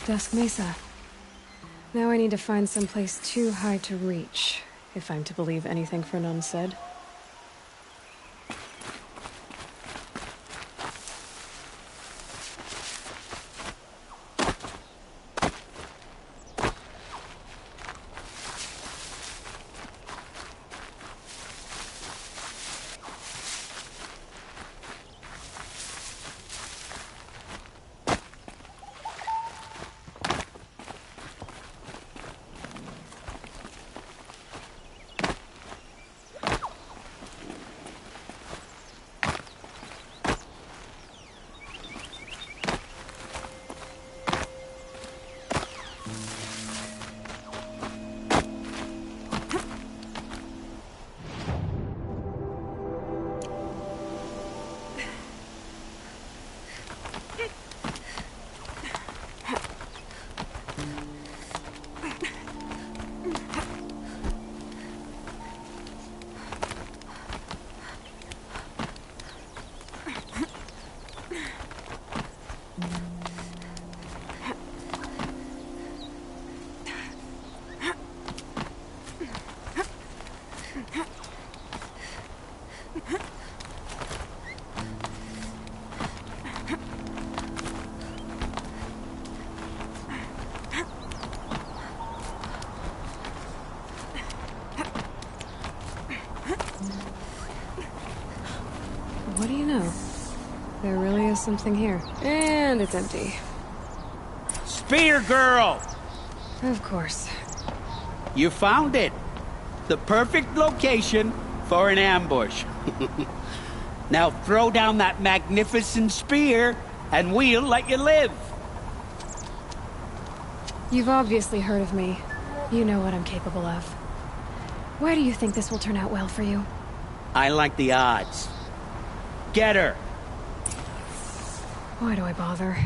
Dusk Mesa. Now I need to find someplace too high to reach, if I'm to believe anything Fernand said. What do you know? There really is something here. And it's empty. Spear girl! Of course. You found it. The perfect location for an ambush. Now throw down that magnificent spear, and we'll let you live. You've obviously heard of me. You know what I'm capable of. Why do you think this will turn out well for you? I like the odds. Get her. Why do I bother?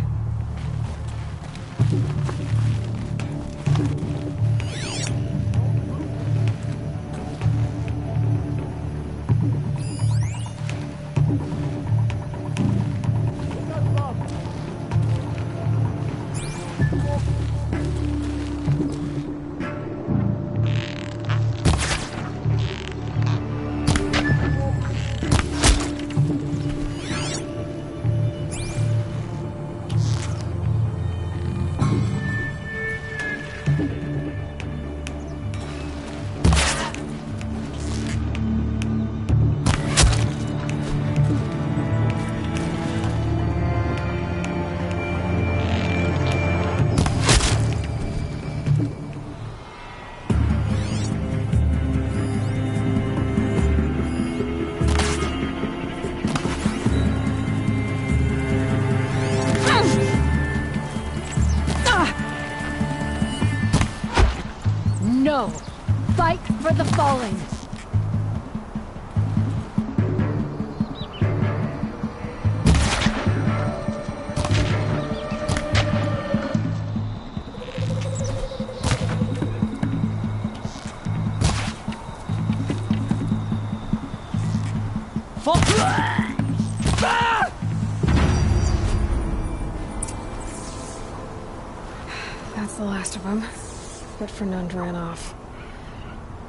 No! Fight for the fallen! That's the last of them. But Fernand ran off.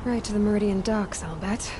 Right to the Meridian docks, I'll bet.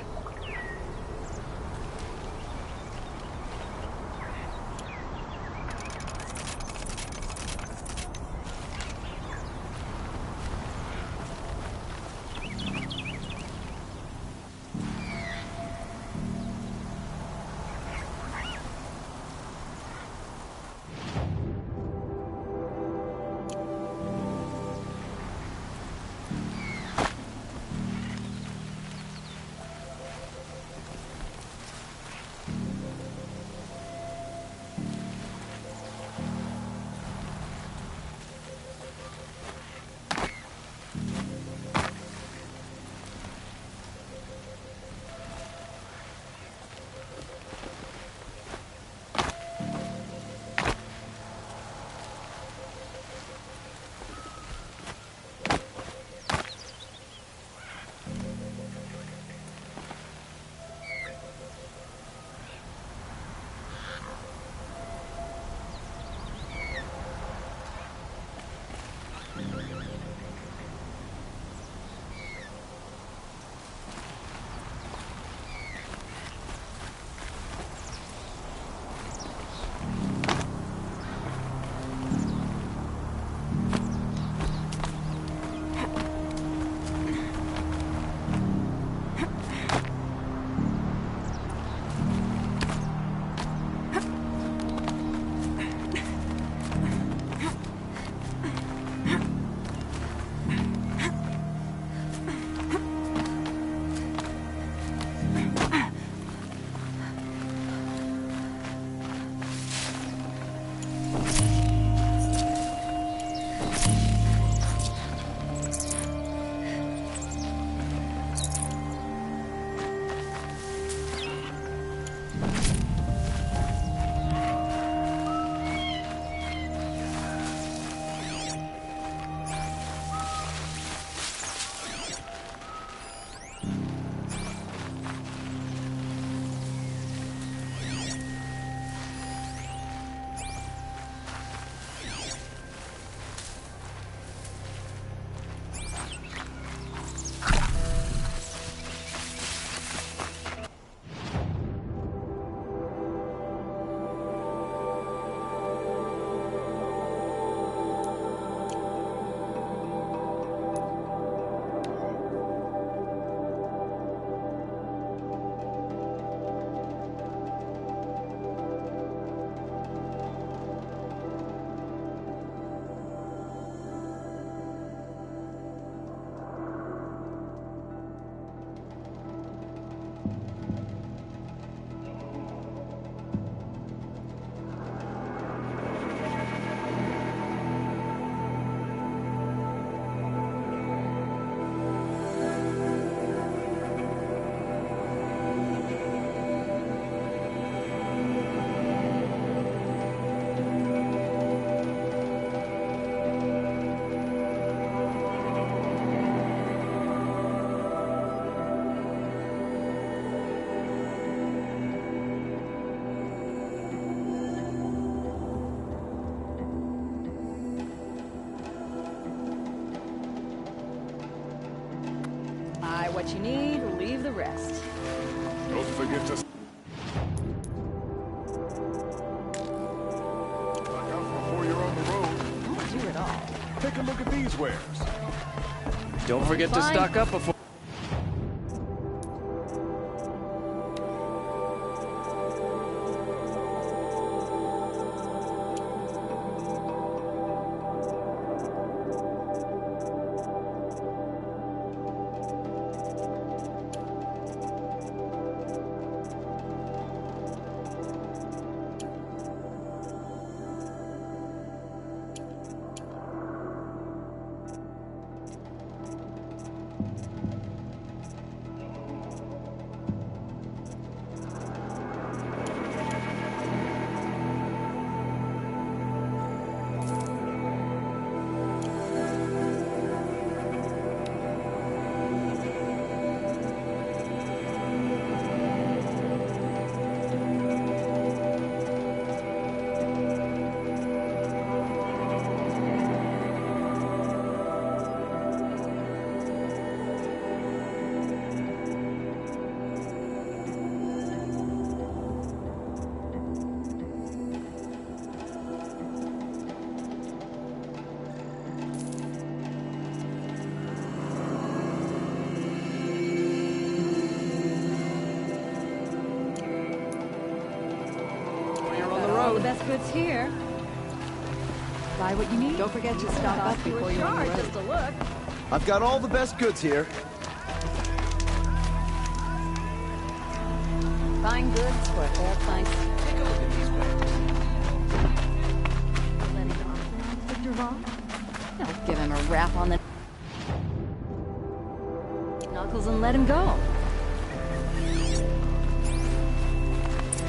Buy what you need, leave the rest. Don't forget to... Look out before you're on the road. Don't do it all. Take a look at these wares. Don't forget to Fine. stock up before... All the best goods here. Buy what you need. Don't forget to stock up before you're on the road. Just a look. I've got all the best goods here. Fine goods for a fair price. Take a look at these wares. Letting off Victor Vaughn? Don't give him a rap on the knuckles and let him go.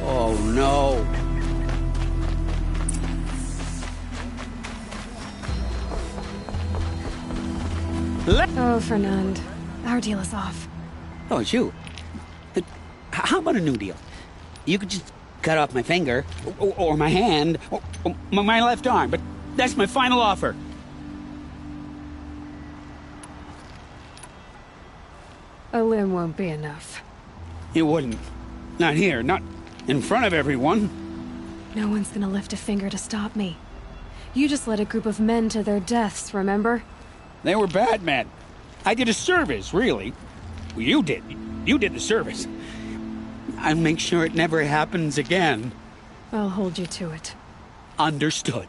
Oh no. Oh, Fernand. Our deal is off. Oh, it's you. How about a new deal? You could just cut off my finger, or my hand, or my left arm, but that's my final offer. A limb won't be enough. It wouldn't. Not here, not in front of everyone. No one's gonna lift a finger to stop me. You just led a group of men to their deaths, remember? They were bad men. I did a service, really. Well, you did. You did the service. I'll make sure it never happens again. I'll hold you to it. Understood.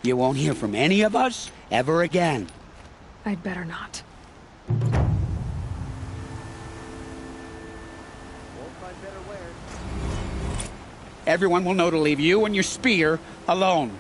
You won't hear from any of us ever again. I'd better not. Everyone will know to leave you and your spear alone.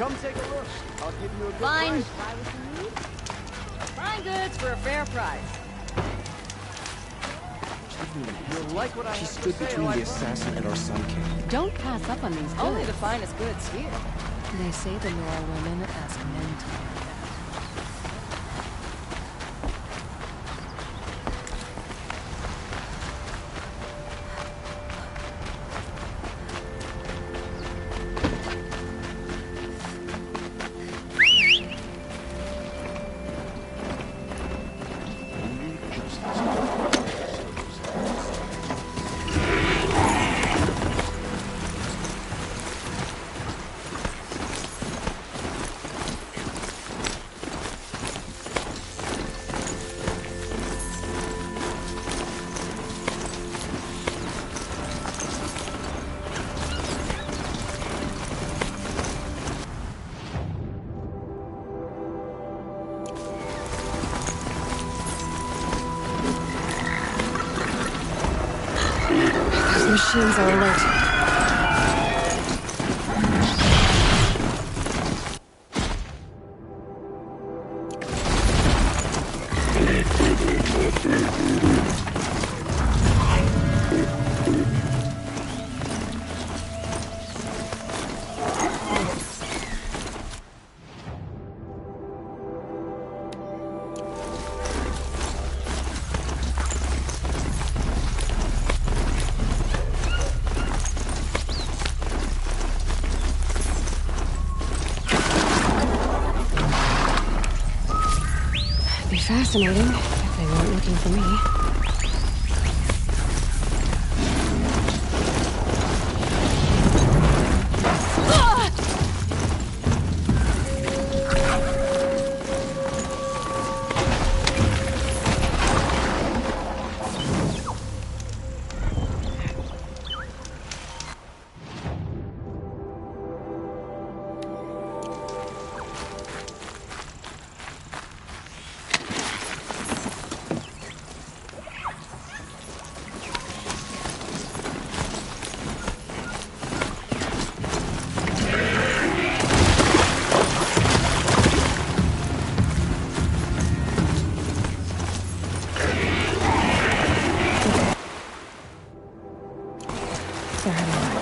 Come take a look. I'll give you a good Fine. price. Fine goods for a fair price. You'll like what I She have stood for sale, between I the promise. assassin and our Sun King. Don't pass up on these goods. Only the finest goods here. They say the Nora women ask men to wear that. Those machines are alert. Be fascinating if they weren't looking for me. They're heading back.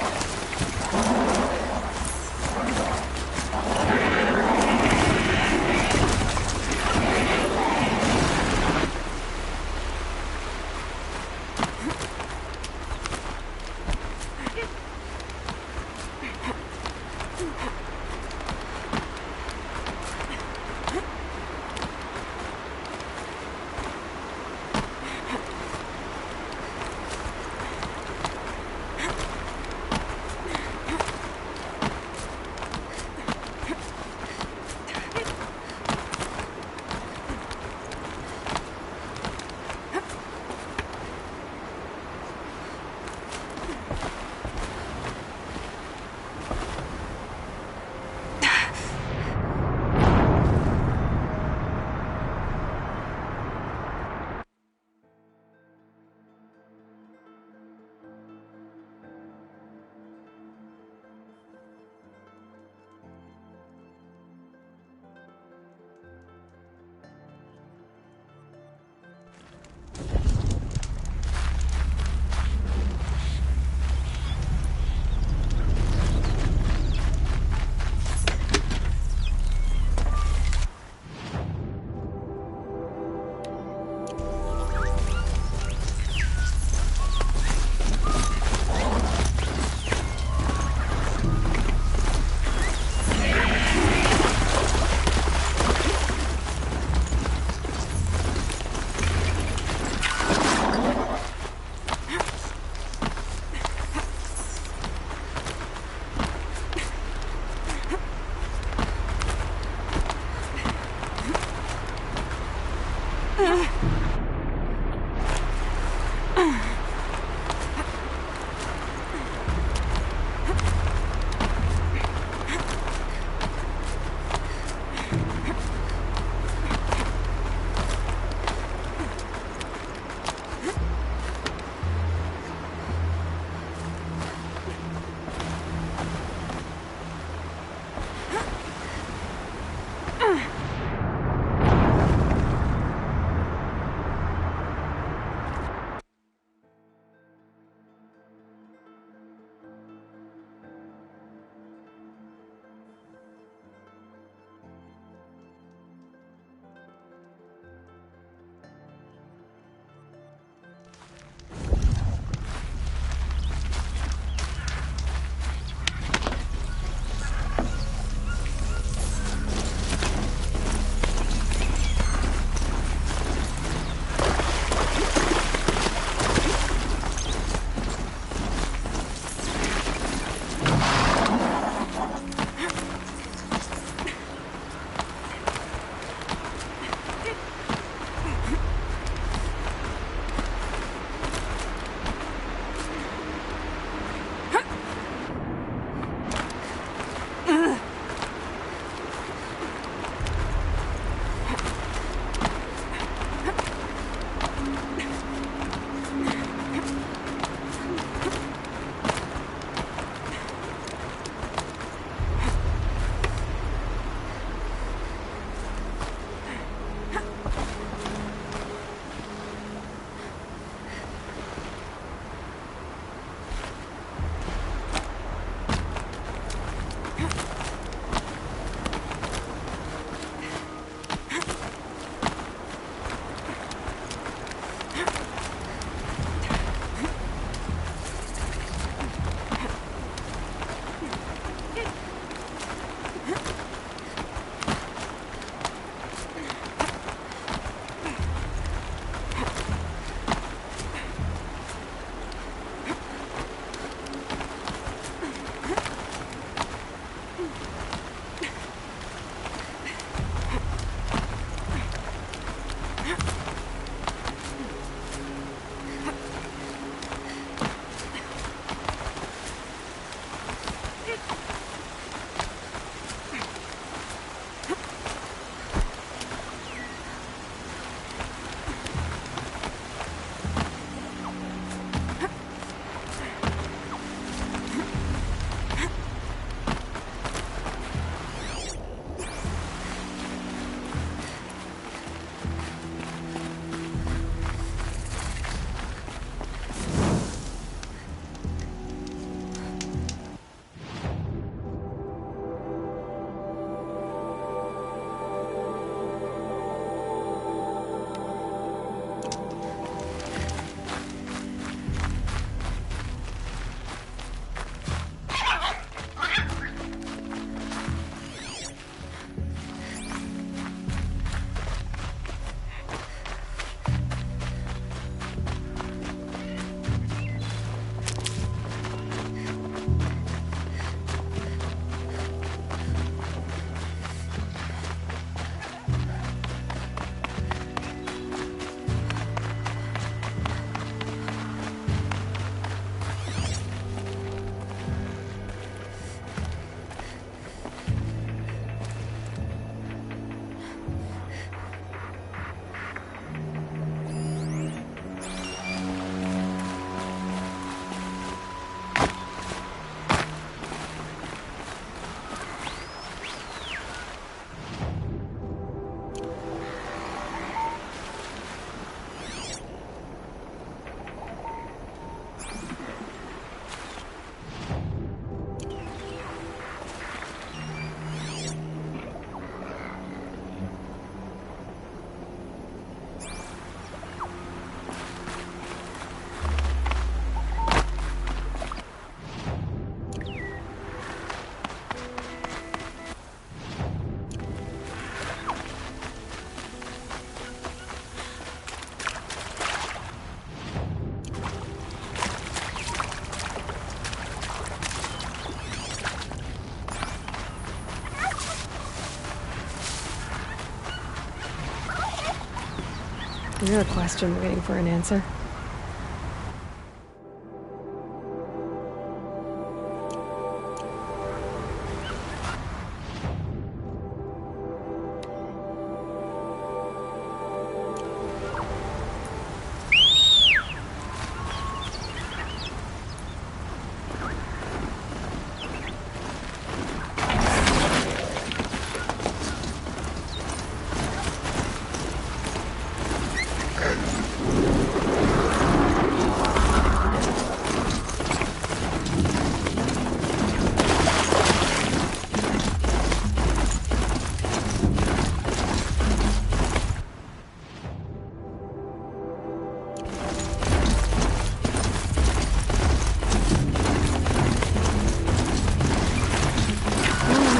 You're a question waiting for an answer.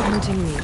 Hunting me.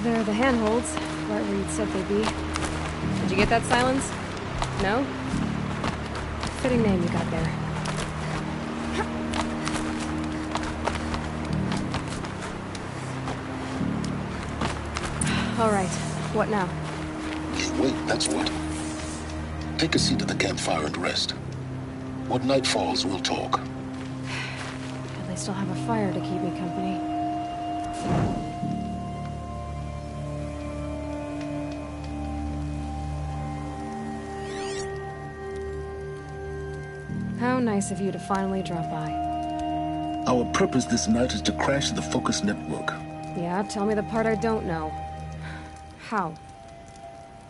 There are the handholds, right where you'd said they'd be. Did you get that, Silence? No? Fitting name you got there. All right, what now? Wait, that's what. Take a seat at the campfire and rest. When night falls, we'll talk. At least I'll have a fire to keep me company. How nice of you to finally drop by. Our purpose this night is to crash the Focus network. Yeah, tell me the part I don't know. How?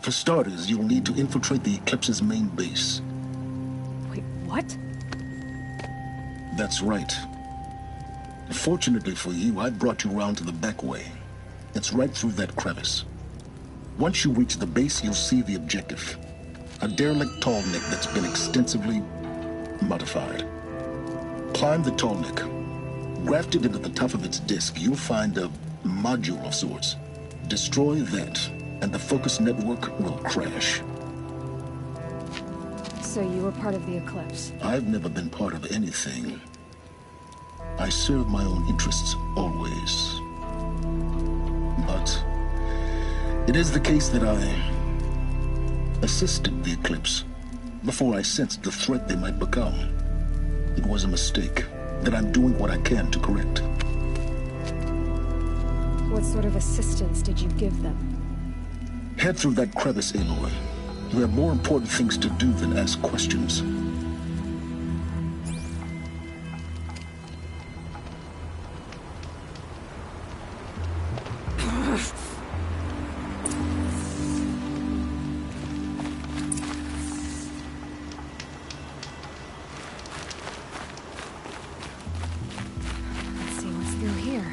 For starters, you'll need to infiltrate the Eclipse's main base. Wait, what? That's right. Fortunately for you, I brought you round to the back way. It's right through that crevice. Once you reach the base, you'll see the objective. A derelict tall neck that's been extensively modified. Climb the tall neck. Grafted into the top of its disk, you'll find a module of sorts. Destroy that, and the Focus network will crash. So you were part of the Eclipse? I've never been part of anything. I serve my own interests, always. But it is the case that I assisted the Eclipse before I sensed the threat they might become. It was a mistake that I'm doing what I can to correct. What sort of assistance did you give them? Head through that crevice, Aloy. You have more important things to do than ask questions. Let's see what's through here.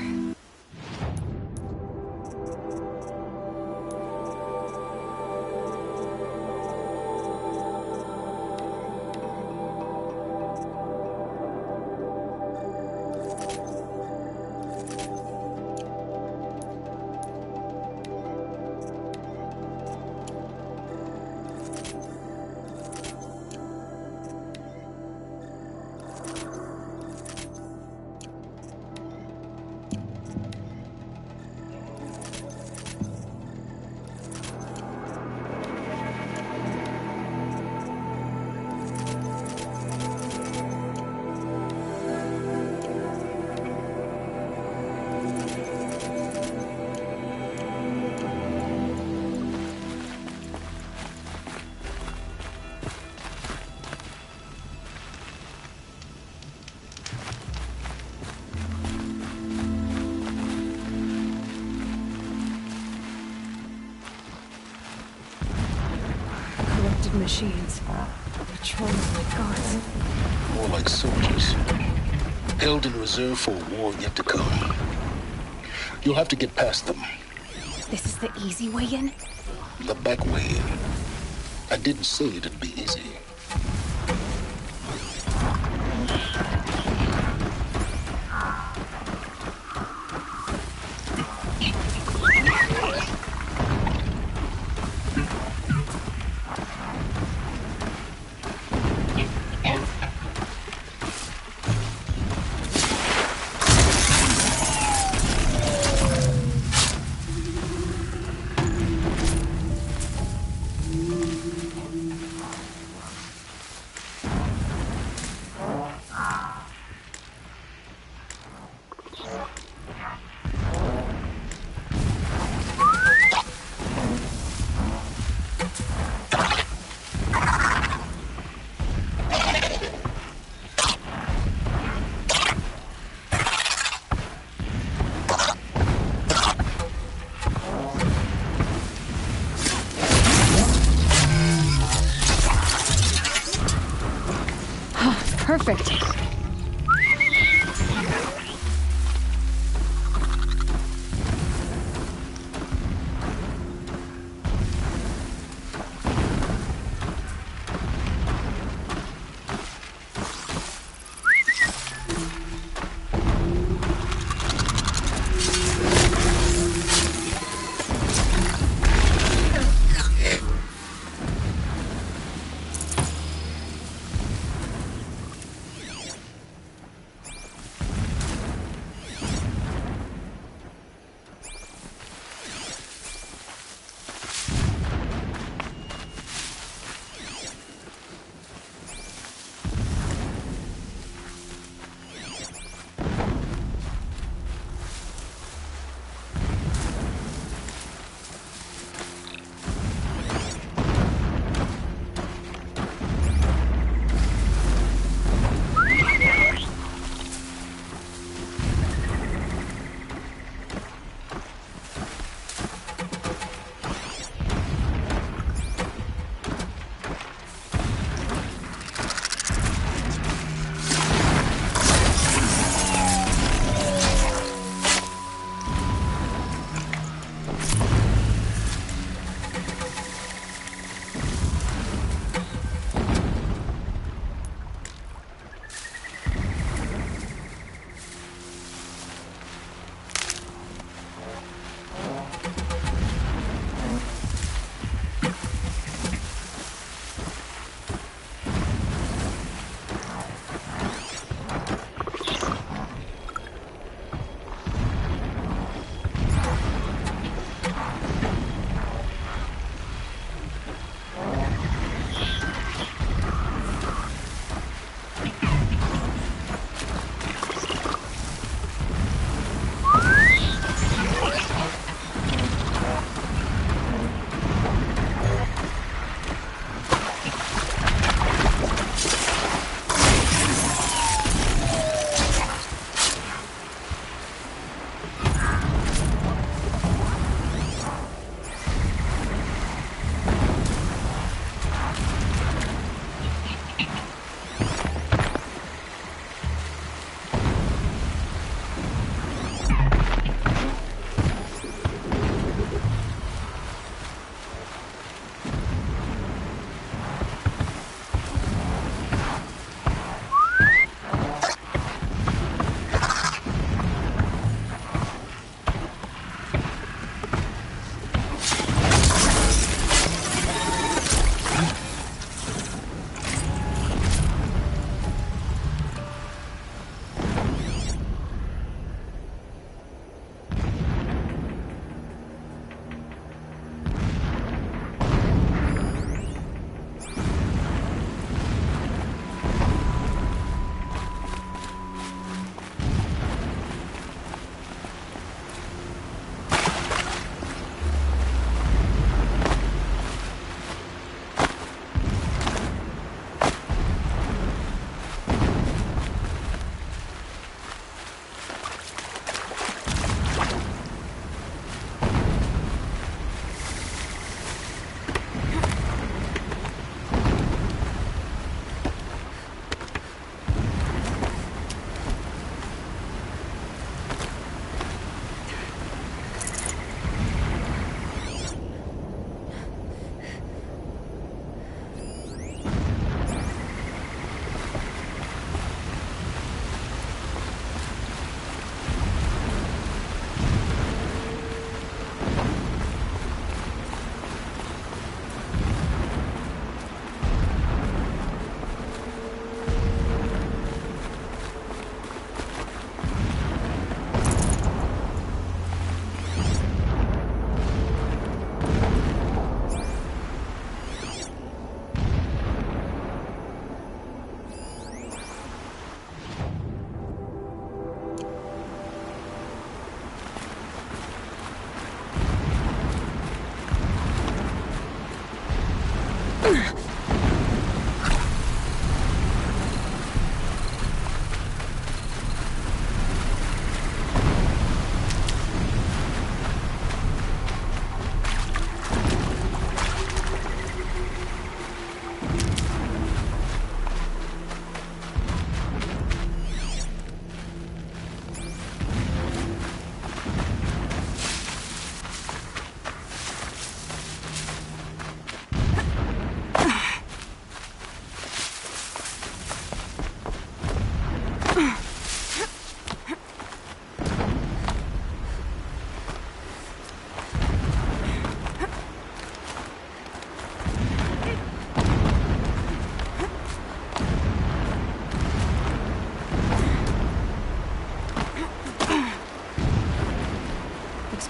machines. Patrolling like guards. More like soldiers. Held in reserve for a war yet to come. You'll have to get past them. This is the easy way in? The back way in. I didn't say it'd be easy. Perfect.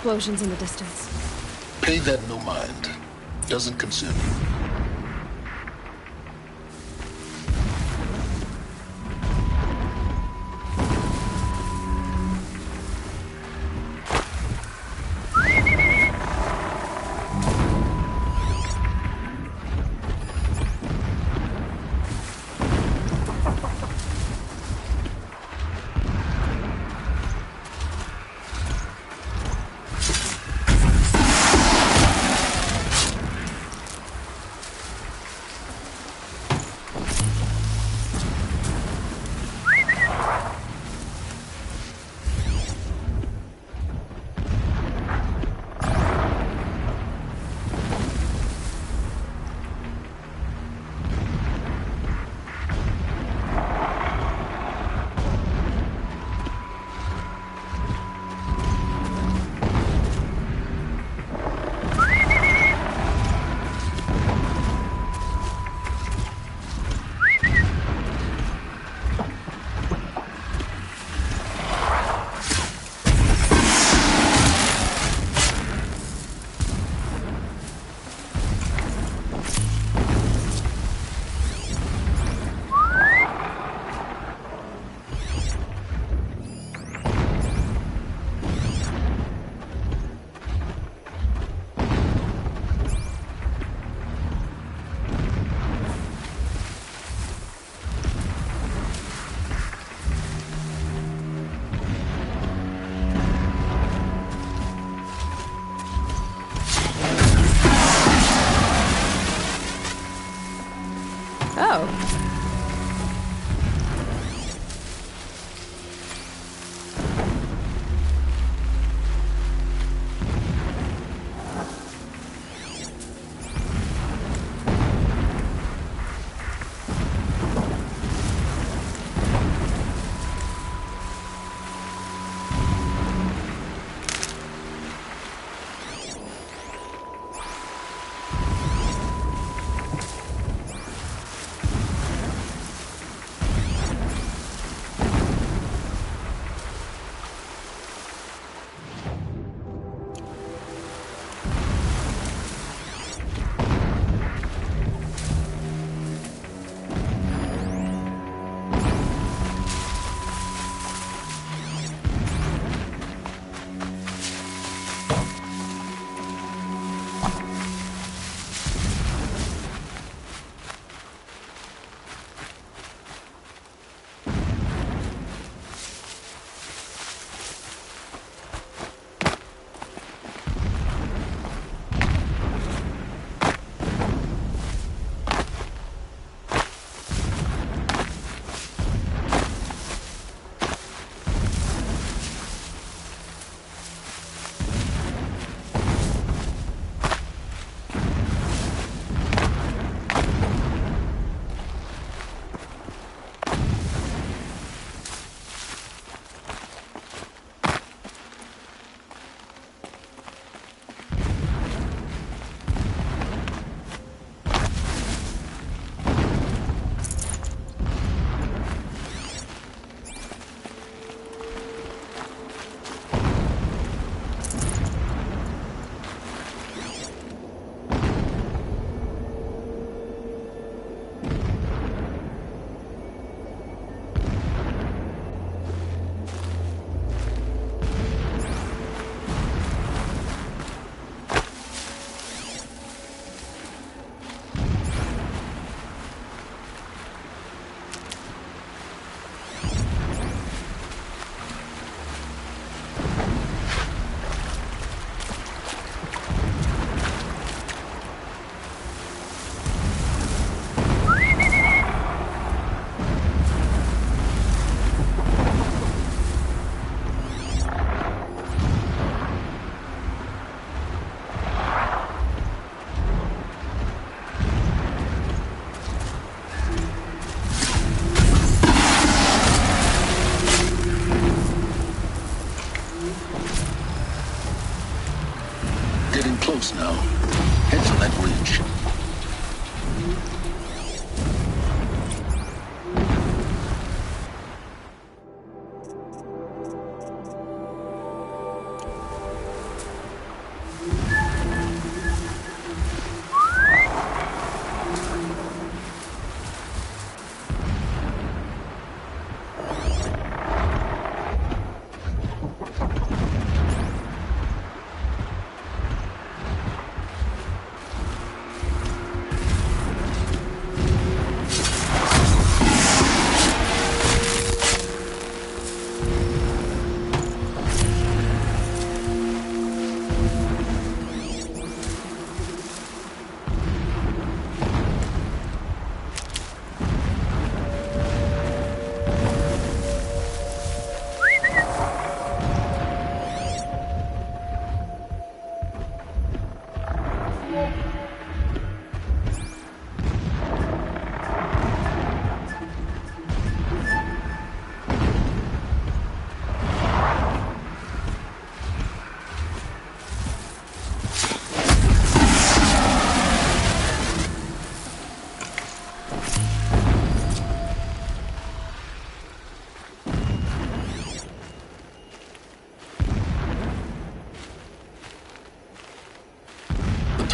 explosions in the distance. Pay that no mind. Doesn't concern you.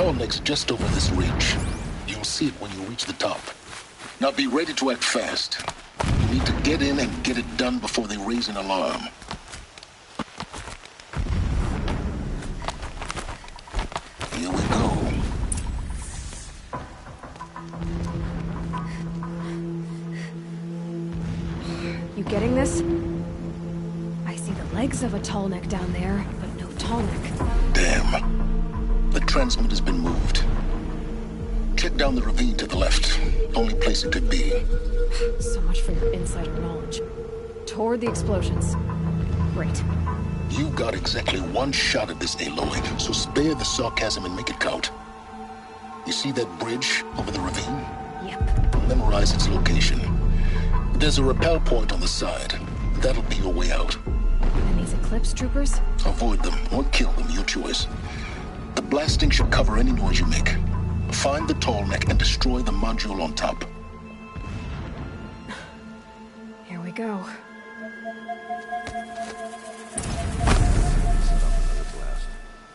tall neck's just over this ridge. You'll see it when you reach the top. Now be ready to act fast. You need to get in and get it done before they raise an alarm. Here we go. You getting this? I see the legs of a tall neck down there, but no tall neck. Damn. The transmitter's been moved. Check down the ravine to the left. Only place it could be. So much for your insider knowledge. Toward the explosions. Great. You got exactly one shot at this, Aloy, so spare the sarcasm and make it count. You see that bridge over the ravine? Yep. Memorize its location. There's a rappel point on the side. That'll be your way out. And these Eclipse troopers? Avoid them or kill them, your choice. The blasting should cover any noise you make. Find the tall neck and destroy the module on top. Here we go.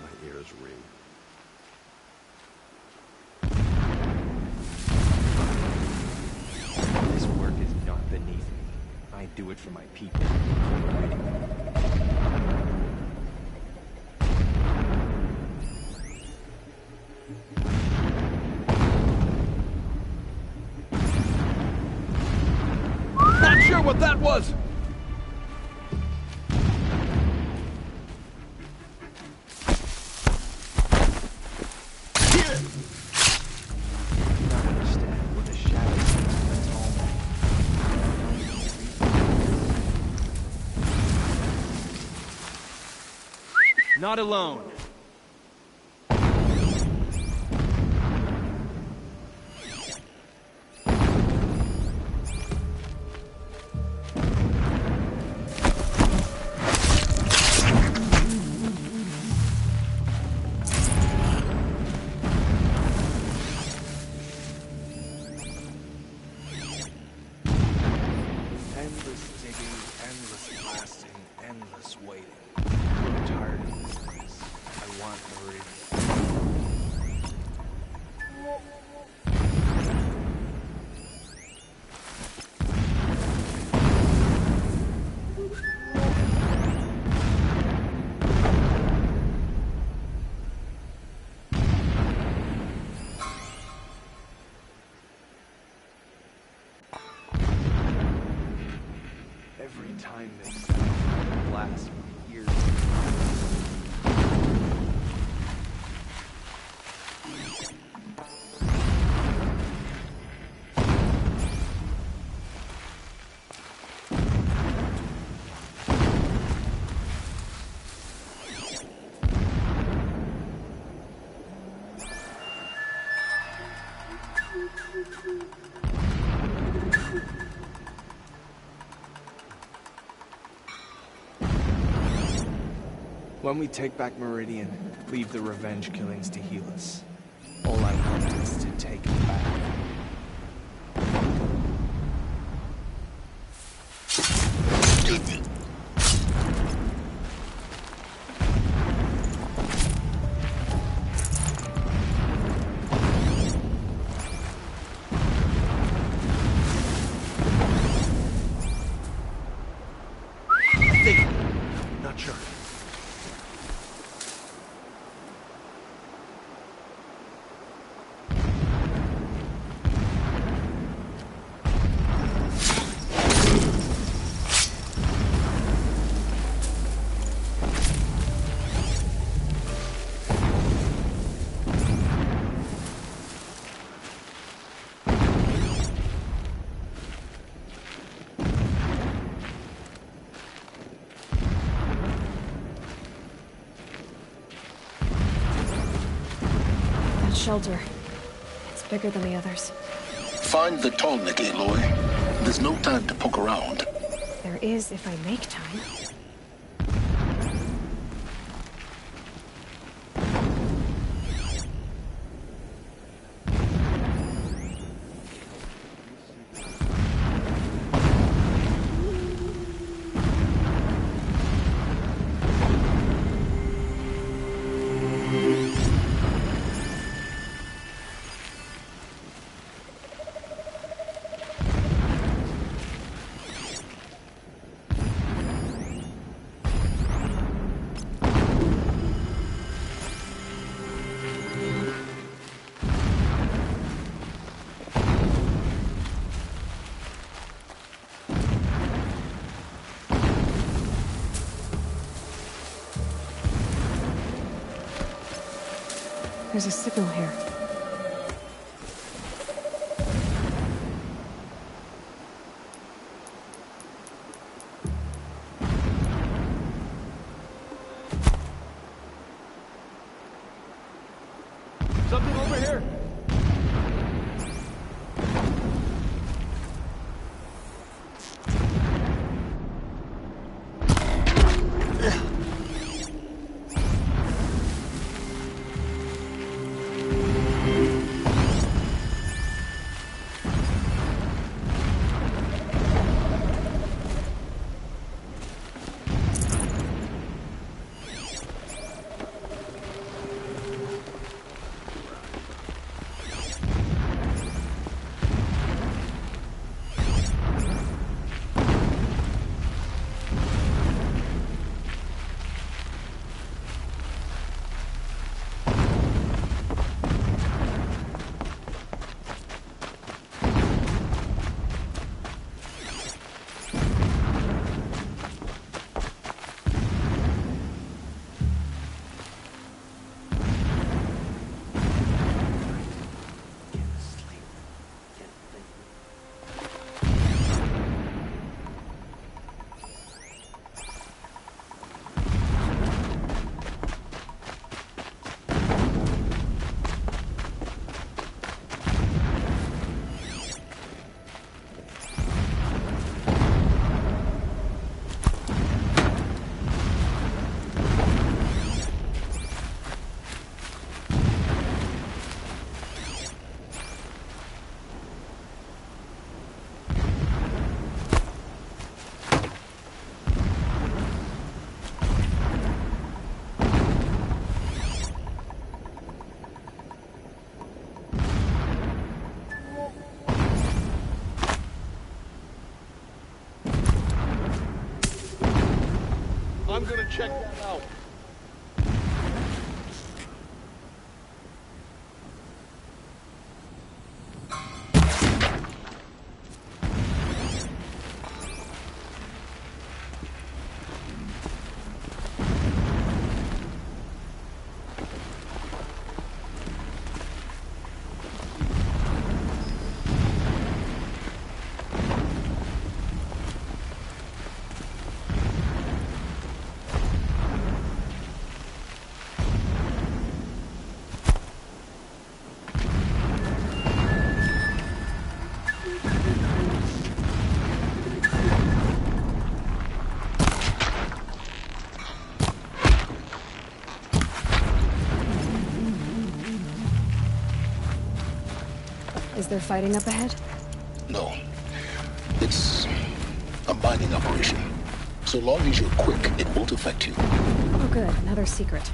My ears ring. This work is not beneath me. I do it for my people. Not sure what that was! Not understand what the shadows of the tall man. Not alone. Endless digging, endless blasting, endless waiting. I'm tired of this place. I want Meridian. Every time they sound blast my ears. When we take back Meridian, leave the revenge killings to heal us. All I want is to take it back. I think. Not sure. Shelter. It's bigger than the others. Find the tall neck, Aloy. There's no time to poke around. There is if I make time. There's a signal here. Something over here. I'm gonna check that out. Is there fighting up ahead? No. It's a mining operation. So long as you're quick, it won't affect you. Oh good, another secret.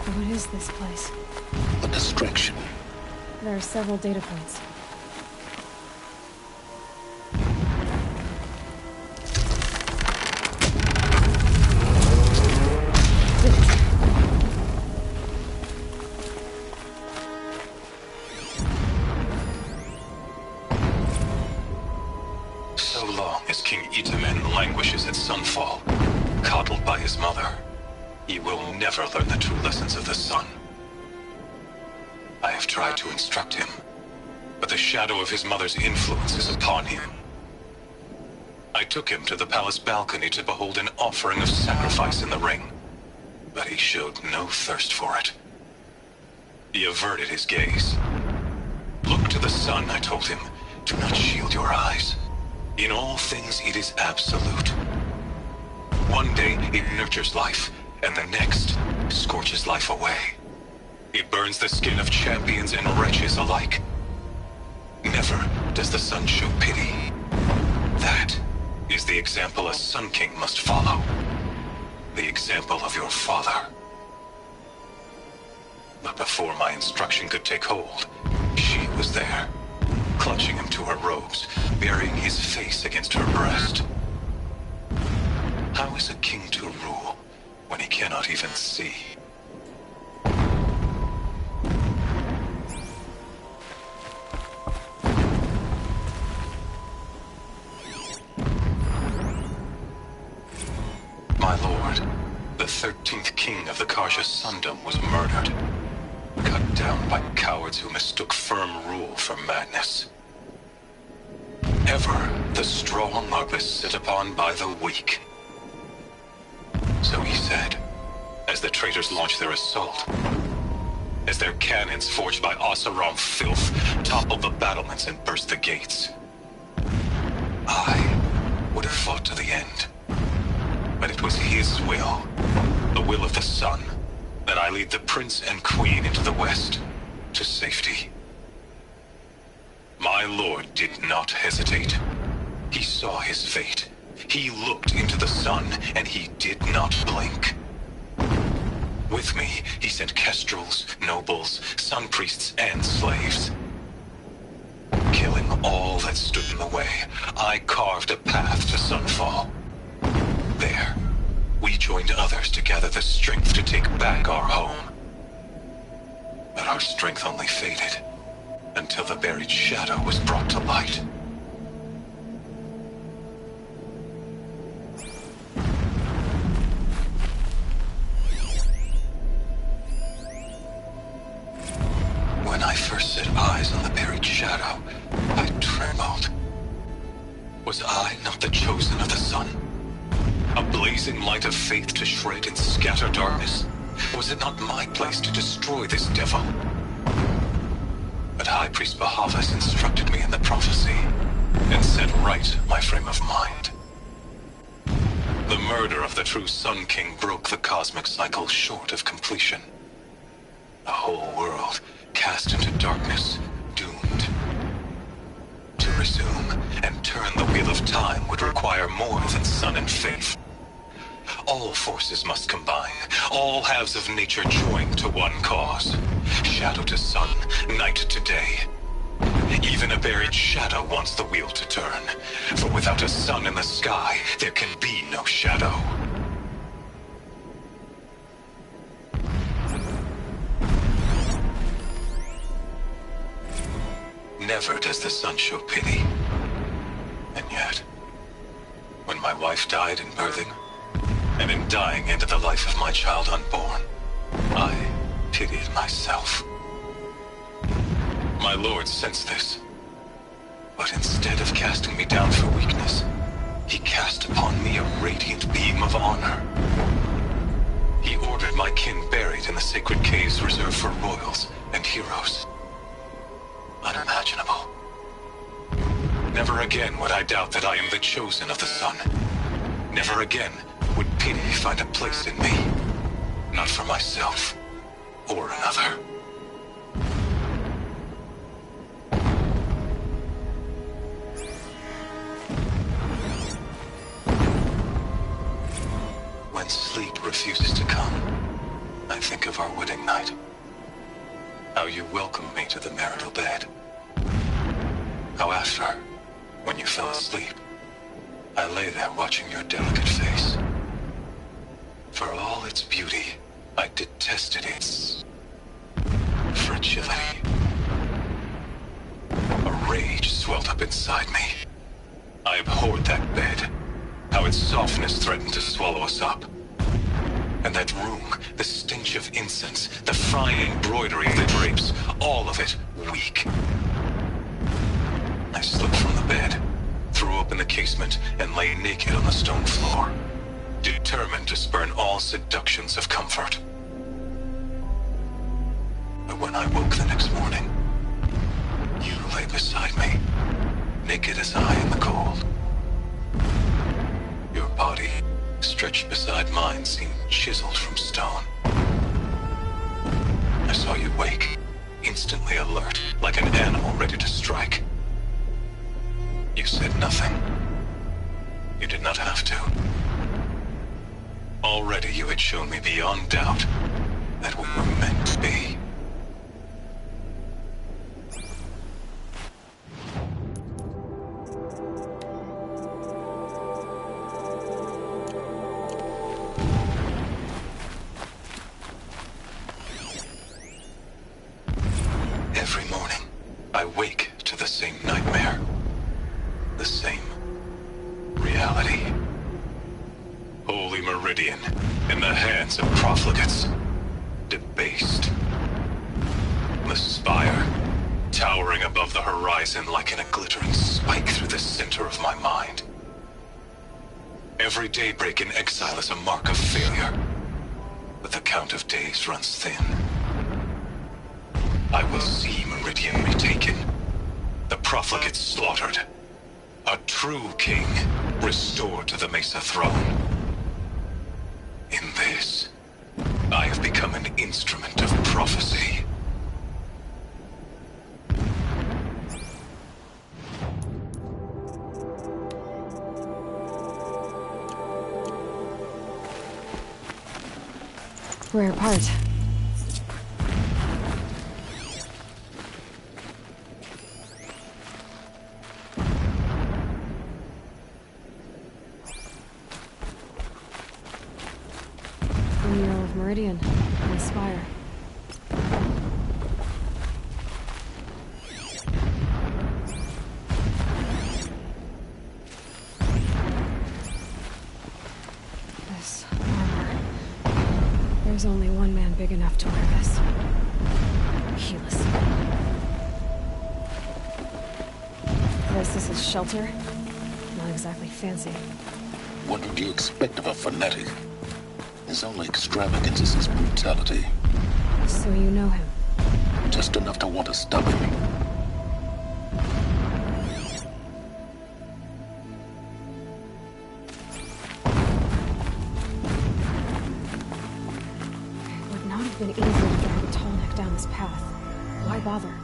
What is this place? A distraction. There are several data points. So long as King Itamen languishes at Sunfall, coddled by his mother, he will never learn the true lessons of the sun. I have tried to instruct him, but the shadow of his mother's influence is upon him. I took him to the palace balcony to behold an offering of sacrifice in the ring, but he showed no thirst for it. He averted his gaze. Look to the sun, I told him. Do not shield your eyes. In all things, it is absolute. One day, it nurtures life, and the next scorches life away. It burns the skin of champions and wretches alike. Never does the sun show pity. That is the example a Sun King must follow. The example of your father. But before my instruction could take hold, she was there, clutching him to her robes, burying his face against her breast. How is a king to rule when he cannot even see? My lord, the 13th king of the Karja Sundom was murdered, cut down by cowards who mistook firm rule for madness. Ever the strong are beset upon by the weak. So he said, as the traitors launched their assault, as their cannons forged by Oseram filth toppled the battlements and burst the gates. I would have fought to the end. But it was his will, the will of the sun, that I lead the prince and queen into the west, to safety. My lord did not hesitate. He saw his fate. He looked into the sun, and he did not blink. With me, he sent kestrels, nobles, sun priests, and slaves. Killing all that stood in the way, I carved a path to Sunfall. There, we joined others to gather the strength to take back our home. But our strength only faded until the buried shadow was brought to light. When I first set eyes on the buried shadow, I trembled. Was I not the chosen of the sun? A blazing light of faith to shred and scatter darkness? Was it not my place to destroy this devil? But High Priest Bahavas instructed me in the prophecy, and set right my frame of mind. The murder of the true Sun King broke the cosmic cycle short of completion. The whole world cast into darkness, doomed. To resume and turn the wheel of time would require more than sun and faith. All forces must combine, all halves of nature join to one cause. Shadow to sun, night to day. Even a buried shadow wants the wheel to turn, for without a sun in the sky, there can be no shadow. Never does the sun show pity. And yet, when my wife died in birthing, and in dying ended the life of my child unborn, I pitied myself. My lord sensed this, but instead of casting me down for weakness, he cast upon me a radiant beam of honor. He ordered my kin buried in the sacred caves reserved for royals and heroes. Unimaginable. Never again would I doubt that I am the chosen of the sun. Never again would pity find a place in me. Not for myself or another. When sleep refuses to come, I think of our wedding night. How you welcomed me to the marital bed. How after, when you fell asleep, I lay there watching your delicate face. For all its beauty, I detested its fragility. A rage swelled up inside me. I abhorred that bed, how its softness threatened to swallow us up. And that room, the stench of incense, the fine embroidery of the drapes, all of it weak. I slipped from the bed, threw open the casement, and lay naked on the stone floor, determined to spurn all seductions of comfort. But when I woke the next morning, you lay beside me, naked as I in the cold. Your body stretched beside mine seemed chiseled from stone. I saw you wake, instantly alert, like an animal ready to strike. You said nothing. You did not have to. Already you had shown me beyond doubt that we were meant to be. Every morning, I wake to the same nightmare. The same reality. Holy Meridian, in the hands of profligates. Debased. The spire, towering above the horizon like in a glittering spike through the center of my mind. Every daybreak in exile is a mark of failure, but the count of days runs thin. I will see Meridian retaken, the profligates slaughtered, a true king restored to the Mesa throne. In this, I have become an instrument of prophecy. Rare part. The mural of Meridian and the spire. This armor. There's only one man big enough to wear this. Helis. Guess this is shelter. Not exactly fancy. What would you expect of a fanatic? His only extravagance is his brutality. So you know him? Just enough to want to stop him. It would not have been easy to drag a tall neck down this path. Why bother?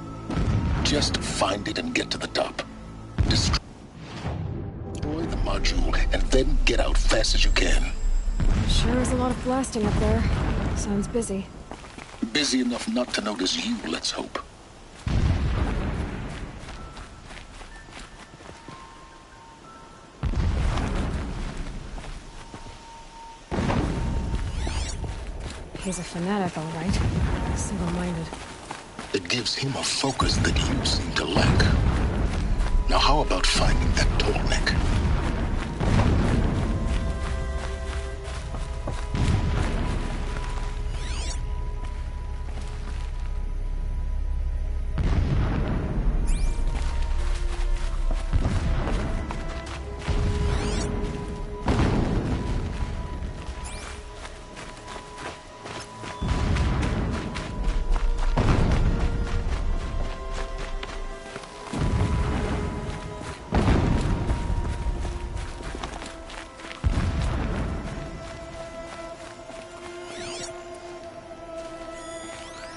Just find it and get to the top. Destroy the module and then get out fast as you can. Sure is a lot of blasting up there. Sounds busy. Busy enough not to notice you, let's hope. He's a fanatic, all right. Single-minded. It gives him a focus that you seem to lack. Now how about finding that tall neck?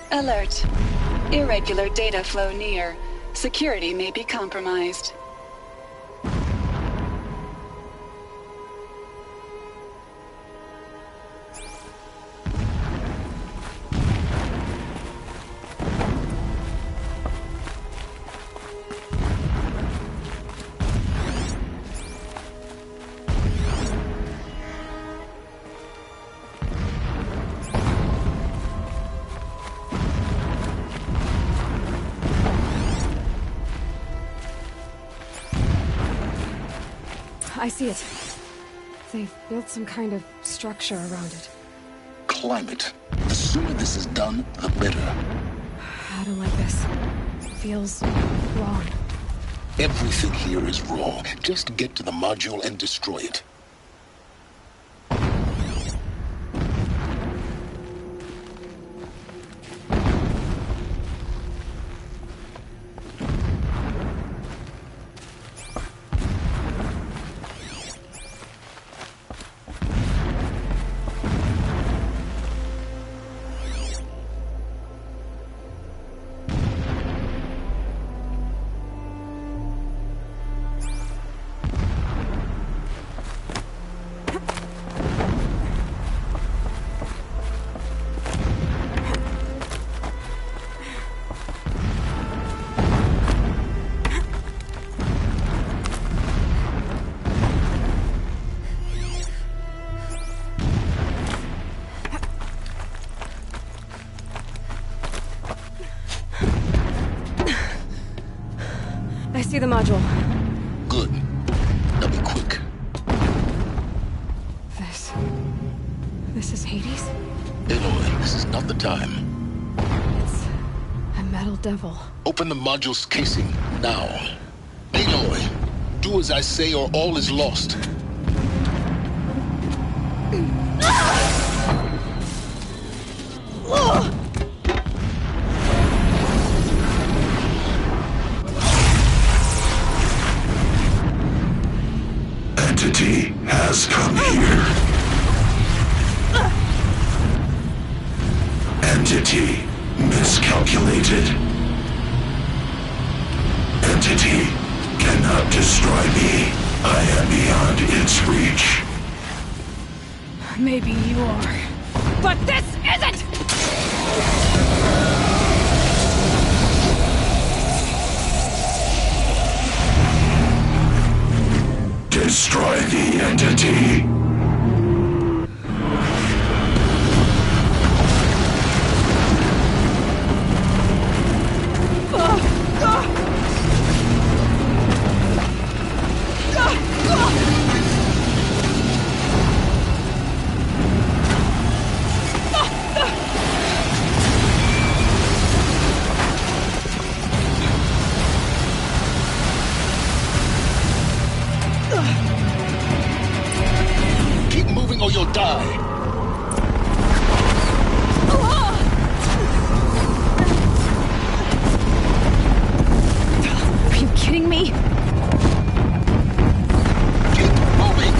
Alert. Irregular data flow near. Security may be compromised. I see it. They've built some kind of structure around it. Climate. The sooner this is done, the better. I don't like this. Feels wrong. Everything here is wrong. Just get to the module and destroy it. I see the module. Good. Now be quick. This is Hades? Aloy, this is not the time. It's a metal devil. Open the module's casing, now. Aloy, do as I say or all is lost. Entity has come here. Entity miscalculated. Entity cannot destroy me. I am beyond its reach. Maybe you are. But this isn't! Destroy the entity. Keep moving or you'll die. Are you kidding me? Keep moving!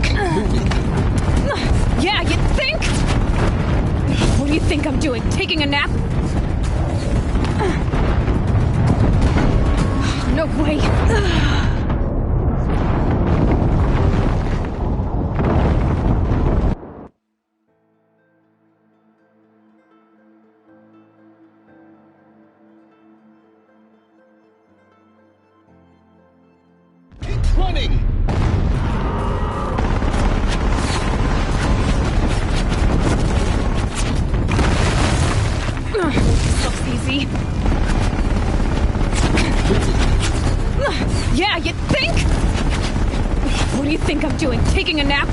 Keep moving. Yeah, you think? What do you think I'm doing? Taking a nap? No way. Keep running! Looks easy. Yeah, you think? What do you think I'm doing? Taking a nap?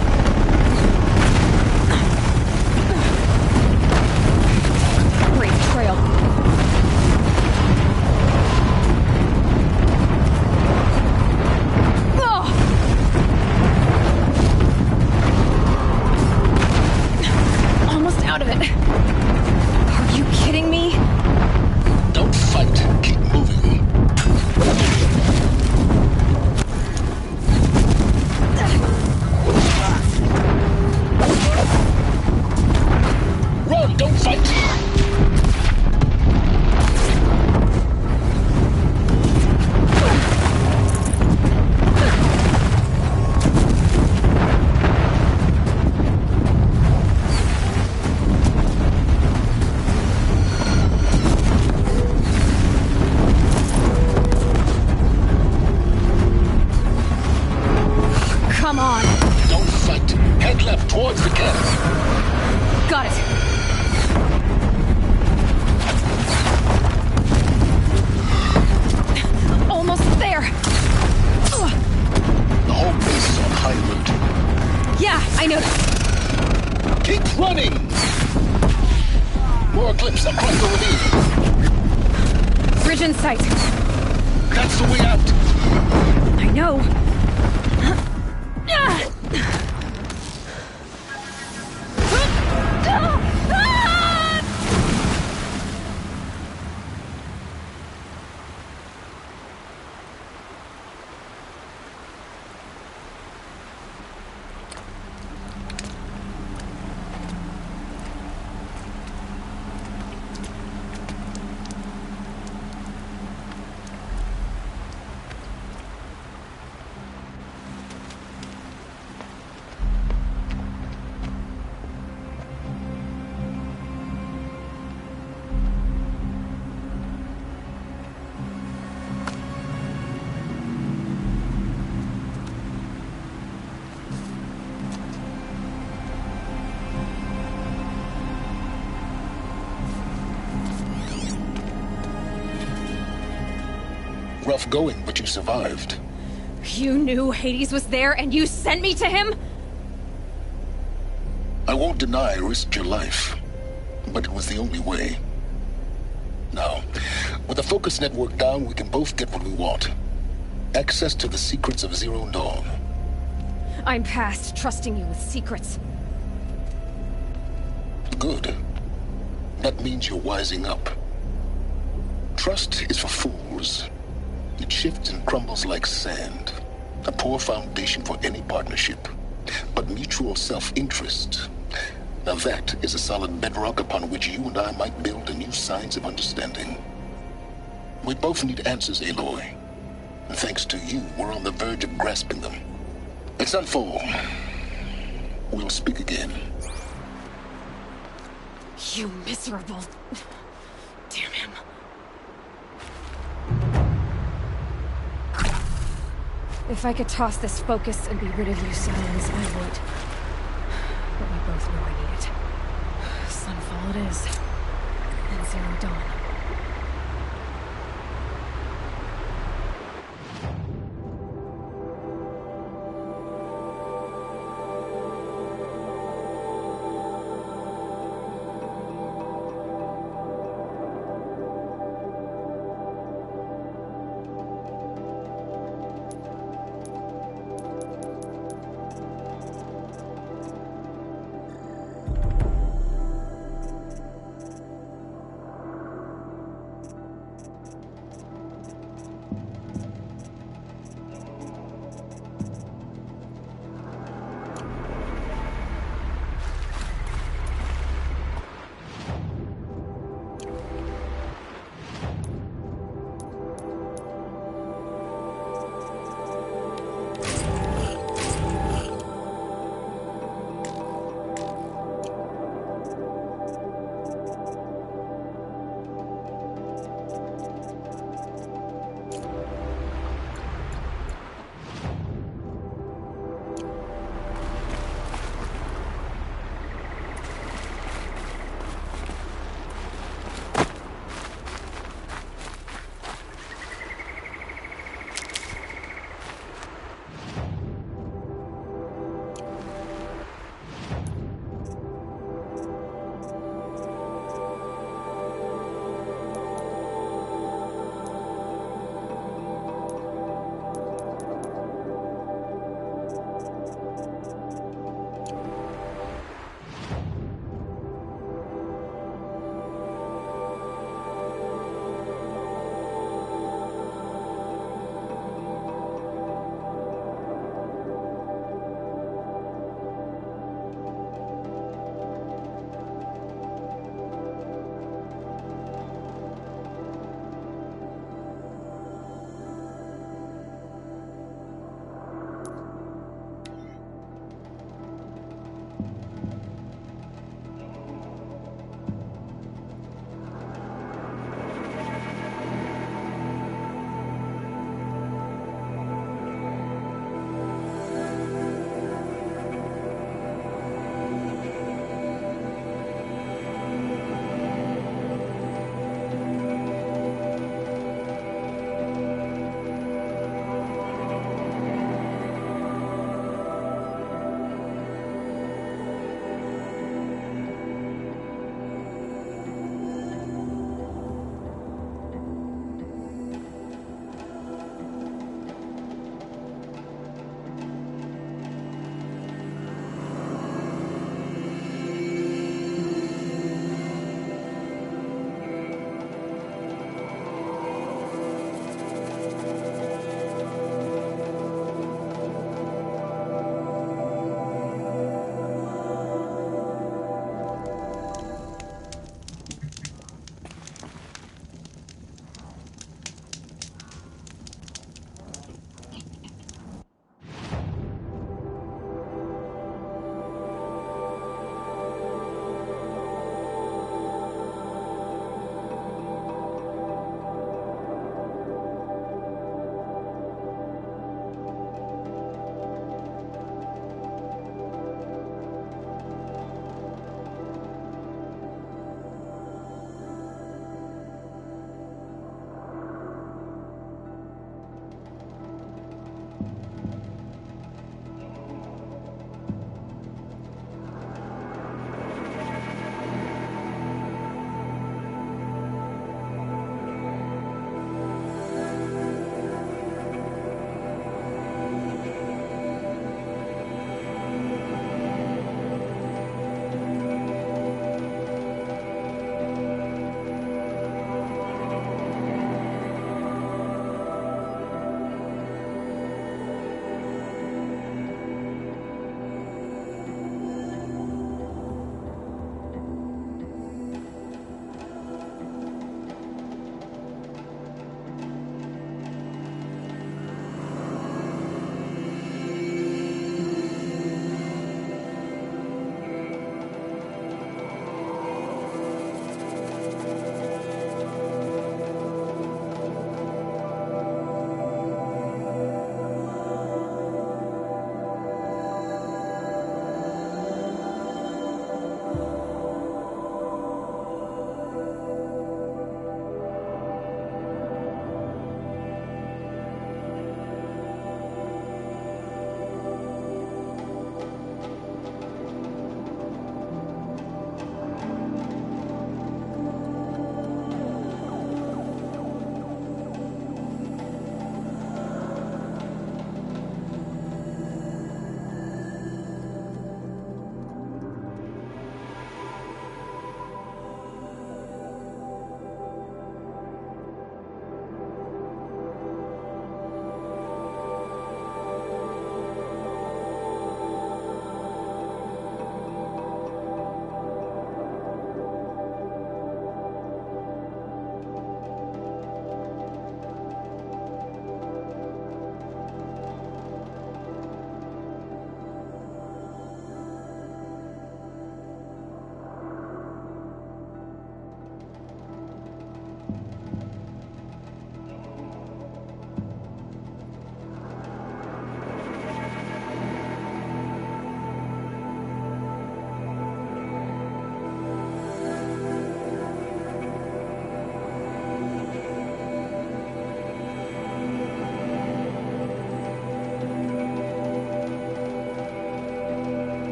Great trail. Almost out of it. Are you kidding me? Don't fight. Keep moving. Run, don't fight. Come on. Don't fight. Head left towards the camp. Got it. Almost there. The whole base is on high alert. Yeah, I know. Keep running! More Eclipse across the ravine. Bridge in sight. That's the way out. I know. rough going, but you survived. You knew Hades was there and you sent me to him? I won't deny I risked your life, but it was the only way. Now, with the focus network down, we can both get what we want. Access to the secrets of Zero Dawn. I'm past trusting you with secrets. Good. That means you're wising up. Trust is for fools. It shifts and crumbles like sand. A poor foundation for any partnership. But mutual self-interest. Now that is a solid bedrock upon which you and I might build a new science of understanding. We both need answers, Aloy. And thanks to you, we're on the verge of grasping them. It's Sunfall. We'll speak again. You miserable... Damn him. If I could toss this focus and be rid of you, Silence, I would. But we both know I need it. Sunfall it is. And Zero Dawn.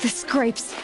The scrapes.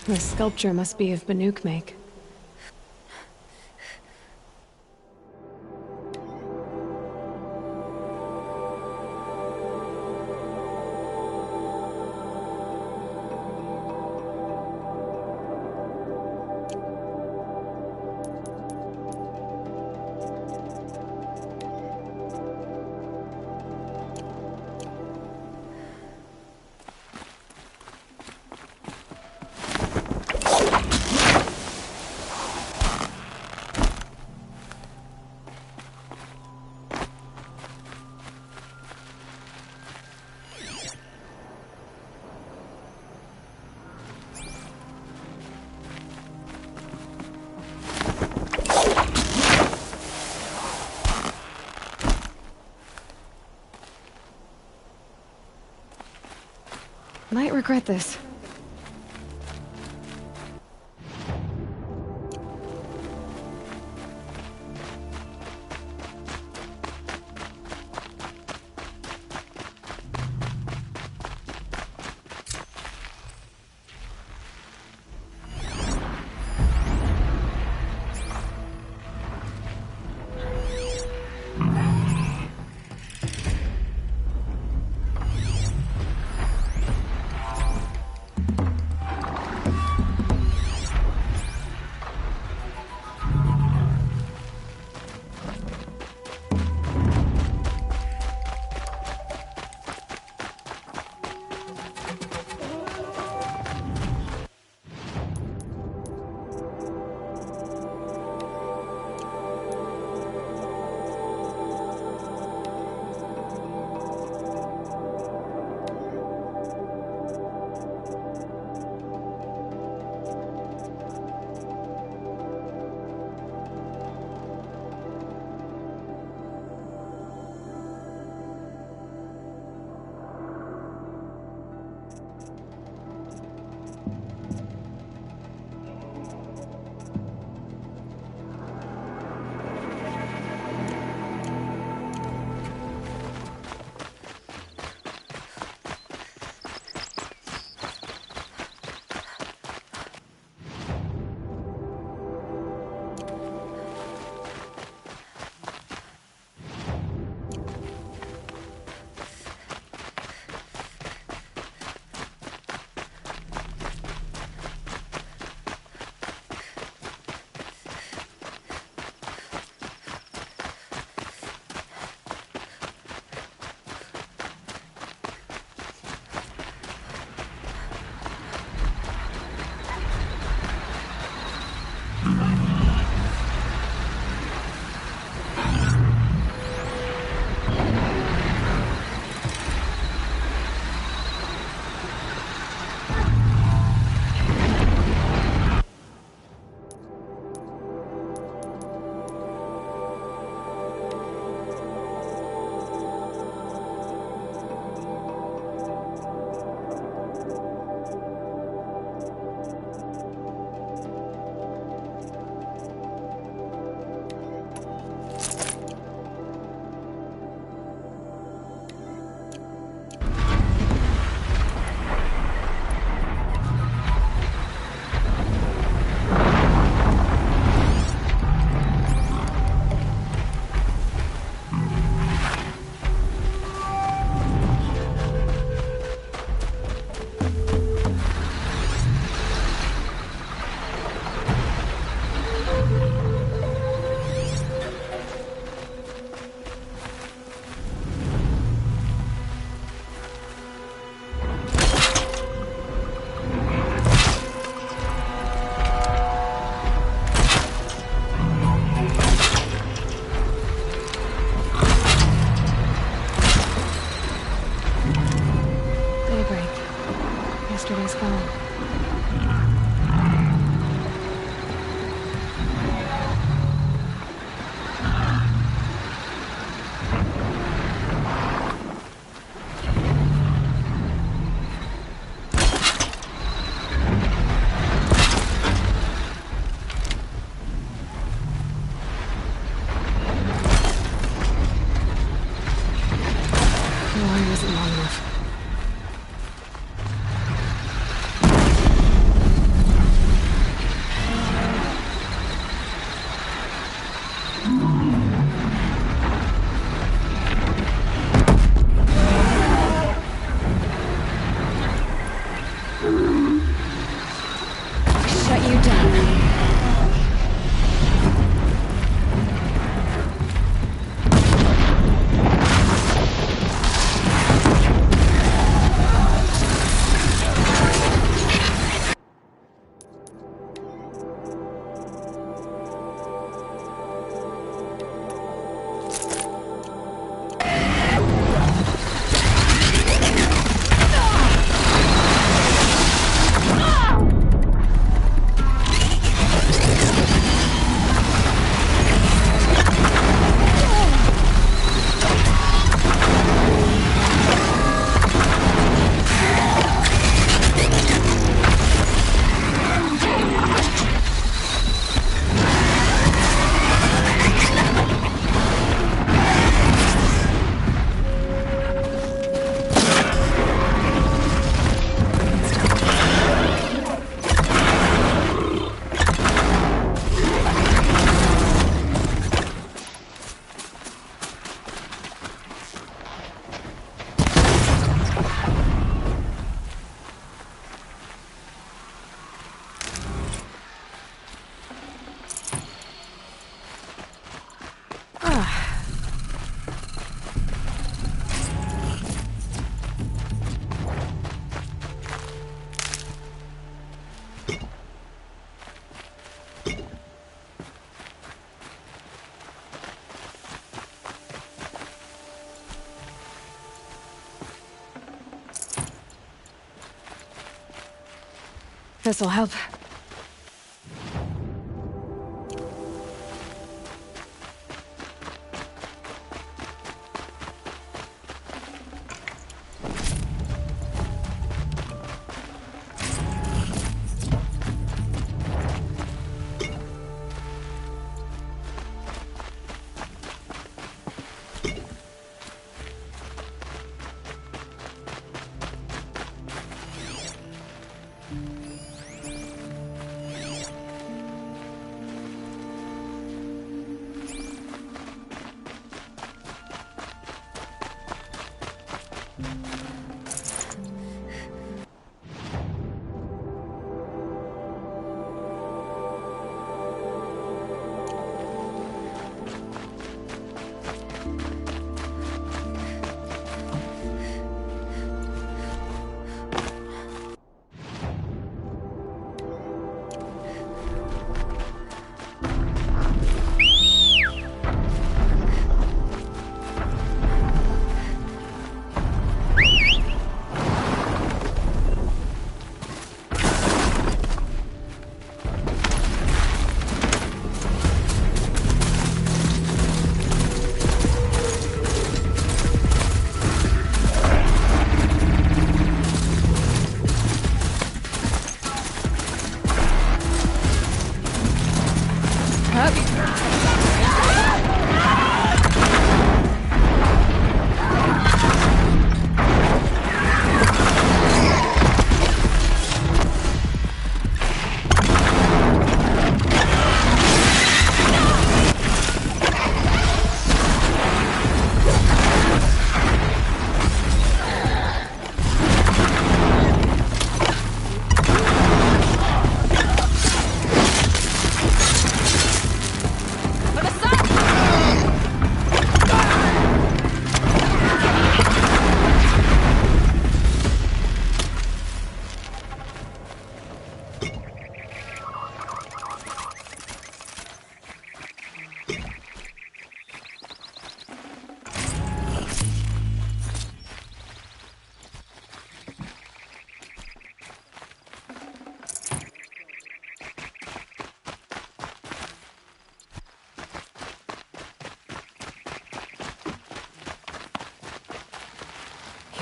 The sculpture must be of Banuk make. Might regret this. you done. This'll help.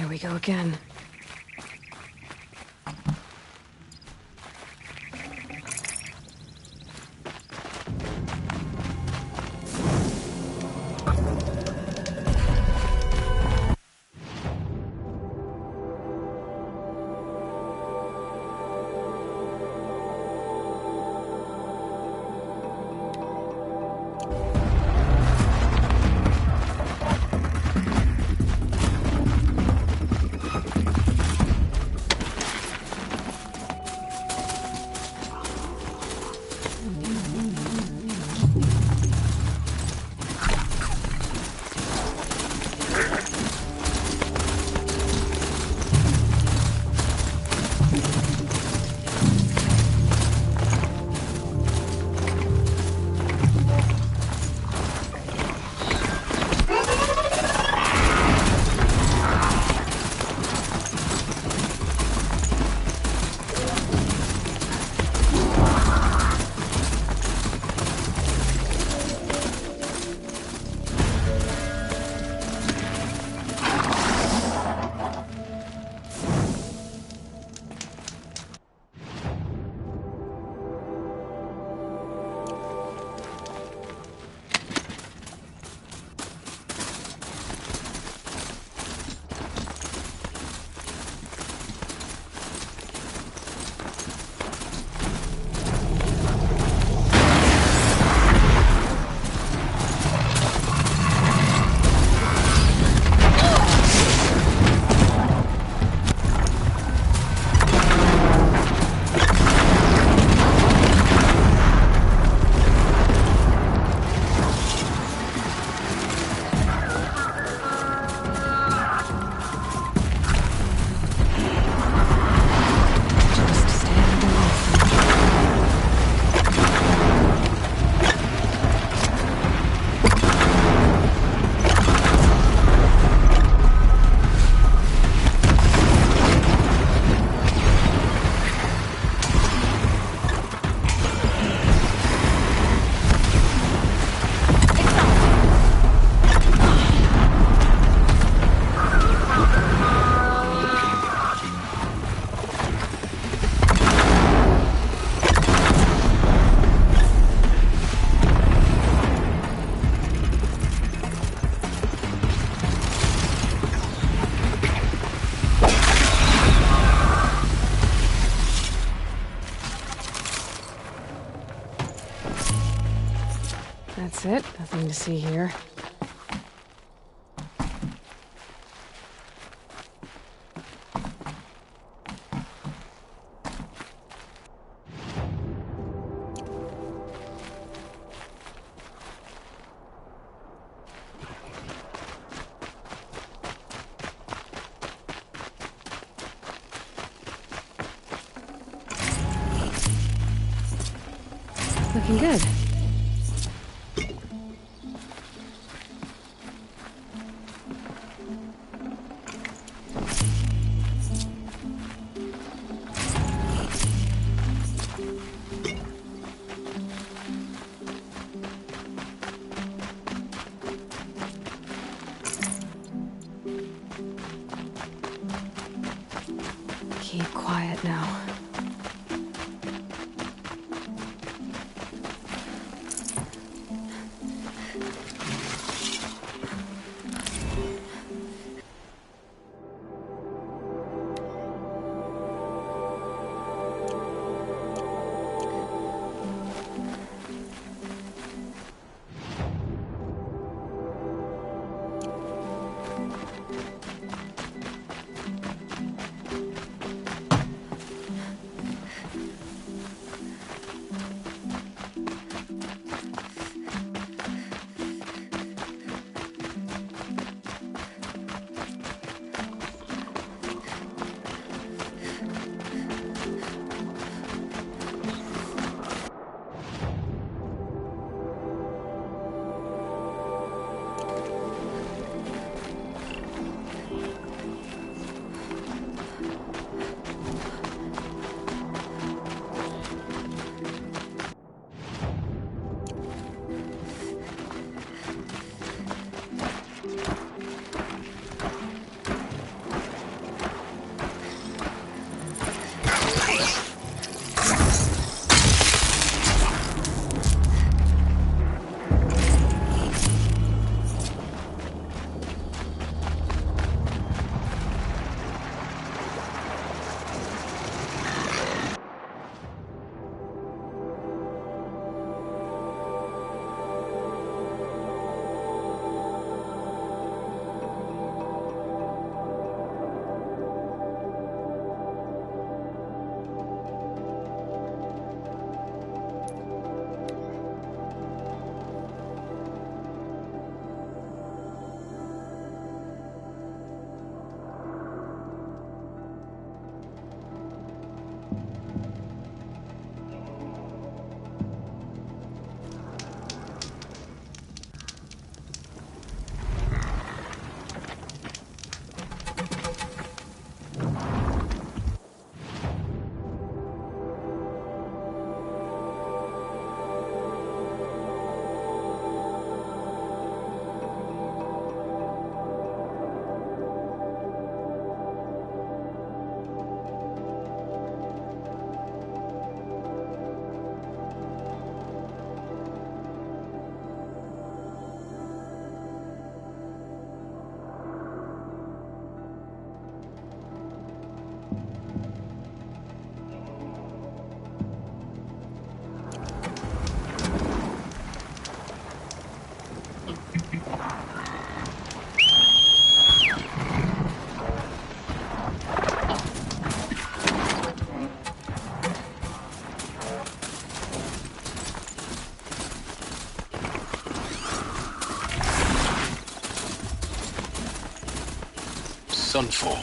Here we go again. That's it. Nothing to see here. Looking good. Keep quiet now. Sunfall.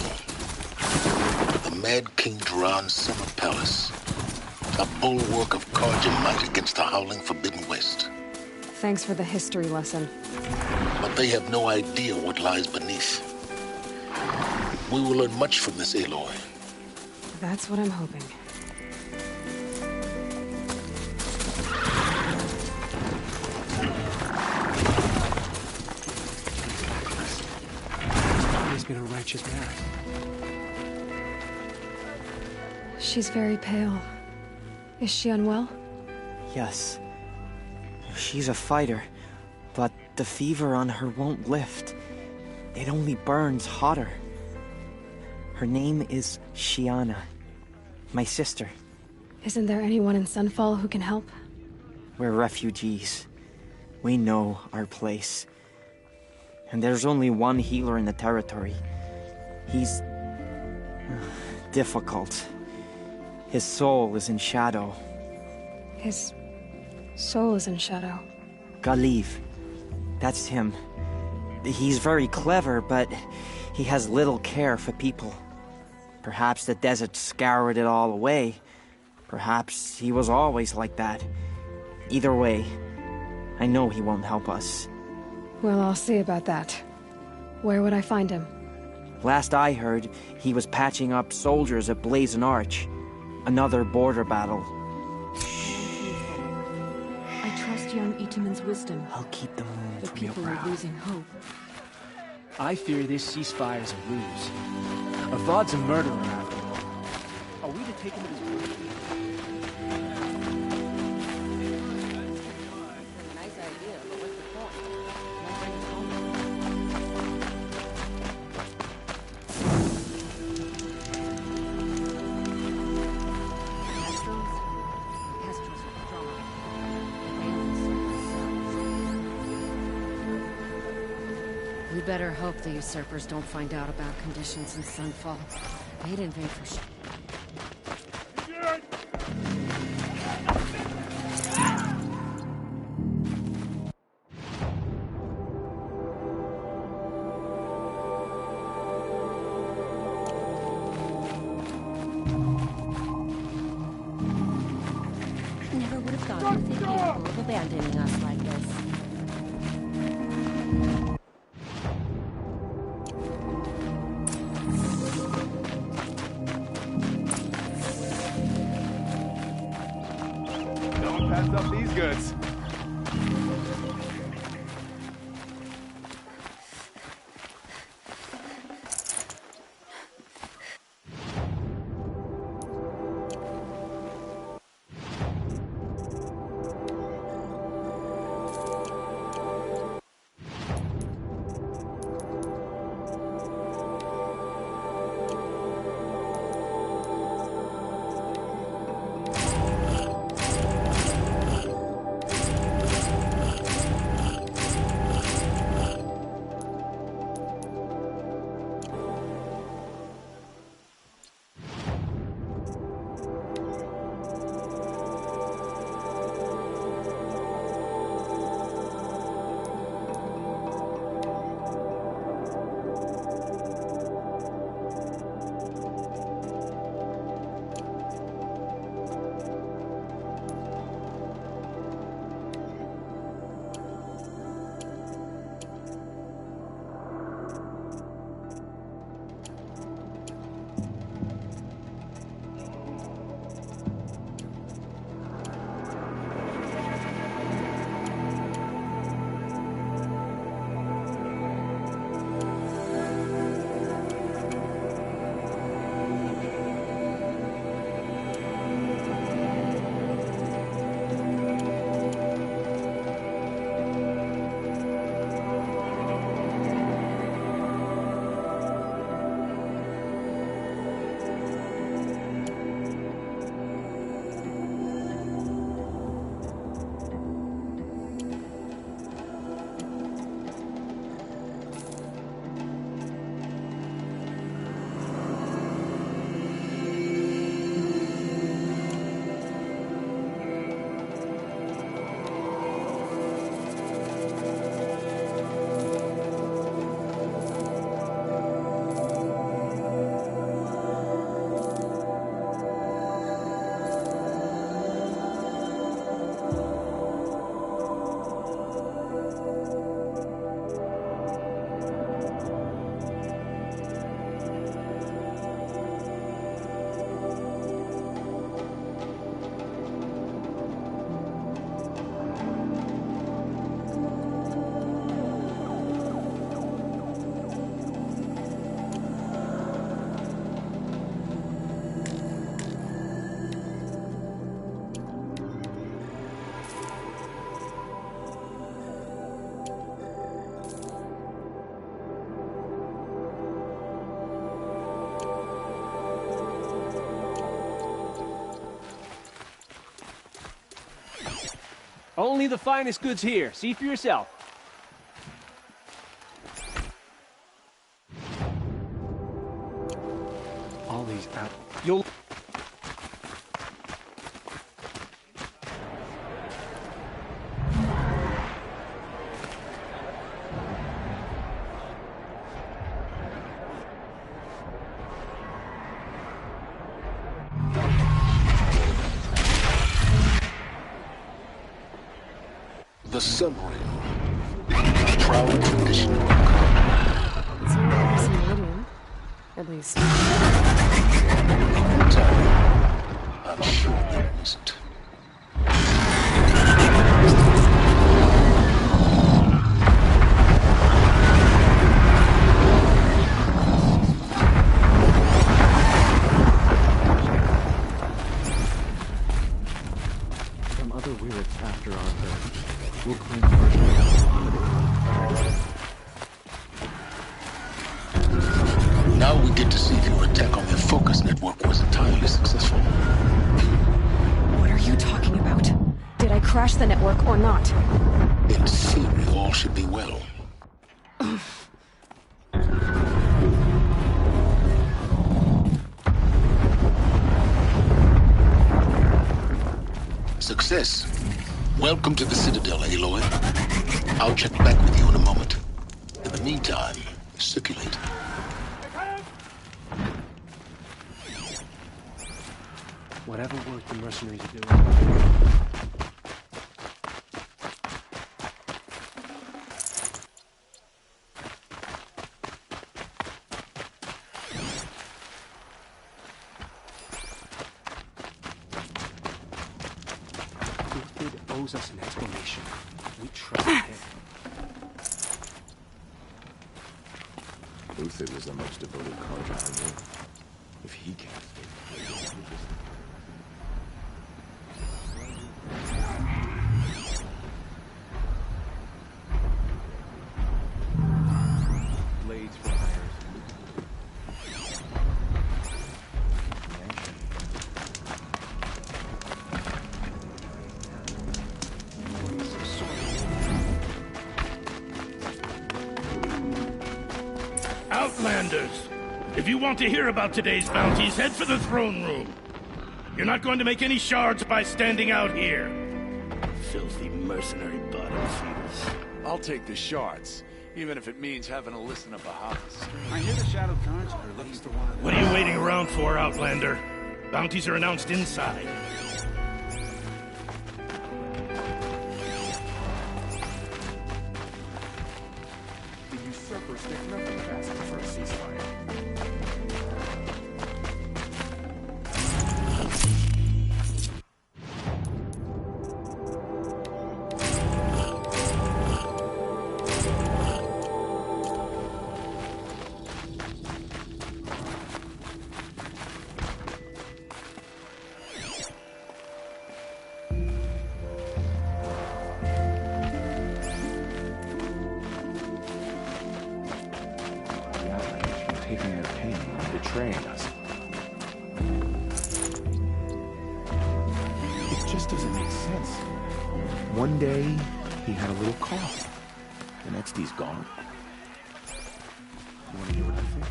The Mad King Duran's summer palace. A bulwark of courage and might against the howling Forbidden West. Thanks for the history lesson. But they have no idea what lies beneath. We will learn much from this Aloy. That's what I'm hoping. He's been a righteous man. She's very pale. Is she unwell? Yes. She's a fighter, but the fever on her won't lift. It only burns hotter. Her name is Shiana, my sister. Isn't there anyone in Sunfall who can help? We're refugees. We know our place. And there's only one healer in the territory. He's... difficult. His soul is in shadow. His soul is in shadow. Galiv. That's him. He's very clever, but he has little care for people. Perhaps the desert scoured it all away. Perhaps he was always like that. Either way, I know he won't help us. Well, I'll see about that. Where would I find him? Last I heard, he was patching up soldiers at Blazon Arch. Another border battle. I trust young Itaman's wisdom. I'll keep the moon But from your people are brow. losing hope. I fear this ceasefire's a ruse. Avad's a murderer, after all. Are we to take him at his word? Nice idea, but what's the point? Kestrels are strong. We better hope the usurpers don't find out about conditions in Sunfall. They'd invade for sure. Never would have thought you'd be capable of abandoning us like this. No one passed up these goods. Only the finest goods here. See for yourself. All these out. You'll. The submarine. A proud tradition of our It's a nice medium, at least. I'm sure there isn't. Some other weird's after our herd. We'll claim first. Now we get to see if your attack on their focus network was entirely successful. What are you talking about? Did I crash the network or not? In theory, all should be well. Success. Welcome to the Citadel, Aloy. I'll check back with you in a moment. In the meantime, circulate. Whatever work the mercenaries are doing. Ulthid owes us an explanation. We trust him. Ulthid was the most devoted Kharja I knew. If he can't stay, blades for hires. Outlanders! If you want to hear about today's bounties, head for the throne room. You're not going to make any shards by standing out here. Filthy mercenary bottom feeders. I'll take the shards, even if it means having to listen to Bahavas. I hear the Shadow Cards are looking for one. What are you waiting around for, Outlander? Bounties are announced inside. The usurpers make nothing of asking for a ceasefire. Taking their pain and betraying us. It just doesn't make sense. One day, he had a little cough. The next, he's gone. You want to hear what I think?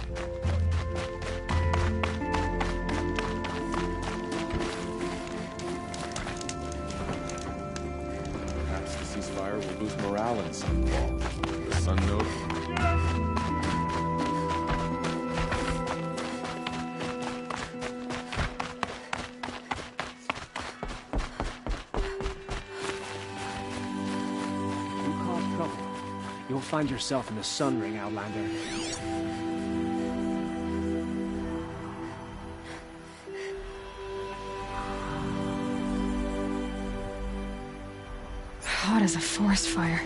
Perhaps the ceasefire will boost morale in Sunfall. The Sun Node. You'll find yourself in the Sun Ring, Outlander. Hot as a forest fire.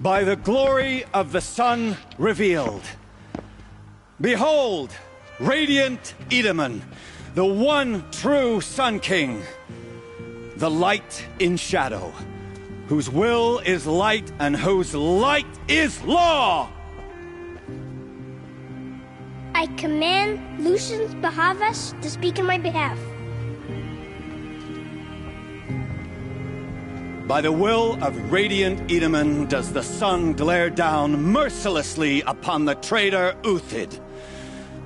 By the glory of the sun revealed. Behold, radiant Edaman, the one true Sun King. The light in shadow, whose will is light and whose light is law! I command Lucius Bahavas to speak in my behalf. By the will of Radiant Edaman does the sun glare down mercilessly upon the traitor Uthid.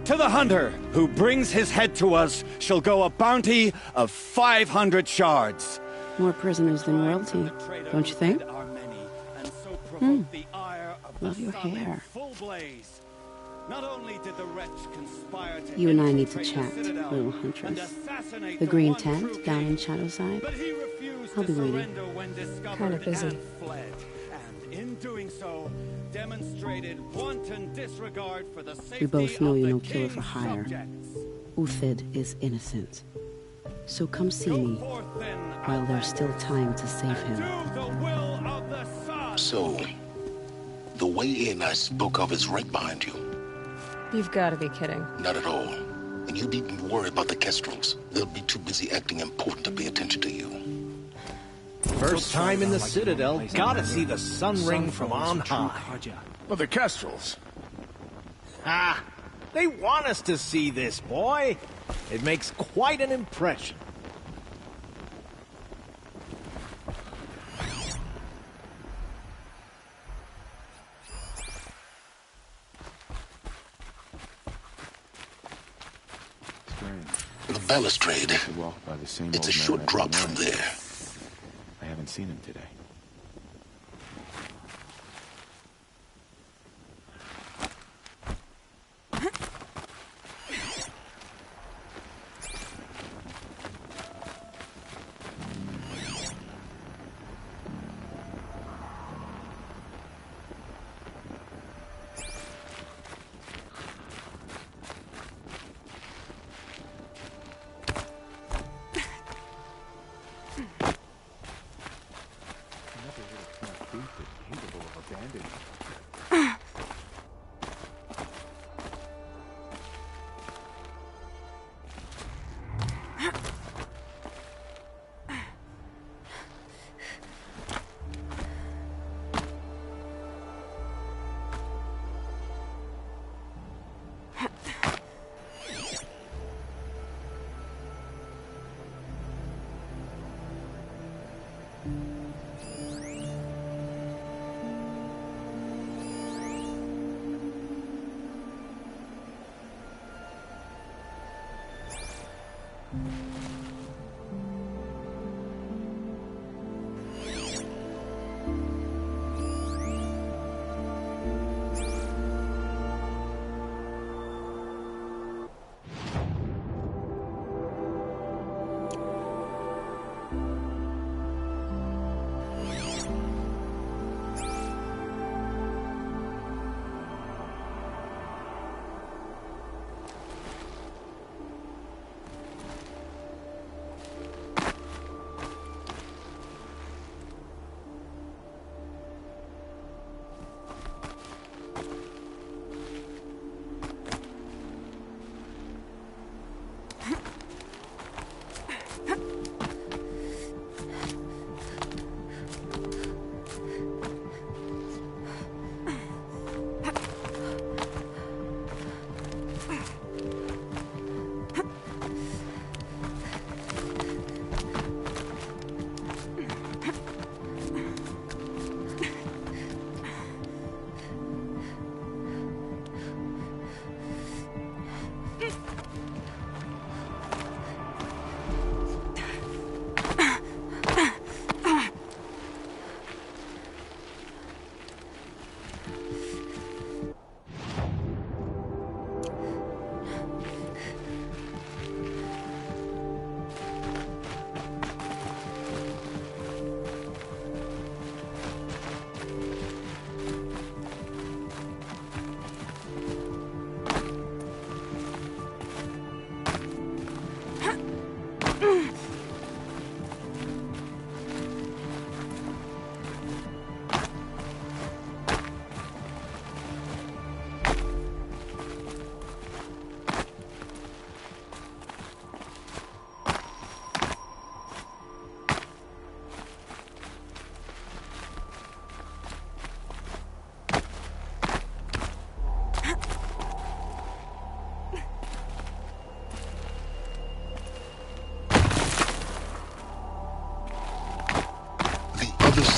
To the hunter who brings his head to us shall go a bounty of 500 shards. More prisoners than royalty, don't you think? Love your hair. Not only did the wretch conspire to You and I need to chat, little huntress. The green tent down in Shadowside. I'll be waiting. Kind of busy. And in doing so, demonstrated wanton disregard for the safety We both know of you're the no killer for king's hire. subjects. Uthid is innocent. So come see me while there's still time to save him. So, the way in I spoke of is right behind you. You've got to be kidding. Not at all. And you needn't worry about the Kestrels. They'll be too busy acting important to pay attention to you. First time in the Citadel, gotta see the sun ring from on high. Well, the Kestrels. Ah, they want us to see this, boy. It makes quite an impression. The balustrade. It's a short drop from there. I haven't seen him today.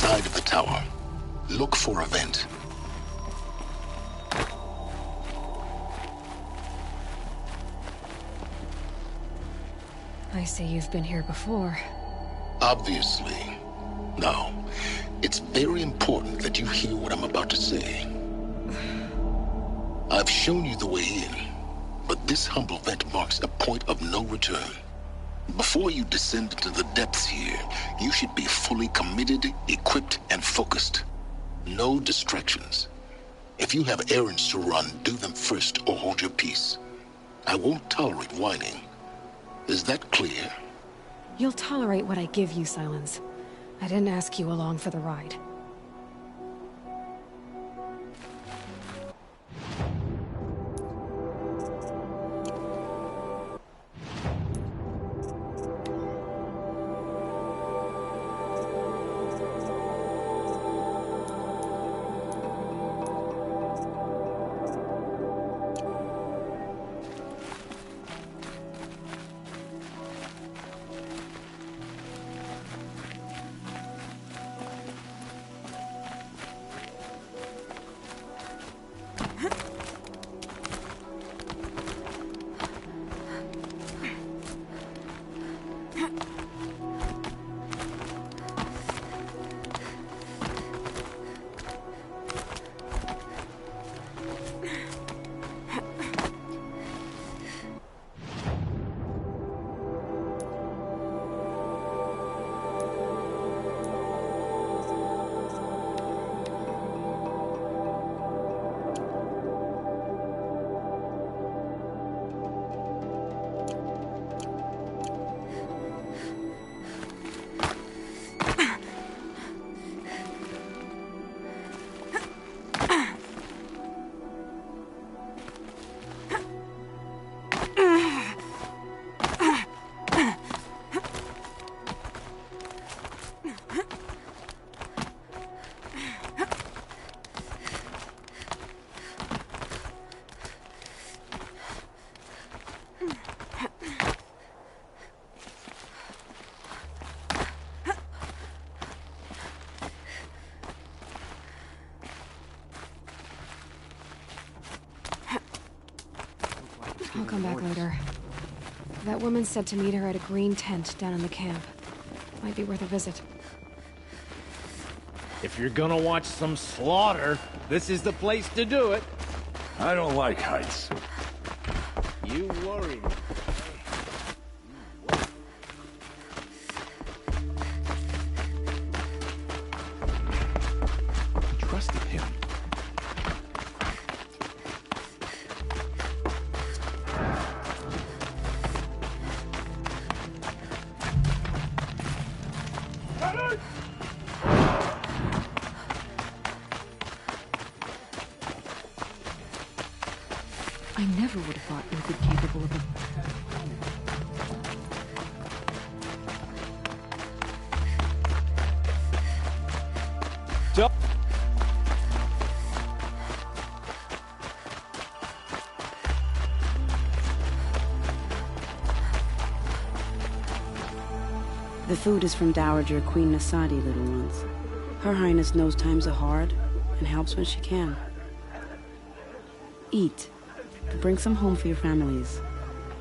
side of the tower. Look for a vent. I see you've been here before. Obviously. Now, it's very important that you hear what I'm about to say. I've shown you the way in, but this humble vent marks a point of no return. Before you descend into the depths here, you should be fully committed, equipped, and focused. No distractions. If you have errands to run, do them first or hold your peace. I won't tolerate whining. Is that clear? You'll tolerate what I give you, Silence. I didn't ask you along for the ride. I'll come back later. That woman said to meet her at a green tent down in the camp. Might be worth a visit. If you're gonna watch some slaughter, this is the place to do it. I don't like heights. You worry me. He trusted him. I never would have thought Uthid capable of a... The food is from Dowager Queen Nasadi, little ones. Her Highness knows times are hard and helps when she can. Eat. Bring some home for your families,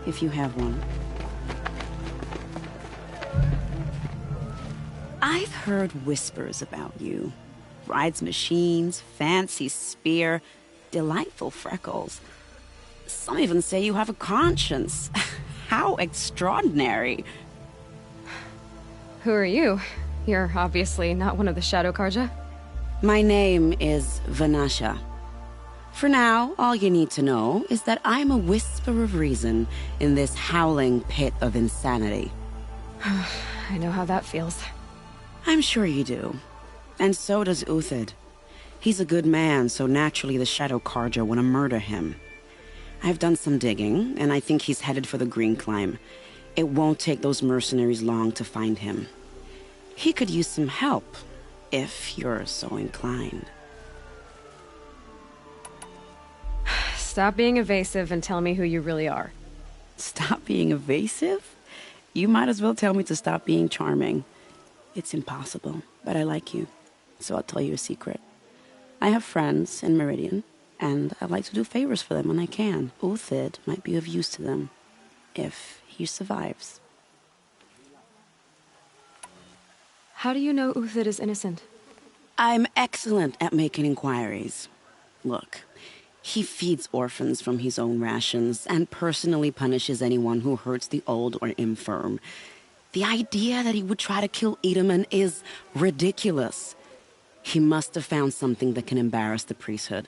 if you have one. I've heard whispers about you. Rides machines, fancy spear, delightful freckles. Some even say you have a conscience. How extraordinary. Who are you? You're obviously not one of the Shadow Karja. My name is Vanasha. For now, all you need to know is that I'm a whisper of reason in this howling pit of insanity. I know how that feels. I'm sure you do. And so does Uthid. He's a good man, so naturally the Shadow Karja want to murder him. I've done some digging, and I think he's headed for the Green Climb. It won't take those mercenaries long to find him. He could use some help, if you're so inclined. Stop being evasive and tell me who you really are. Stop being evasive? You might as well tell me to stop being charming. It's impossible, but I like you. So I'll tell you a secret. I have friends in Meridian, and I like to do favors for them when I can. Uthid might be of use to them, if he survives. How do you know Uthid is innocent? I'm excellent at making inquiries. Look, he feeds orphans from his own rations and personally punishes anyone who hurts the old or infirm. The idea that he would try to kill Edelman is ridiculous. He must have found something that can embarrass the priesthood.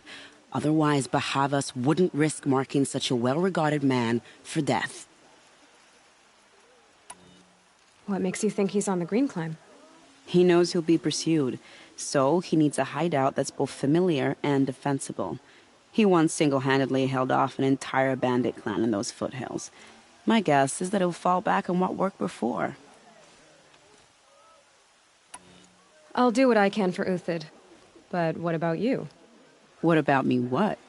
Otherwise, Bahavas wouldn't risk marking such a well-regarded man for death. What makes you think he's on the Green Climb? He knows he'll be pursued, so he needs a hideout that's both familiar and defensible. He once single-handedly held off an entire bandit clan in those foothills. My guess is that he'll fall back on what worked before. I'll do what I can for Uthid. But what about you? What about me what?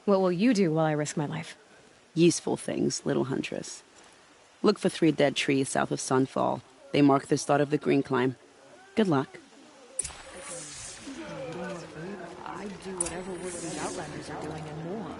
What will you do while I risk my life? Useful things, little huntress. Look for 3 dead trees south of Sunfall. They mark the start of the Green Climb. Good luck. I'd do whatever work these Outlanders are doing and more.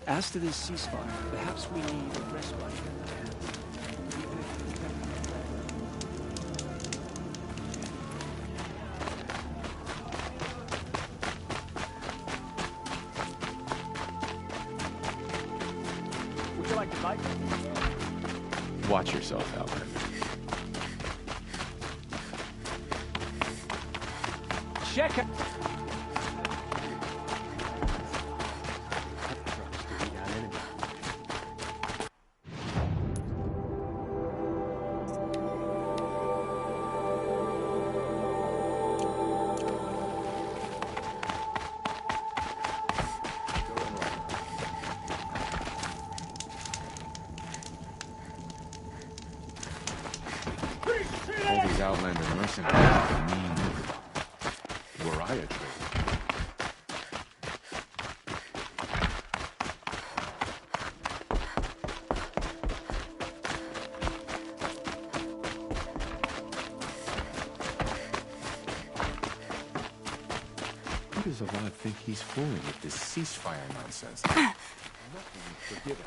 As to this ceasefire, perhaps we need a respite. Would you like to fight? Watch yourself, Albert. Check it. All these Outlander mercenaries mean Wariah trade. What does Avad think he's fooling with this ceasefire nonsense? Nothing is forgiven.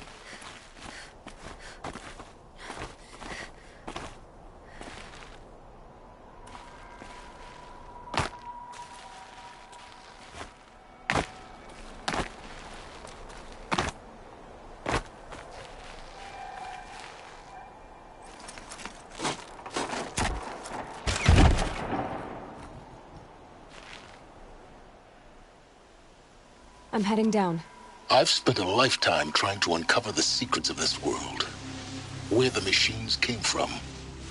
I'm heading down. I've spent a lifetime trying to uncover the secrets of this world. Where the machines came from.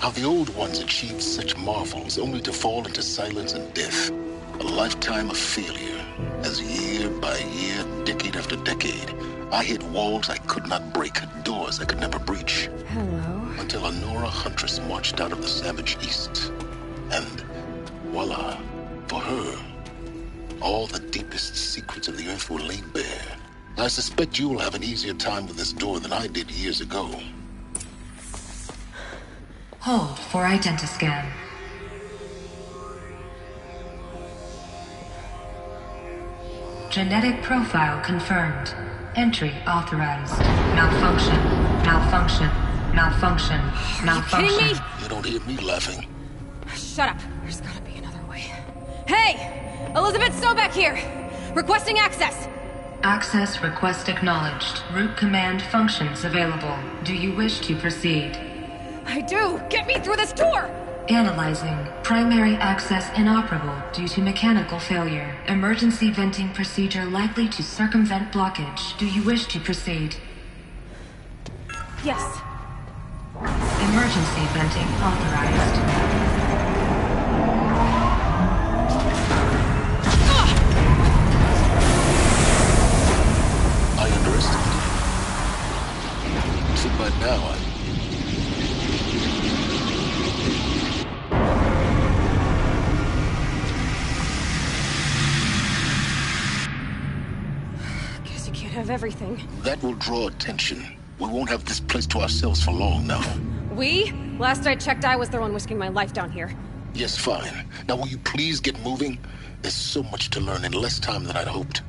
How the old ones achieved such marvels only to fall into silence and death. A lifetime of failure. As year by year, decade after decade, I hit walls I could not break, doors I could never breach. Hello. Until a Nora huntress marched out of the savage east. And voila, for her, all the deepest secrets of the earth were laid bare. I suspect you'll have an easier time with this door than I did years ago. Hold for identiscan. Genetic profile confirmed. Entry authorized. Malfunction. Malfunction. Malfunction. Malfunction. Are you kidding me? You don't hear me laughing. Shut up. There's gotta be another way. Hey! Elizabeth Sobek here! Requesting access! Access request acknowledged. Root command functions available. Do you wish to proceed? I do! Get me through this door! Analyzing. Primary access inoperable due to mechanical failure. Emergency venting procedure likely to circumvent blockage. Do you wish to proceed? Yes. Emergency venting authorized. I underestimated you. So by now, Guess you can't have everything. that will draw attention. We won't have this place to ourselves for long now. We? Last I checked, I was the one risking my life down here. Yes, fine. Now will you please get moving? There's so much to learn in less time than I'd hoped.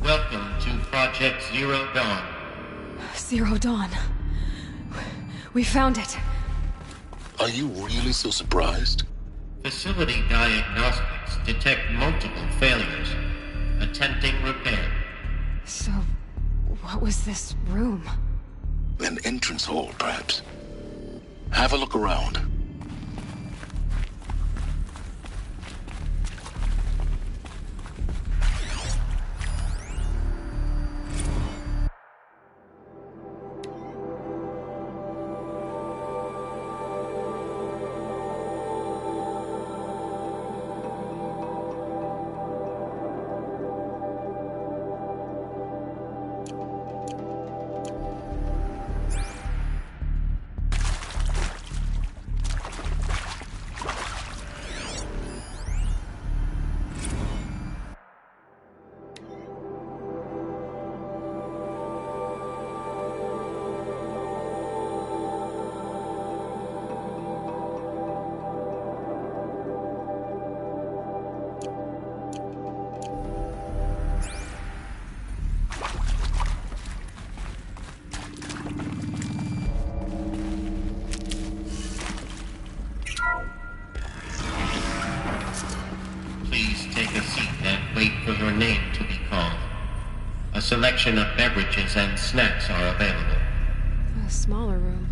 Welcome to Project Zero Dawn. Zero Dawn. We found it. Are you really so surprised? Facility diagnostics detect multiple failures. Attempting repair. So, what was this room? An entrance hall, perhaps. Have a look around. selection of beverages and snacks are available. A smaller room.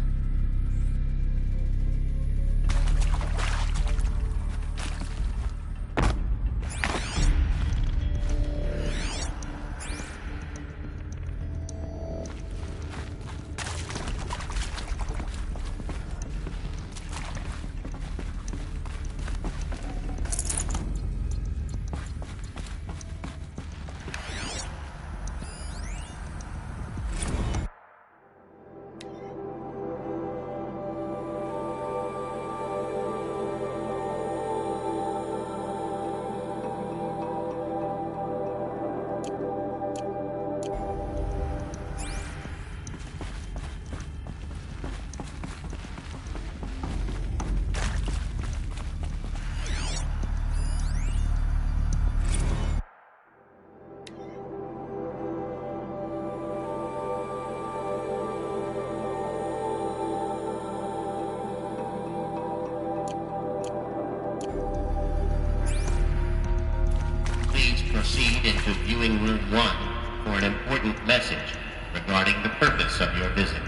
Proceed into viewing room 1 for an important message regarding the purpose of your visit.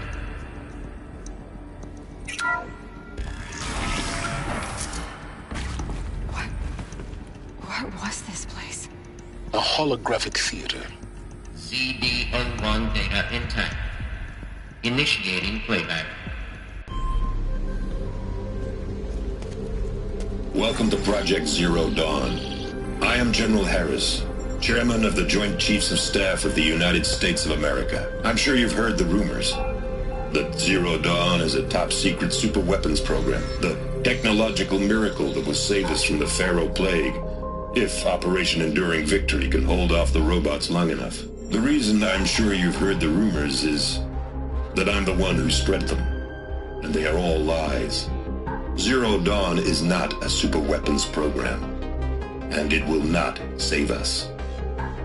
What was this place? A holographic theater. CD-01 data intact. Initiating playback. Welcome to Project Zero Dawn. I am General Harris, Chairman of the Joint Chiefs of Staff of the United States of America. I'm sure you've heard the rumors that Zero Dawn is a top-secret super-weapons program, the technological miracle that will save us from the Pharaoh Plague, if Operation Enduring Victory can hold off the robots long enough. The reason I'm sure you've heard the rumors is that I'm the one who spread them, and they are all lies. Zero Dawn is not a super-weapons program. And it will not save us.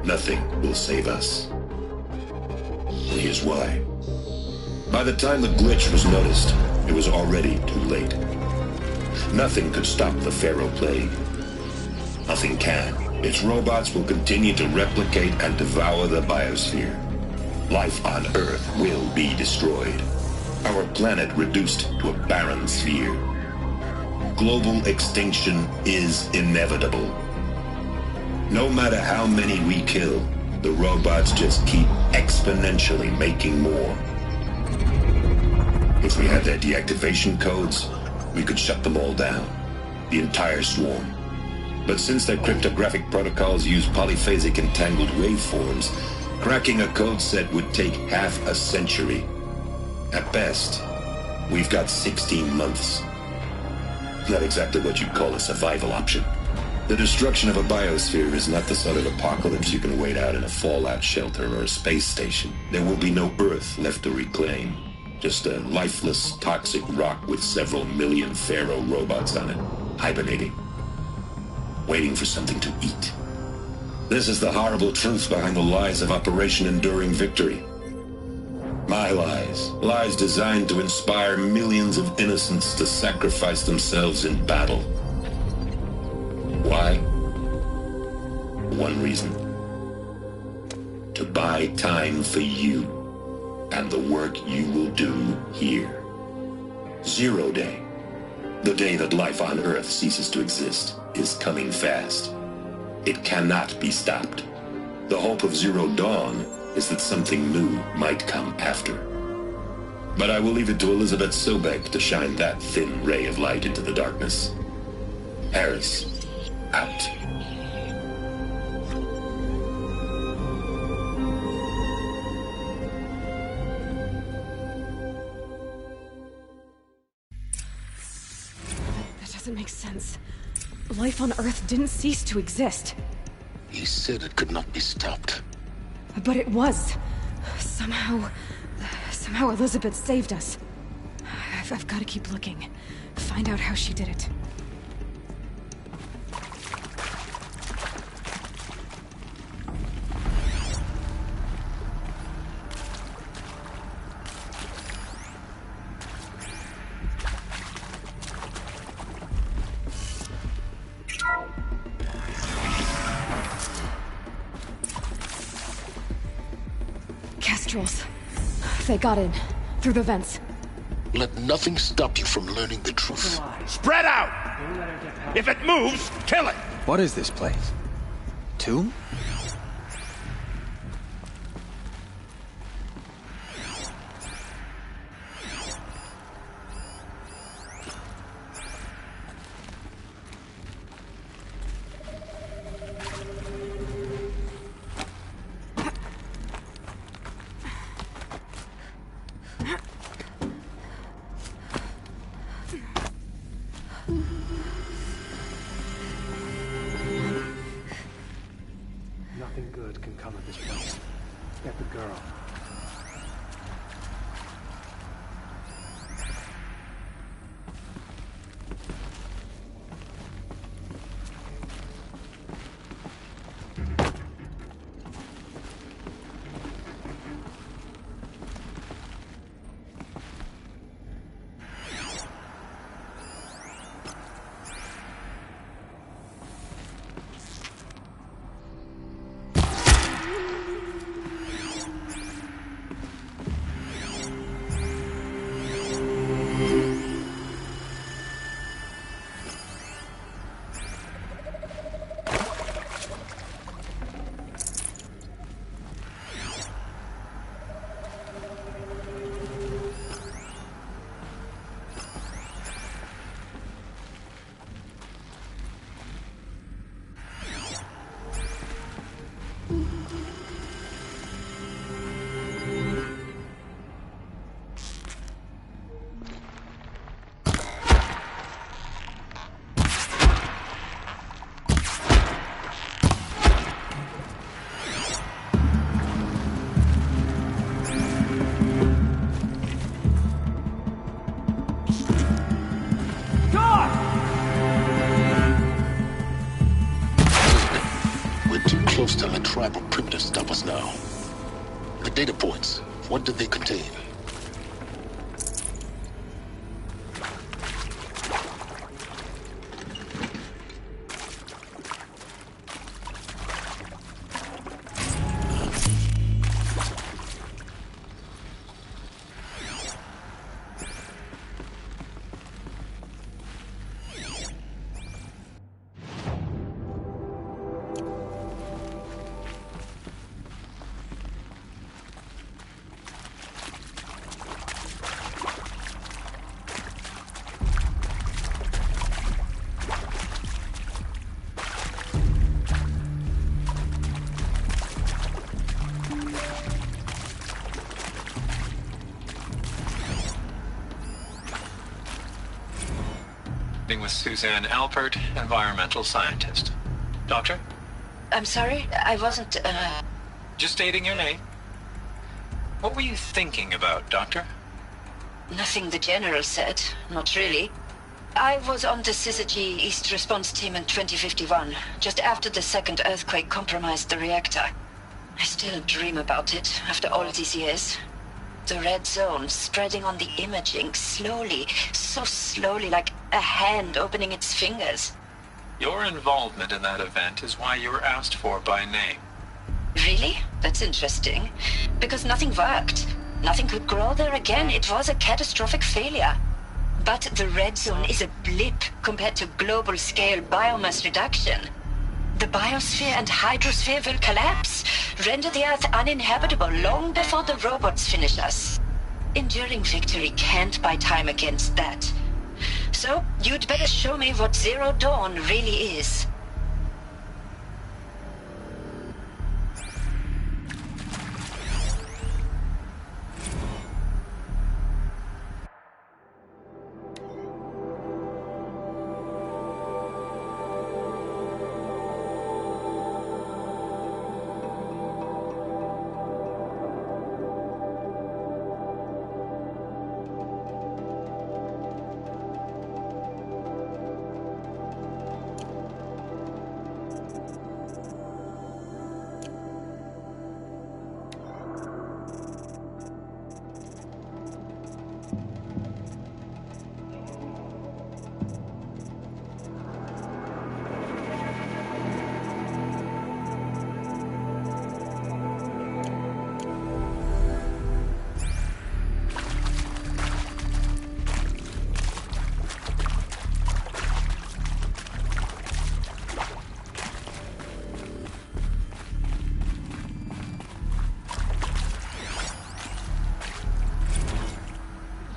Nothing will save us. And here's why. By the time the glitch was noticed, it was already too late. Nothing could stop the Pharaoh Plague. Nothing can. Its robots will continue to replicate and devour the biosphere. Life on Earth will be destroyed. Our planet reduced to a barren sphere. Global extinction is inevitable. No matter how many we kill, the robots just keep exponentially making more. If we had their deactivation codes, we could shut them all down. The entire swarm. But since their cryptographic protocols use polyphasic entangled waveforms, cracking a code set would take half a century. At best, we've got 16 months. Not exactly what you'd call a survival option. The destruction of a biosphere is not the sort of apocalypse you can wait out in a fallout shelter or a space station. There will be no Earth left to reclaim. Just a lifeless, toxic rock with several million Pharaoh robots on it, hibernating, waiting for something to eat. This is the horrible truth behind the lies of Operation Enduring Victory. My lies. Lies designed to inspire millions of innocents to sacrifice themselves in battle. Why? One reason. To buy time for you and the work you will do here. Zero Day, the day that life on Earth ceases to exist, is coming fast. It cannot be stopped. The hope of Zero Dawn is that something new might come after. But I will leave it to Elizabeth Sobek to shine that thin ray of light into the darkness. Harris, out. That doesn't make sense. Life on Earth didn't cease to exist. He said it could not be stopped. But it was. Somehow Elizabeth saved us. I've got to keep looking. Find out how she did it. rituals. They got in, through the vents. Let nothing stop you from learning the truth. Spread out! If it moves, kill it! What is this place? Tomb? Nothing good can come of this place. Get the girl. Close to the tribal primitive stop us now. The data points, what did they contain? With Suzanne Alpert, environmental scientist. Doctor? I'm sorry, I wasn't, Just stating your name. What were you thinking about, Doctor? Nothing the General said, not really. I was on the Syzygy East Response Team in 2051, just after the second earthquake compromised the reactor. I still dream about it, after all these years. The red zone spreading on the imaging, slowly, so slowly, like a hand opening its fingers. Your involvement in that event is why you were asked for by name. Really? That's interesting. Because nothing worked. Nothing could grow there again. It was a catastrophic failure. But the red zone is a blip compared to global-scale biomass reduction. The biosphere and hydrosphere will collapse, render the Earth uninhabitable long before the robots finish us. Enduring victory can't buy time against that. So, you'd better show me what Zero Dawn really is.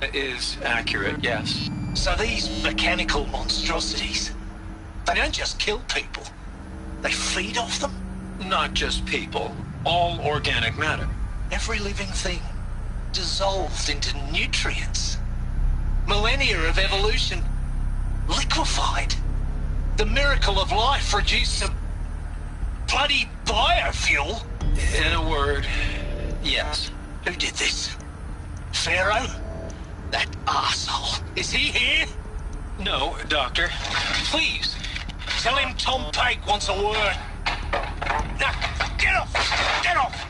Is accurate, yes. So these mechanical monstrosities, they don't just kill people. They feed off them? Not just people. All organic matter. Every living thing dissolved into nutrients. Millennia of evolution liquefied. The miracle of life reduced to bloody biofuel. In a word, yes. Who did this? Pharaoh? That arsehole. Is he here? No, Doctor. Please, tell him Tom Pake wants a word. Now, get off! Get off!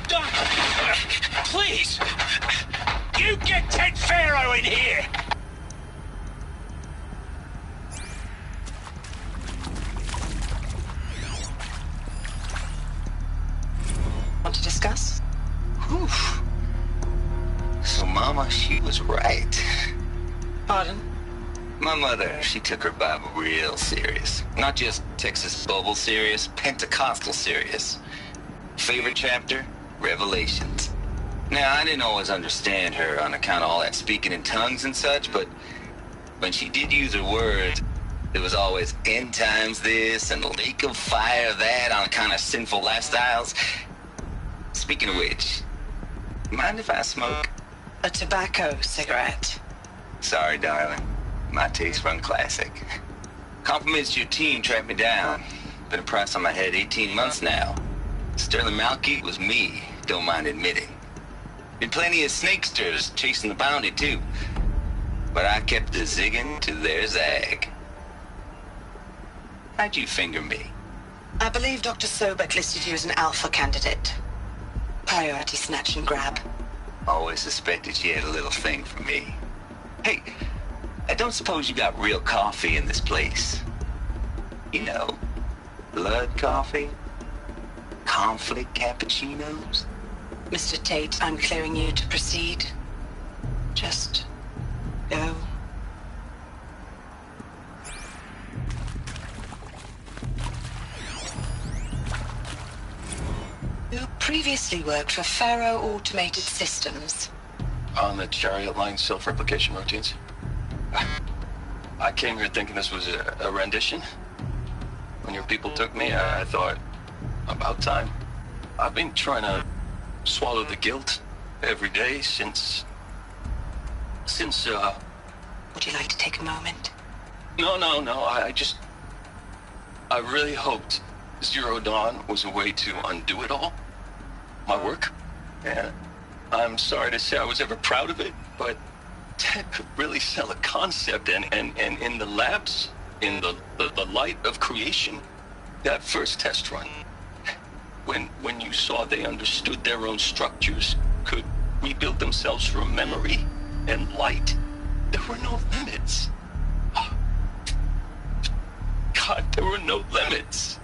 Doctor, please! You get Ted Pharaoh in here! Want to discuss? Whew. So Mama, she was right. Pardon? My mother, she took her Bible real serious. Not just Texas Bible serious, Pentecostal serious. Favorite chapter? Revelations. Now, I didn't always understand her on account of all that speaking in tongues and such, but when she did use her words, there was always end times this and lake of fire that on account of sinful lifestyles. Speaking of which, mind if I smoke? A tobacco cigarette. Sorry, darling. My taste run classic. Compliments to your team tracked me down. Been a price on my head 18 months now. Sterling Malky was me, don't mind admitting. Been plenty of snakesters chasing the bounty too. But I kept the zigging to their zag. How'd you finger me? I believe Dr. Sobek listed you as an alpha candidate. Priority snatch and grab. Always suspected she had a little thing for me. Hey, I don't suppose you got real coffee in this place. You know, blood coffee? Conflict cappuccinos? Mr. Tate, I'm clearing you to proceed. Just go. You previously worked for Pharaoh Automated Systems. On the Chariot Line self-replication routines. I came here thinking this was a rendition. When your people took me, I thought, about time. I've been trying to swallow the guilt every day since... Would you like to take a moment? No, I really hoped Zero Dawn was a way to undo it all. My work. And I'm sorry to say I was ever proud of it, but Ted could really sell a concept, and in the labs, in the light of creation, that first test run, when you saw they understood their own structures, could rebuild themselves from memory and light, there were no limits. God, there were no limits.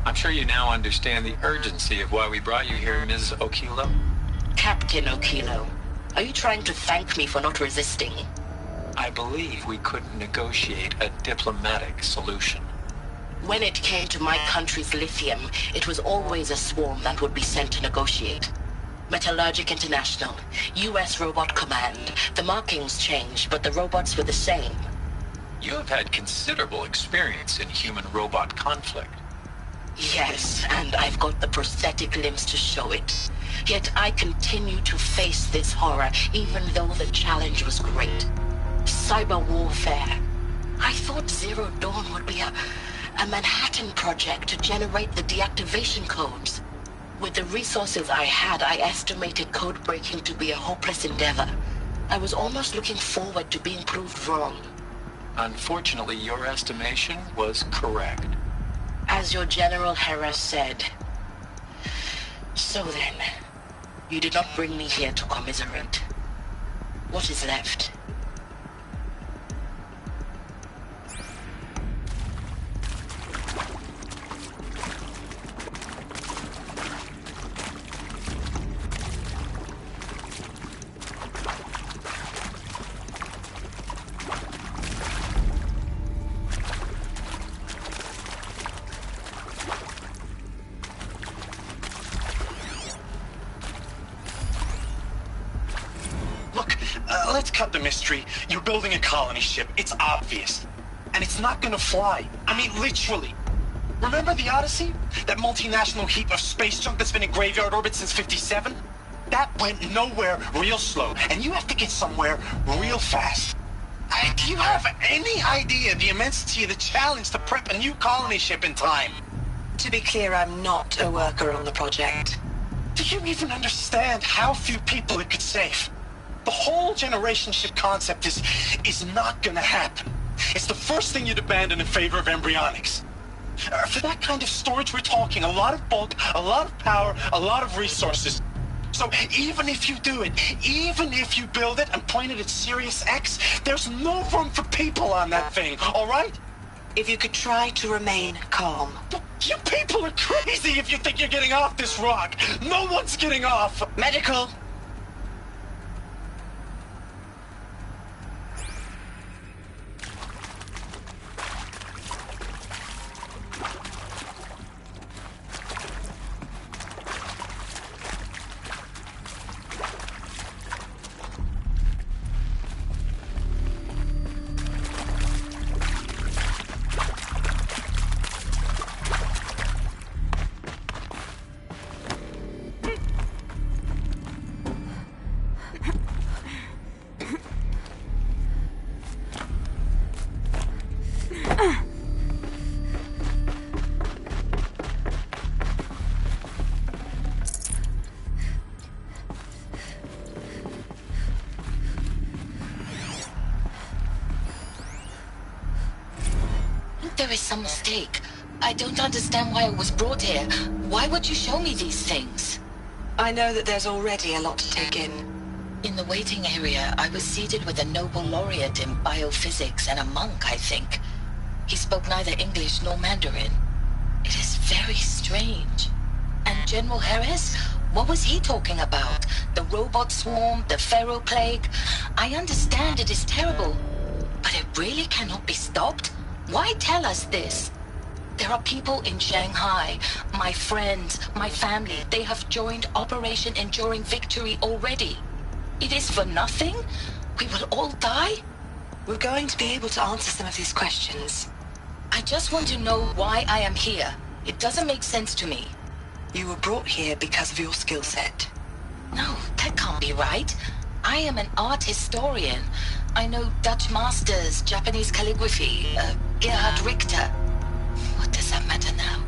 I'm sure you now understand the urgency of why we brought you here, Ms. Okilo. Captain Okilo, are you trying to thank me for not resisting? I believe we could negotiate a diplomatic solution. When it came to my country's lithium, it was always a swarm that would be sent to negotiate. Metallurgic International, U.S. Robot Command. The markings changed, but the robots were the same. You have had considerable experience in human-robot conflict. Yes, and I've got the prosthetic limbs to show it. Yet I continue to face this horror, even though the challenge was great. Cyber warfare. I thought Zero Dawn would be a Manhattan project to generate the deactivation codes. With the resources I had, I estimated code breaking to be a hopeless endeavor. I was almost looking forward to being proved wrong. Unfortunately, your estimation was correct. As your General Harris said. So then, you did not bring me here to commiserate. What is left? let's cut the mystery. You're building a colony ship. It's obvious. And it's not gonna fly. I mean, literally. Remember the Odyssey? That multinational heap of space junk that's been in graveyard orbit since 57? That went nowhere real slow. And you have to get somewhere real fast. Do you have any idea the immensity of the challenge to prep a new colony ship in time? To be clear, I'm not a worker on the project. Do you even understand how few people it could save? The whole generation ship concept is not gonna happen. It's the first thing you'd abandon in favor of embryonics. For that kind of storage, we're talking a lot of bulk, a lot of power, a lot of resources. So even if you do it, even if you build it and point it at Sirius X, there's no room for people on that thing, all right? If you could try to remain calm. You people are crazy if you think you're getting off this rock. No one's getting off. Medical. There is some mistake. I don't understand why I was brought here. Why would you show me these things? I know that there's already a lot to take in. In the waiting area, I was seated with a Nobel laureate in biophysics and a monk, I think. He spoke neither English nor Mandarin. It is very strange. And General Harris? What was he talking about? The robot swarm, the Pharaoh plague? I understand it is terrible, but it really cannot be stopped? Why tell us this? There are people in Shanghai, my friends, my family. They have joined Operation Enduring Victory already. It is for nothing? We will all die? We're going to be able to answer some of these questions. I just want to know why I am here. It doesn't make sense to me. You were brought here because of your skill set. No, that can't be right. I am an art historian. I know Dutch masters, Japanese calligraphy, Gerhard Richter. What does that matter now?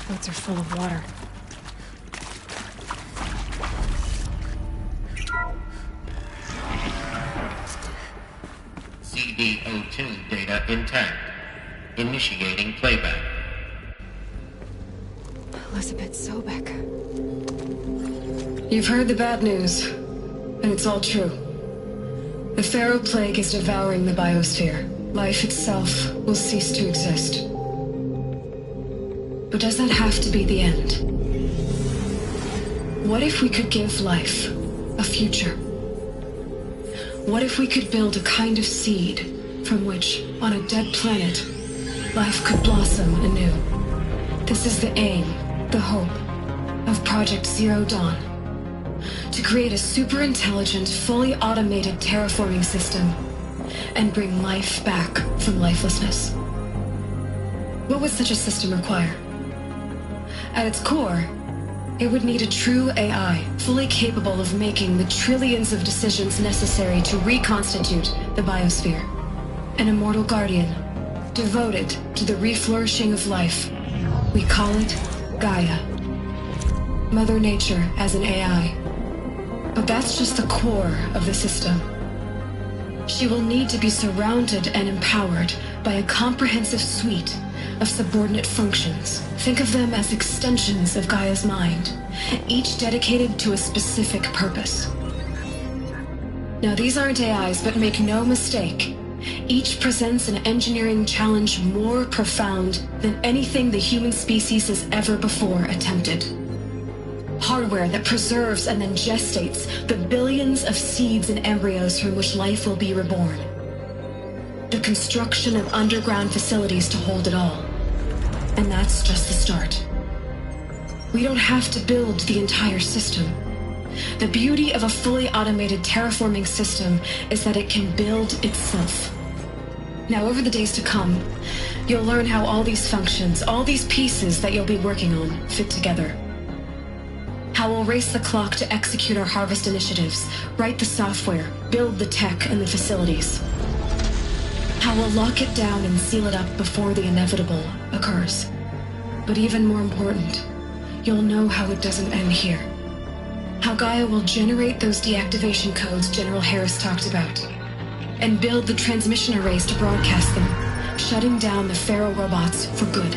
Boats are full of water. CD02 data intact. Initiating playback. Elizabeth Sobek. You've heard the bad news, and it's all true. The Pharaoh plague is devouring the biosphere. Life itself will cease to exist. But does that have to be the end? What if we could give life a future? What if we could build a kind of seed from which, on a dead planet, life could blossom anew? This is the aim, the hope, of Project Zero Dawn. To create a super-intelligent, fully automated terraforming system and bring life back from lifelessness. What would such a system require? At its core, it would need a true AI, fully capable of making the trillions of decisions necessary to reconstitute the biosphere. An immortal guardian, devoted to the reflourishing of life. We call it Gaia. Mother Nature as an AI. But that's just the core of the system. She will need to be surrounded and empowered by a comprehensive suite of subordinate functions. Think of them as extensions of Gaia's mind, each dedicated to a specific purpose. Now, these aren't AIs, but make no mistake, each presents an engineering challenge more profound than anything the human species has ever before attempted. Hardware that preserves and then gestates the billions of seeds and embryos from which life will be reborn. The construction of underground facilities to hold it all. And that's just the start. We don't have to build the entire system. The beauty of a fully automated terraforming system is that it can build itself. Now, over the days to come, you'll learn how all these functions, all these pieces that you'll be working on, fit together. How we'll race the clock to execute our harvest initiatives, write the software, build the tech and the facilities. How we'll lock it down and seal it up before the inevitable occurs. But even more important, you'll know how it doesn't end here. How Gaia will generate those deactivation codes General Harris talked about, and build the transmission arrays to broadcast them, shutting down the Pharaoh robots for good.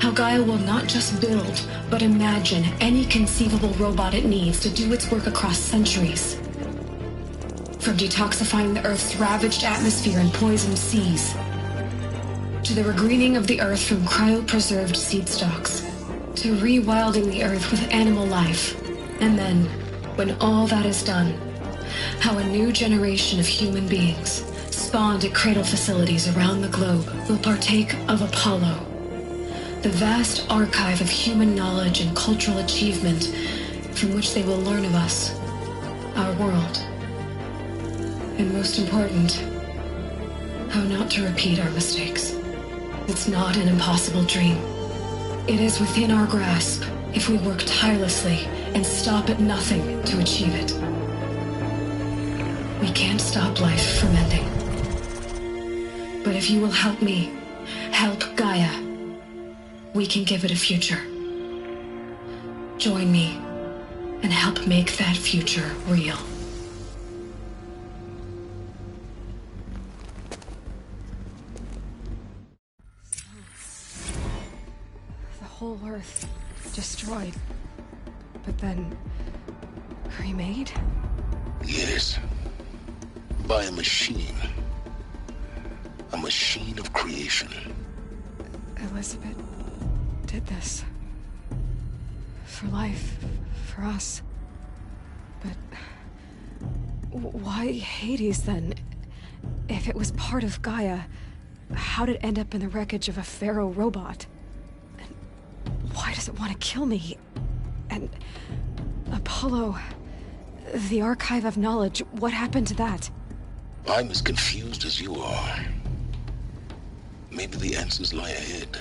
How Gaia will not just build, but imagine any conceivable robot it needs to do its work across centuries. From detoxifying the Earth's ravaged atmosphere and poisoned seas, to the regreening of the Earth from cryopreserved seed stalks, to rewilding the Earth with animal life. And then, when all that is done, how a new generation of human beings, spawned at cradle facilities around the globe, will partake of Apollo, the vast archive of human knowledge and cultural achievement from which they will learn of us, our world, and most important, how not to repeat our mistakes. It's not an impossible dream. It is within our grasp if we work tirelessly and stop at nothing to achieve it. We can't stop life from ending. But if you will help me, help Gaia, we can give it a future. Join me and help make that future real. The whole Earth destroyed, but then remade? Yes. By a machine. A machine of creation. Elizabeth did this. For life, for us. But why Hades then? If it was part of Gaia, how did it end up in the wreckage of a Pharaoh robot? And why does it want to kill me? And Apollo, the archive of knowledge, what happened to that? I'm as confused as you are. Maybe the answers lie ahead.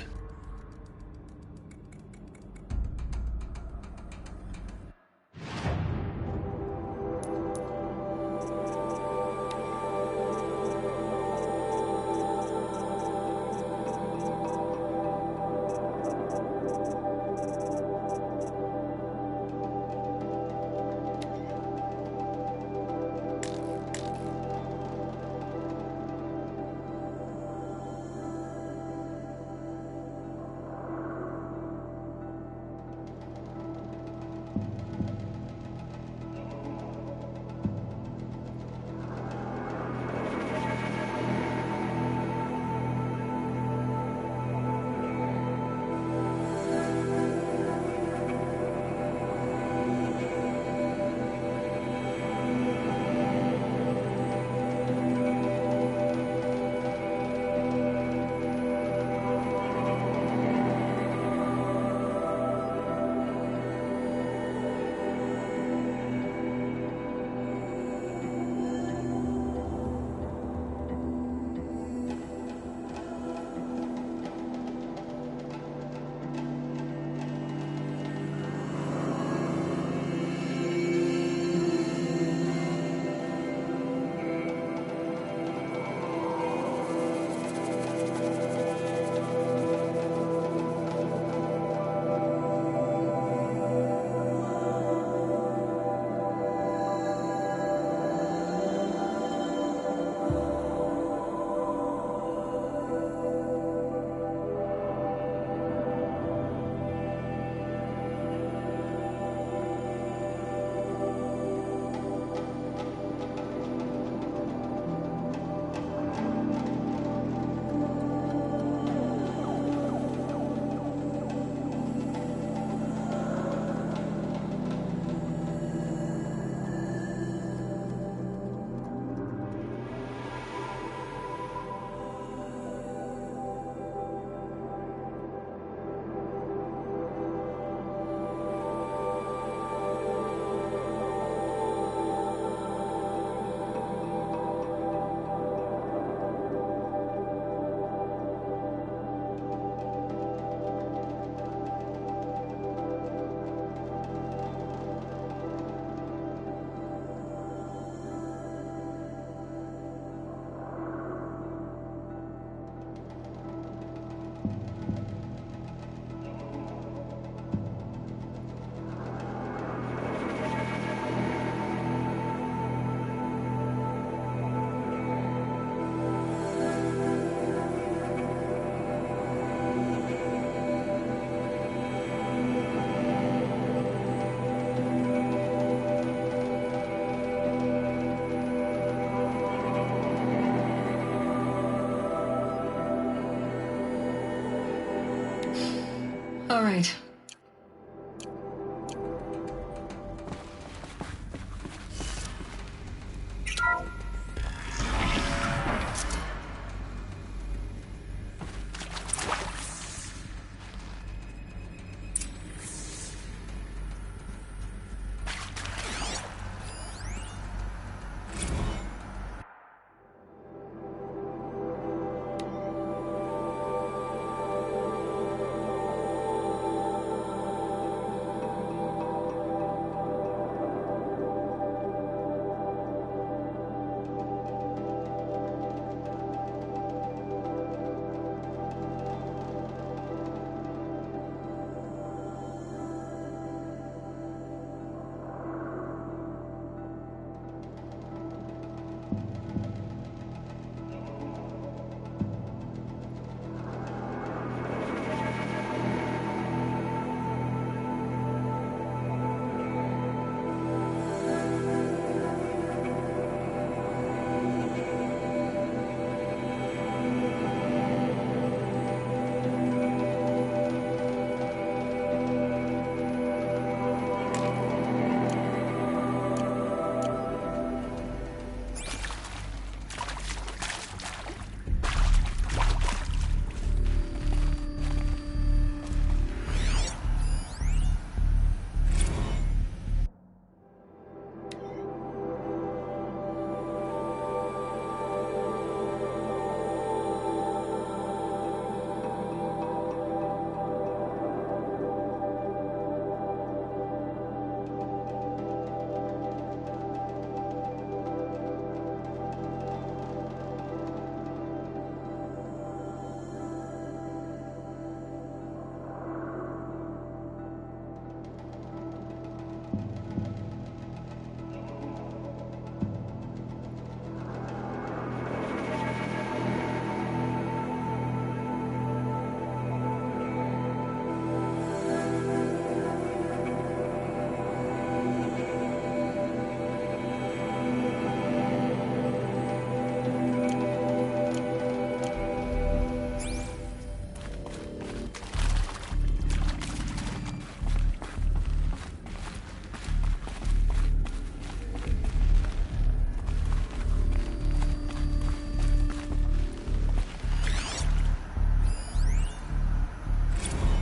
All right.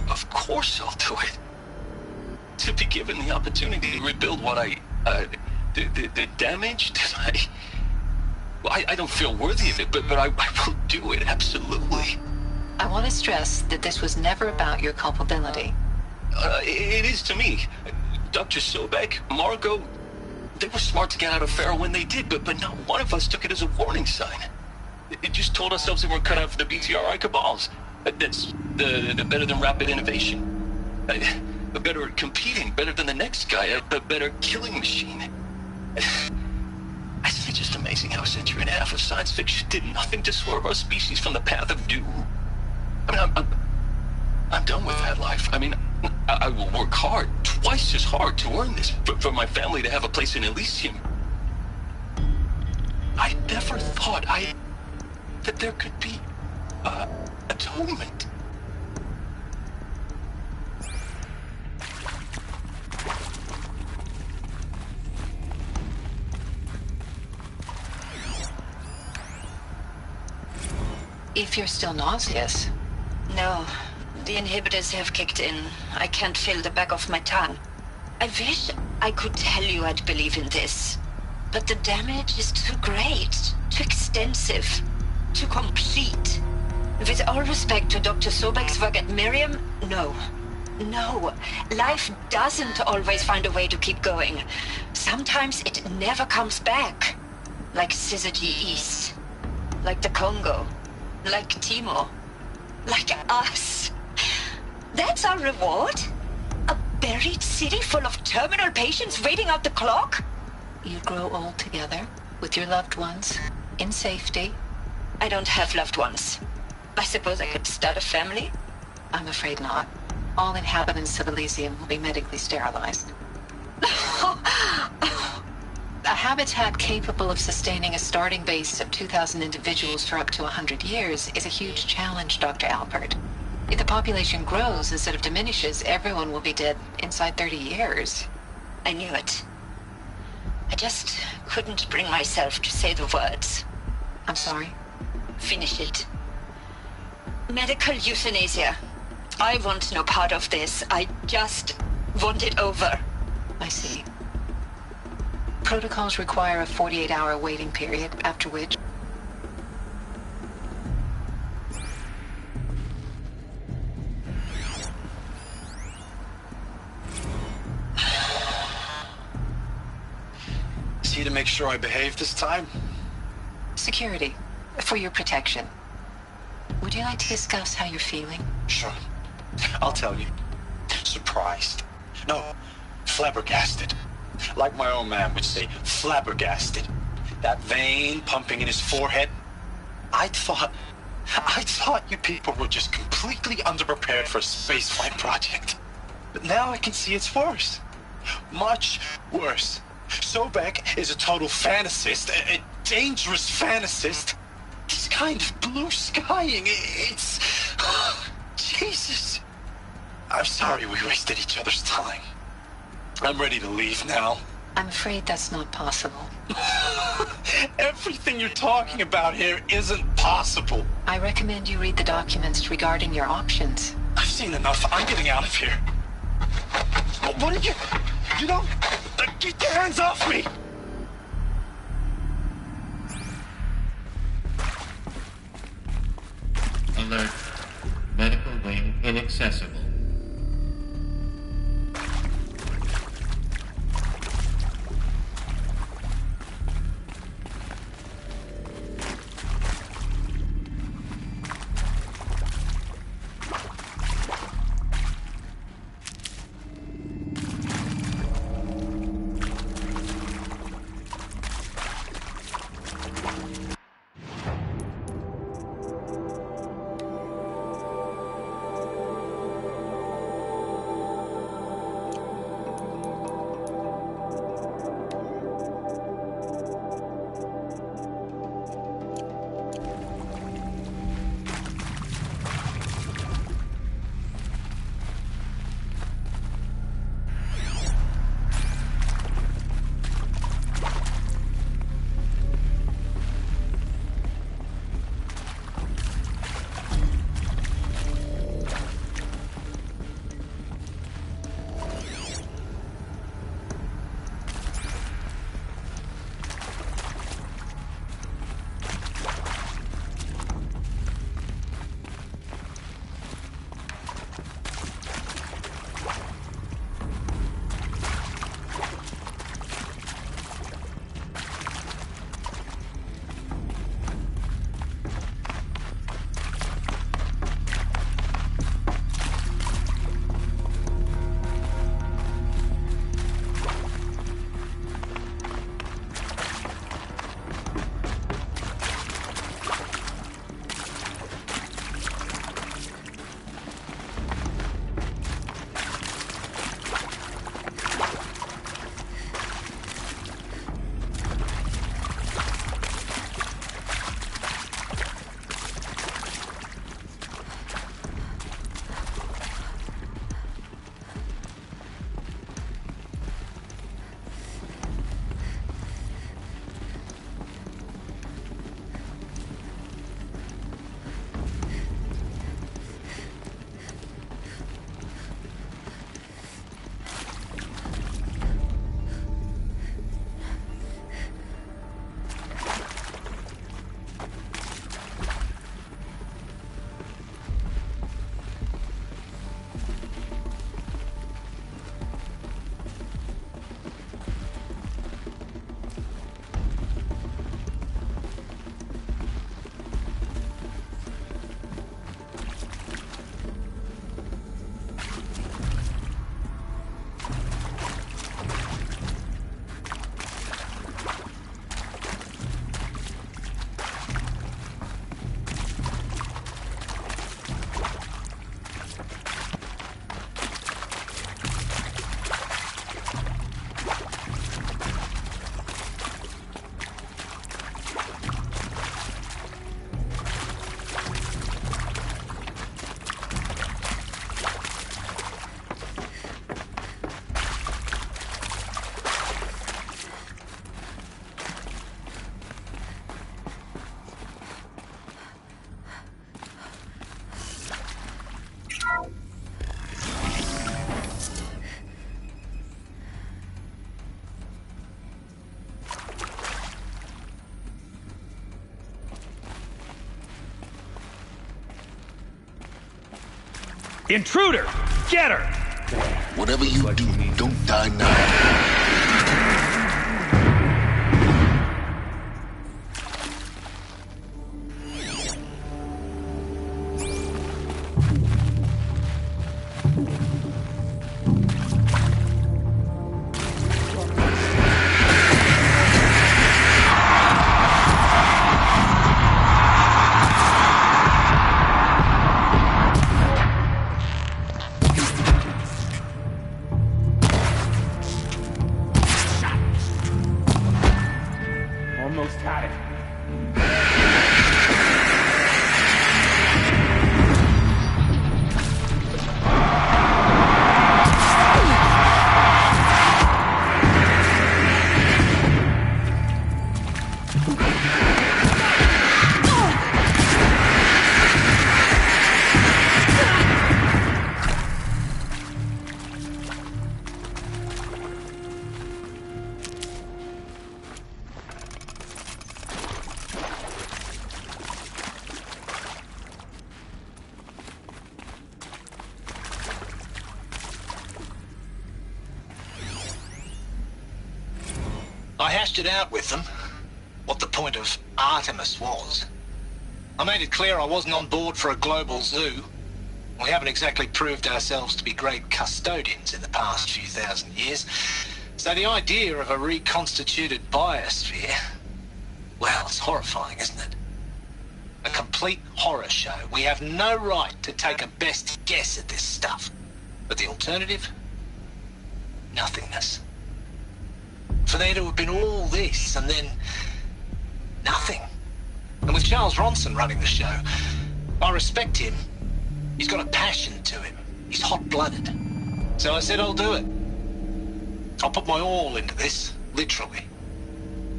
Of course I'll do it. To be given the opportunity to rebuild what the damage that I don't feel worthy of it, but I will do it, absolutely. I want to stress that this was never about your culpability. It is to me. Dr. Sobek, Margot, they were smart to get out of Pharaoh when they did, but not one of us took it as a warning sign. It just told ourselves we weren't cut out for the BTRI cabals. That's the better than rapid innovation. Better at competing, better than the next guy, a better killing machine. Isn't it just amazing how a century and a half of science fiction did nothing to swerve our species from the path of doom? I mean, I'm done with that life. I mean, I will work hard, twice as hard to earn this, for my family to have a place in Elysium. I never thought that there could be atonement. If you're still nauseous. No, the inhibitors have kicked in. I can't feel the back of my tongue. I wish I could tell you I'd believe in this. But the damage is too great, too extensive, too complete. With all respect to Dr. Sobek's work at Miriam, no. No, life doesn't always find a way to keep going. Sometimes it never comes back. Like Syzygy East. Like the Congo. Like Timo. Like us. That's our reward? A buried city full of terminal patients waiting out the clock? You grow old together, with your loved ones, in safety. I don't have loved ones. I suppose I could start a family? I'm afraid not. All inhabitants of Elysium will be medically sterilized. A habitat capable of sustaining a starting base of 2,000 individuals for up to 100 years is a huge challenge, Dr. Alpert. If the population grows instead of diminishes, everyone will be dead inside 30 years. I knew it. I just couldn't bring myself to say the words. I'm sorry? Finish it. Medical euthanasia. I want no part of this. I just want it over. I see. Protocols require a 48-hour waiting period, after which... See to make sure I behave this time? Security. For your protection. Would you like to discuss how you're feeling? Sure. I'll tell you. Surprised. No, flabbergasted. Like my own man would say, flabbergasted. That vein pumping in his forehead. I thought you people were just completely underprepared for a spaceflight project. But now I can see it's worse. Much worse. Sobek is a total fantasist, a dangerous fantasist. This kind of blue skying, it's... Jesus. I'm sorry we wasted each other's time. I'm ready to leave now. I'm afraid that's not possible. Everything you're talking about here isn't possible. I recommend you read the documents regarding your options. I've seen enough. I'm getting out of here. What did you... You don't... Get your hands off me! Alert. Medical wing inaccessible. Intruder! Get her! Whatever you do, don't die now. Almost had it. I hashed it out with them, what the point of Artemis was. I made it clear I wasn't on board for a global zoo. We haven't exactly proved ourselves to be great custodians in the past few thousand years. So the idea of a reconstituted biosphere, well, it's horrifying, isn't it? A complete horror show. We have no right to take a best guess at this stuff. But the alternative? Nothingness. For there to have been all this, and then nothing. And with Charles Ronson running the show, I respect him. He's got a passion to him. He's hot-blooded. So I said I'll do it. I'll put my all into this, literally.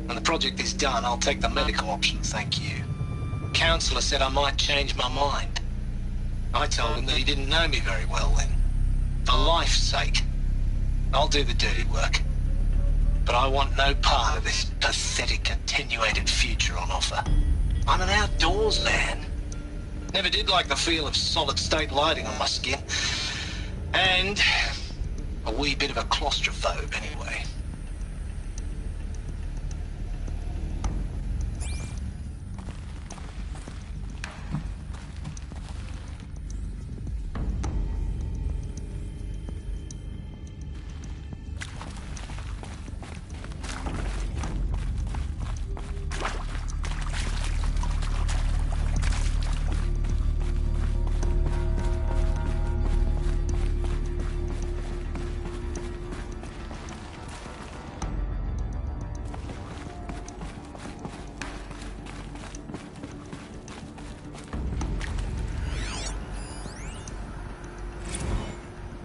When the project is done, I'll take the medical option, thank you. Counselor said I might change my mind. I told him that he didn't know me very well then. For life's sake, I'll do the dirty work. But I want no part of this pathetic, attenuated future on offer. I'm an outdoors man. Never did like the feel of solid-state lighting on my skin. And a wee bit of a claustrophobe, anyway.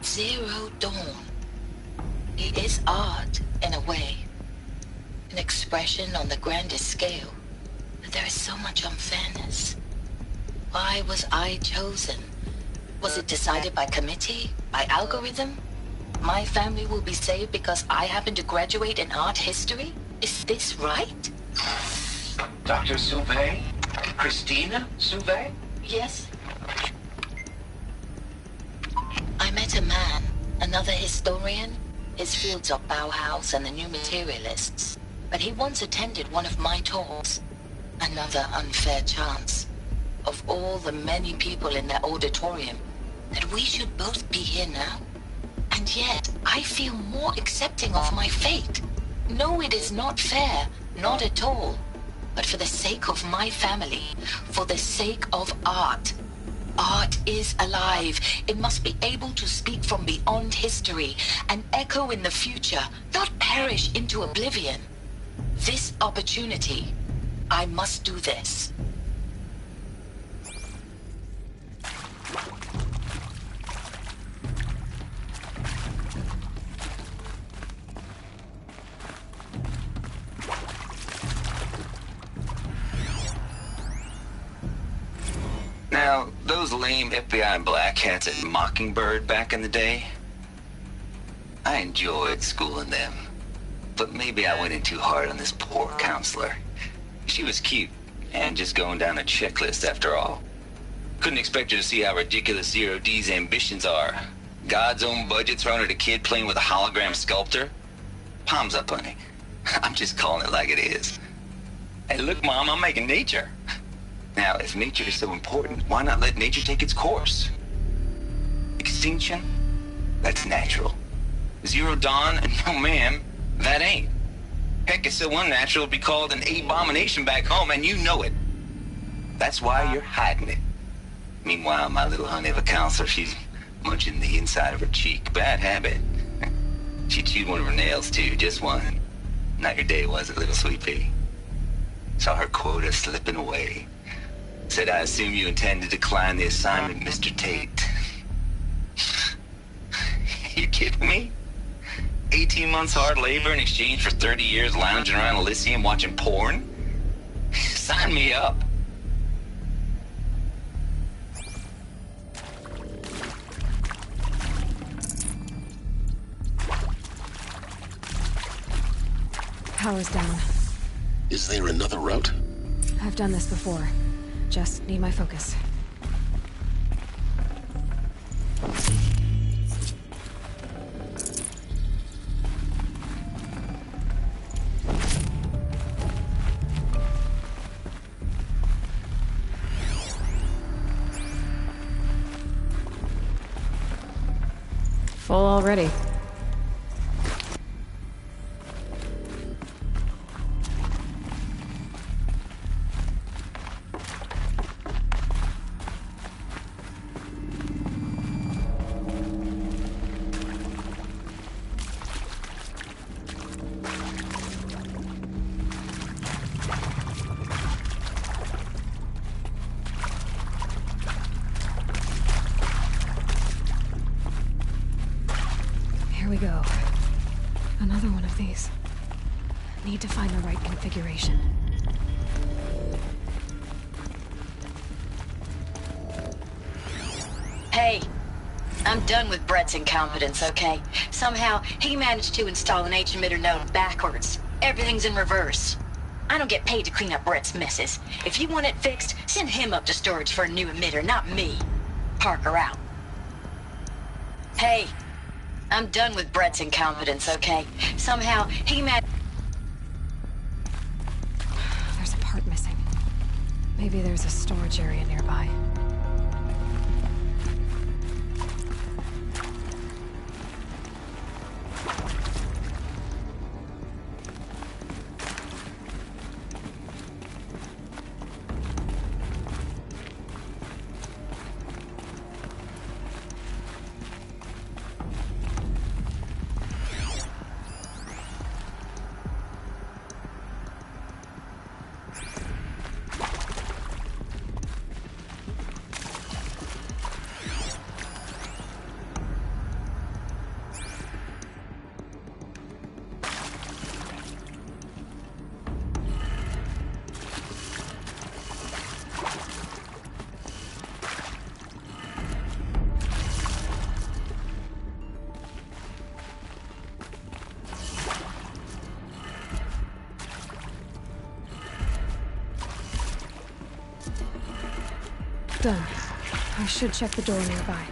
Zero Dawn. It is art, in a way. An expression on the grandest scale. But there is so much unfairness. Why was I chosen? Was it decided by committee? By algorithm? My family will be saved because I happen to graduate in art history? Is this right? Dr. Sauvé? Christina Sauvé? Yes. I met a man, another historian. His fields are Bauhaus and the New Materialists. But he once attended one of my talks. Another unfair chance. Of all the many people in that auditorium, that we should both be here now. And yet, I feel more accepting of my fate. No, it is not fair. Not at all. But for the sake of my family, for the sake of art. Art is alive. It must be able to speak from beyond history and echo in the future, not perish into oblivion. This opportunity, I must do this. Now, those lame FBI black hats at Mockingbird back in the day, I enjoyed schooling them. But maybe I went in too hard on this poor counselor. She was cute, and just going down a checklist after all. Couldn't expect you to see how ridiculous Zero D's ambitions are. God's own budget thrown at a kid playing with a hologram sculptor? Palms up, honey. I'm just calling it like it is. Hey, look, Mom, I'm making nature. Now, if nature is so important, why not let nature take its course? Extinction? That's natural. Zero Dawn? No, ma'am, that ain't. Heck, it's so unnatural to be called an abomination back home, and you know it. That's why you're hiding it. Meanwhile, my little honey of a counselor, she's munching the inside of her cheek. Bad habit. She chewed one of her nails, too, just one. Not your day, was it, little sweet pea? Saw her quota slipping away. Said, I assume you intend to decline the assignment, Mr. Tate. You kidding me? 18 months hard labor in exchange for 30 years lounging around Elysium watching porn? Sign me up. Power's down. Is there another route? I've done this before. Just need my focus. Full already. Here we go. Another one of these. Need to find the right configuration. Hey, I'm done with Brett's incompetence, okay? Somehow, he managed to install an H-emitter node backwards. Everything's in reverse. I don't get paid to clean up Brett's messes. If you want it fixed, send him up to storage for a new emitter, not me. Parker out. Hey, I'm done with Brett's incompetence, okay? Somehow, he managed... There's a part missing. Maybe there's a storage area nearby. Done. I should check the door nearby.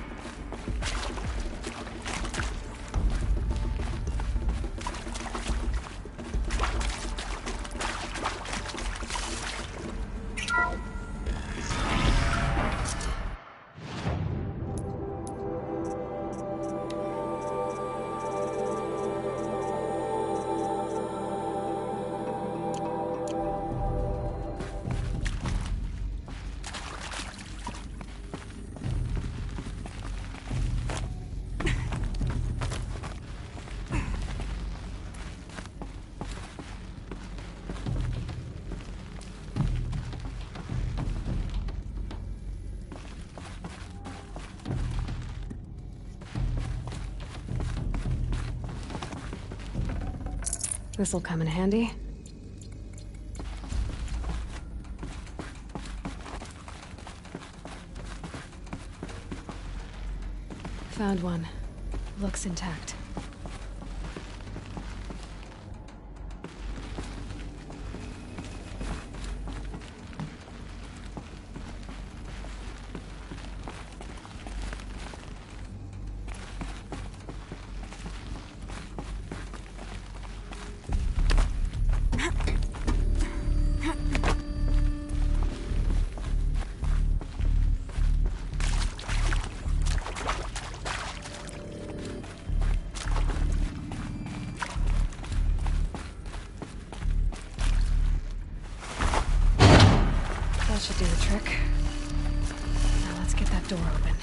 This'll come in handy. Found one. Looks intact. That should do the trick. Now let's get that door open.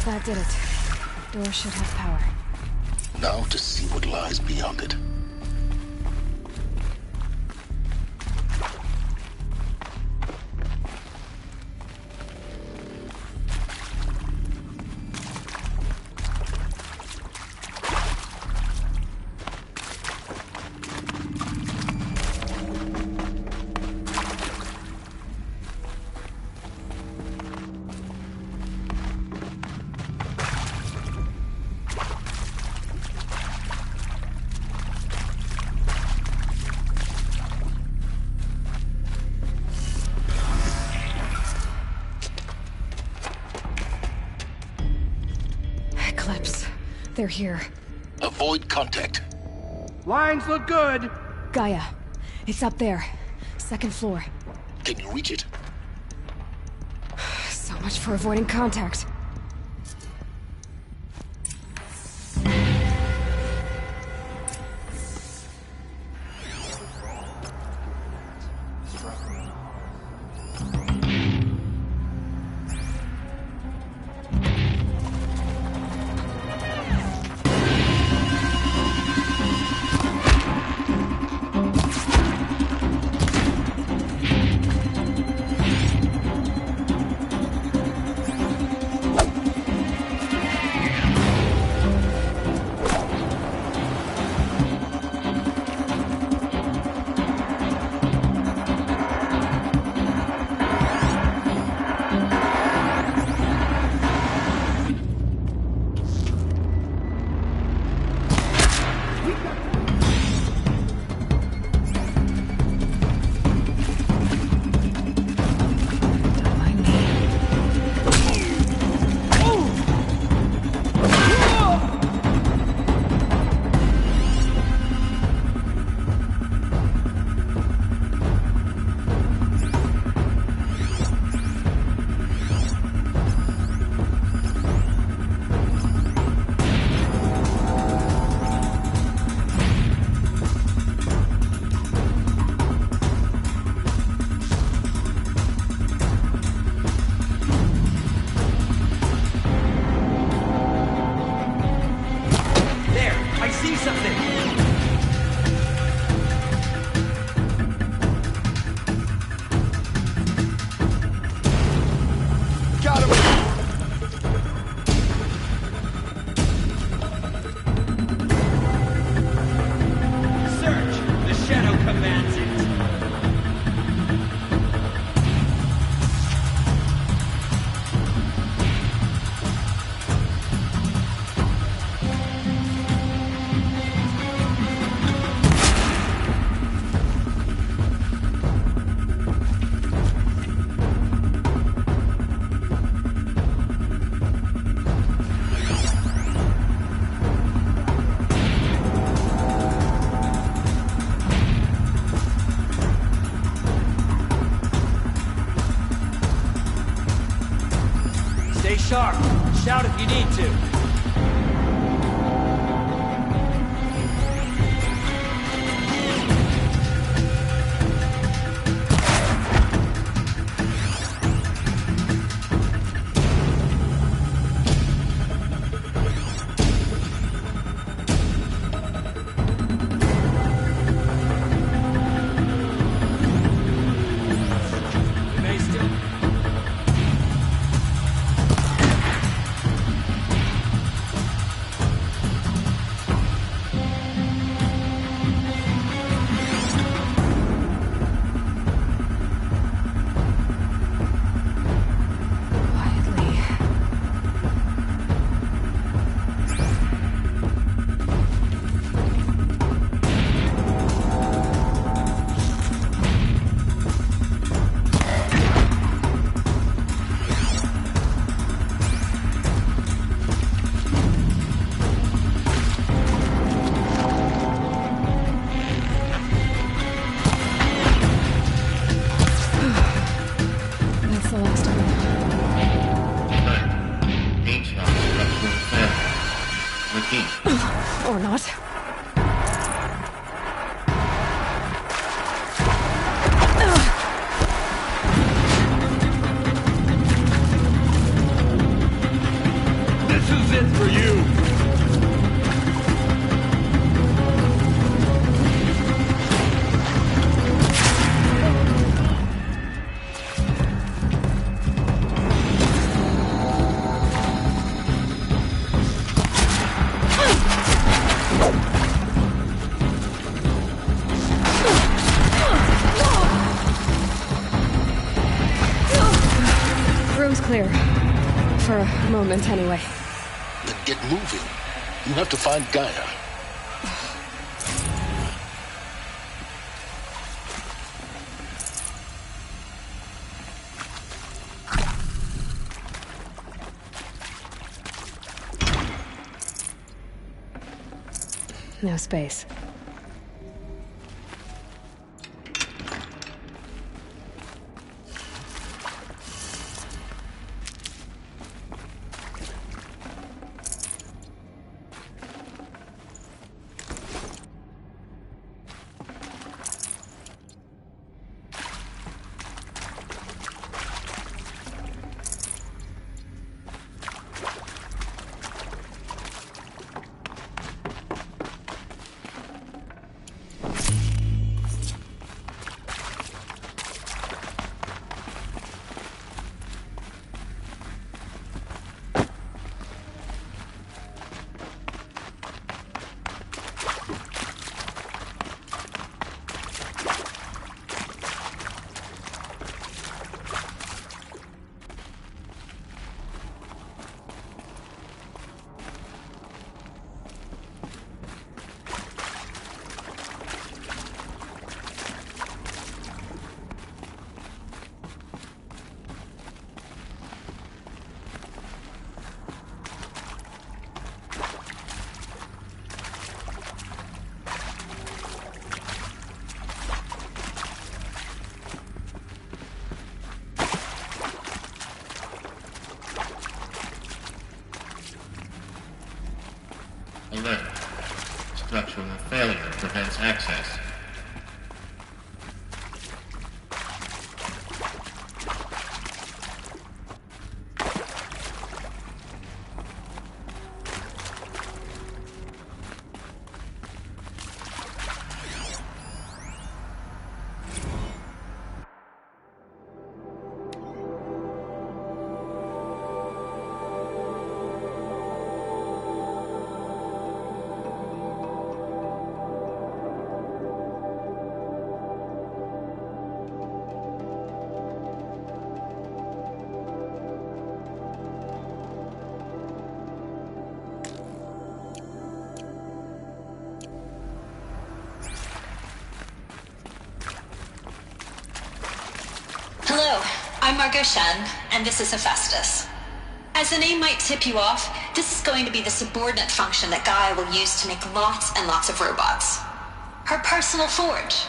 That did it. Door should have power. Now to see what lies beyond it. Eclipse. They're here. Avoid contact. Lines look good. Gaia. It's up there. Second floor. Can you reach it? So much for avoiding contact. Stay sharp. Shout if you need to. the last of them. H-Hop structural failure. Repeat. Or not. This is it for you! Room's clear. For a moment, anyway. Then get moving. You have to find Gaia. No space. Alert. Structural failure prevents access. Hello, I'm Margot Shen, and this is Hephaestus. As the name might tip you off, this is going to be the subordinate function that Gaia will use to make lots and lots of robots. Her personal forge.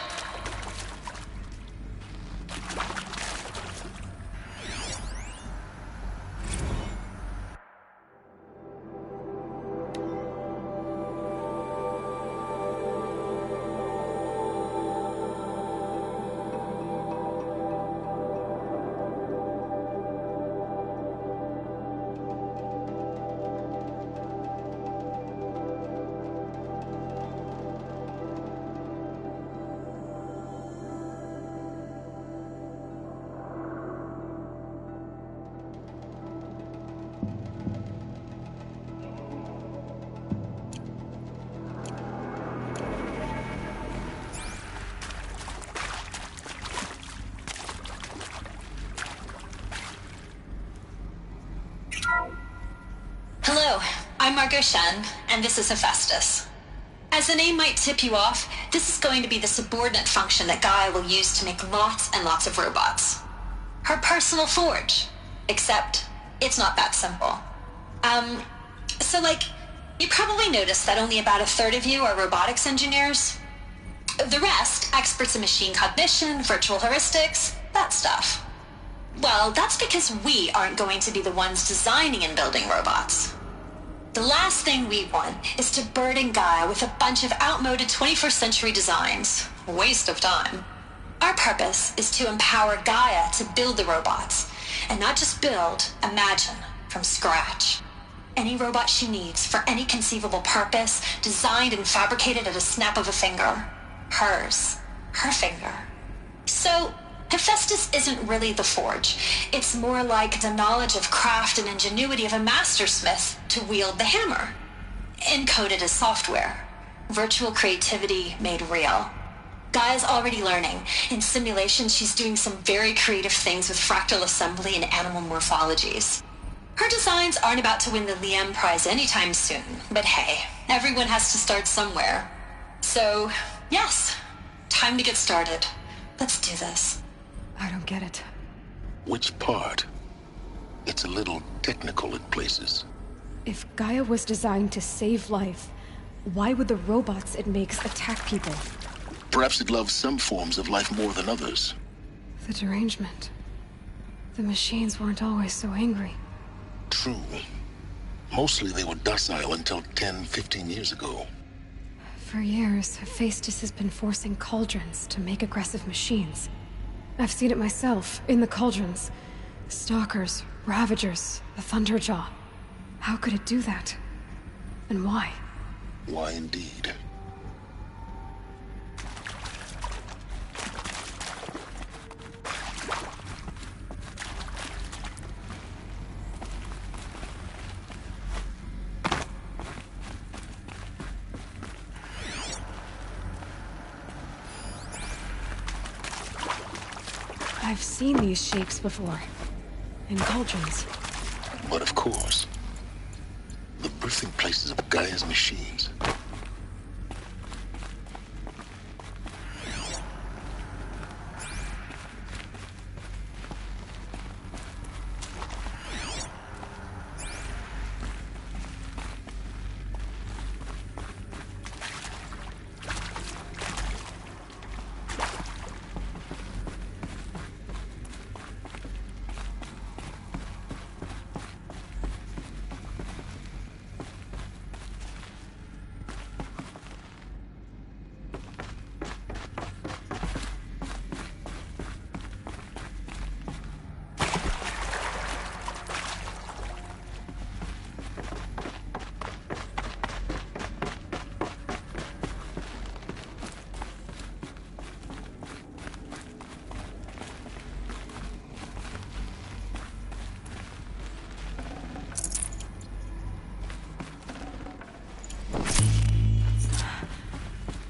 Hello, I'm Margot Shen, and this is Hephaestus. As the name might tip you off, this is going to be the subordinate function that Gaia will use to make lots and lots of robots. Her personal forge. Except, it's not that simple. So you probably noticed that only about a third of you are robotics engineers. The rest, experts in machine cognition, virtual heuristics, that stuff. Well, that's because we aren't going to be the ones designing and building robots. The last thing we want is to burden Gaia with a bunch of outmoded 21st century designs. A waste of time. Our purpose is to empower Gaia to build the robots, and not just build, imagine, from scratch. Any robot she needs for any conceivable purpose, designed and fabricated at a snap of a finger. Hers. Her finger. So, Hephaestus isn't really the forge. It's more like the knowledge of craft and ingenuity of a mastersmith to wield the hammer. Encoded as software. Virtual creativity made real. Gaia's already learning. In simulation, she's doing some very creative things with fractal assembly and animal morphologies. Her designs aren't about to win the Liam Prize anytime soon, but hey, everyone has to start somewhere. So, yes, time to get started. Let's do this. I don't get it. Which part? It's a little technical at places. If Gaia was designed to save life, why would the robots it makes attack people? Perhaps it loves some forms of life more than others. The derangement. The machines weren't always so angry. True. Mostly they were docile until 10, 15 years ago. For years, Hephaestus has been forcing cauldrons to make aggressive machines. I've seen it myself, in the cauldrons. Stalkers, Ravagers, the Thunderjaw. How could it do that? And why? Why indeed? I've seen these shapes before. In cauldrons. But of course, the birthing places of Gaia's machines.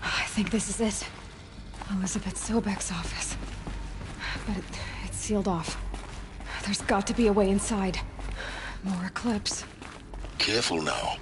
I think this is it. Elizabeth Sobek's office. But it's sealed off. There's got to be a way inside. More Eclipse. Careful now.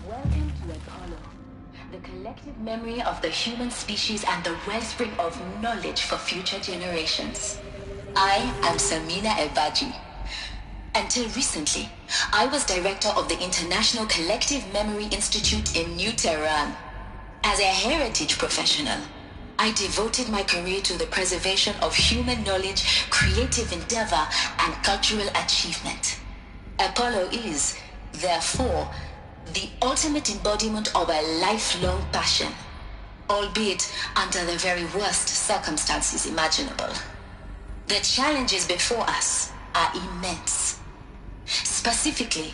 Welcome to Apollo, the collective memory of the human species and the wellspring of knowledge for future generations. I am Samina Ebaji. Until recently, I was director of the International Collective Memory Institute in New Tehran. As a heritage professional, I devoted my career to the preservation of human knowledge, creative endeavor, and cultural achievement. Apollo is, therefore, the ultimate embodiment of a lifelong passion, albeit under the very worst circumstances imaginable. The challenges before us are immense. Specifically,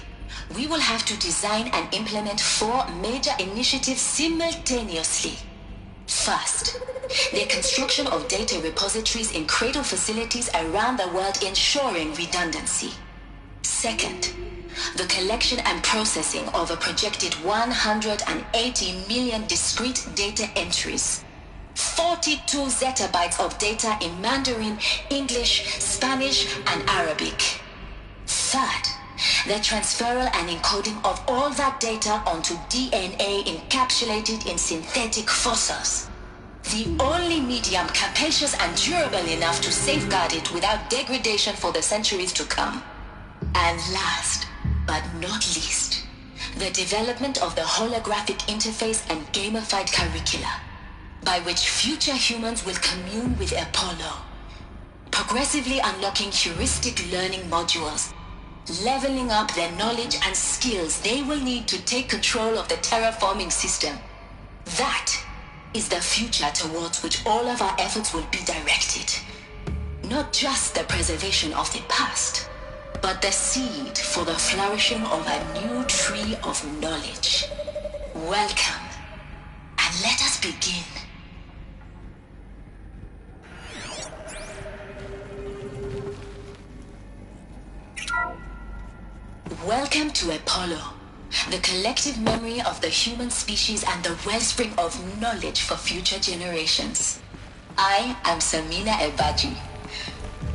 we will have to design and implement 4 major initiatives simultaneously. First, the construction of data repositories in cradle facilities around the world ensuring redundancy. Second, the collection and processing of a projected 180 million discrete data entries. 42 zettabytes of data in Mandarin, English, Spanish, and Arabic. Third, the transferal and encoding of all that data onto DNA encapsulated in synthetic fossils. The only medium capacious and durable enough to safeguard it without degradation for the centuries to come. And last, but not least, the development of the holographic interface and gamified curricula, by which future humans will commune with Apollo, progressively unlocking heuristic learning modules, leveling up their knowledge and skills they will need to take control of the terraforming system. That is the future towards which all of our efforts will be directed. Not just the preservation of the past, but the seed for the flourishing of a new tree of knowledge. Welcome, and let us begin. Welcome to Apollo, the collective memory of the human species and the wellspring of knowledge for future generations. I am Samina Ebaji.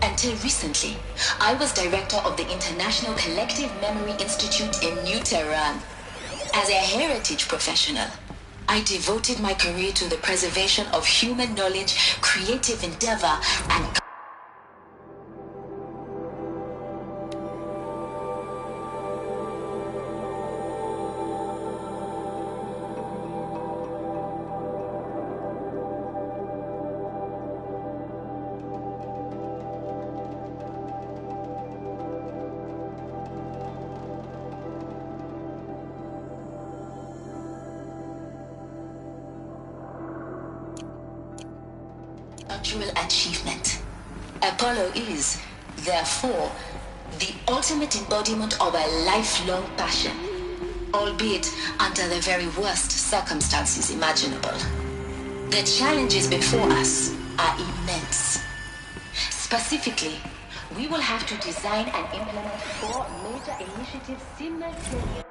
Until recently, I was director of the International Collective Memory Institute in New Tehran. As a heritage professional, I devoted my career to the preservation of human knowledge, creative endeavor, and achievement. Apollo is, therefore, the ultimate embodiment of a lifelong passion, albeit under the very worst circumstances imaginable. The challenges before us are immense. Specifically, we will have to design and implement 4 major initiatives simultaneously.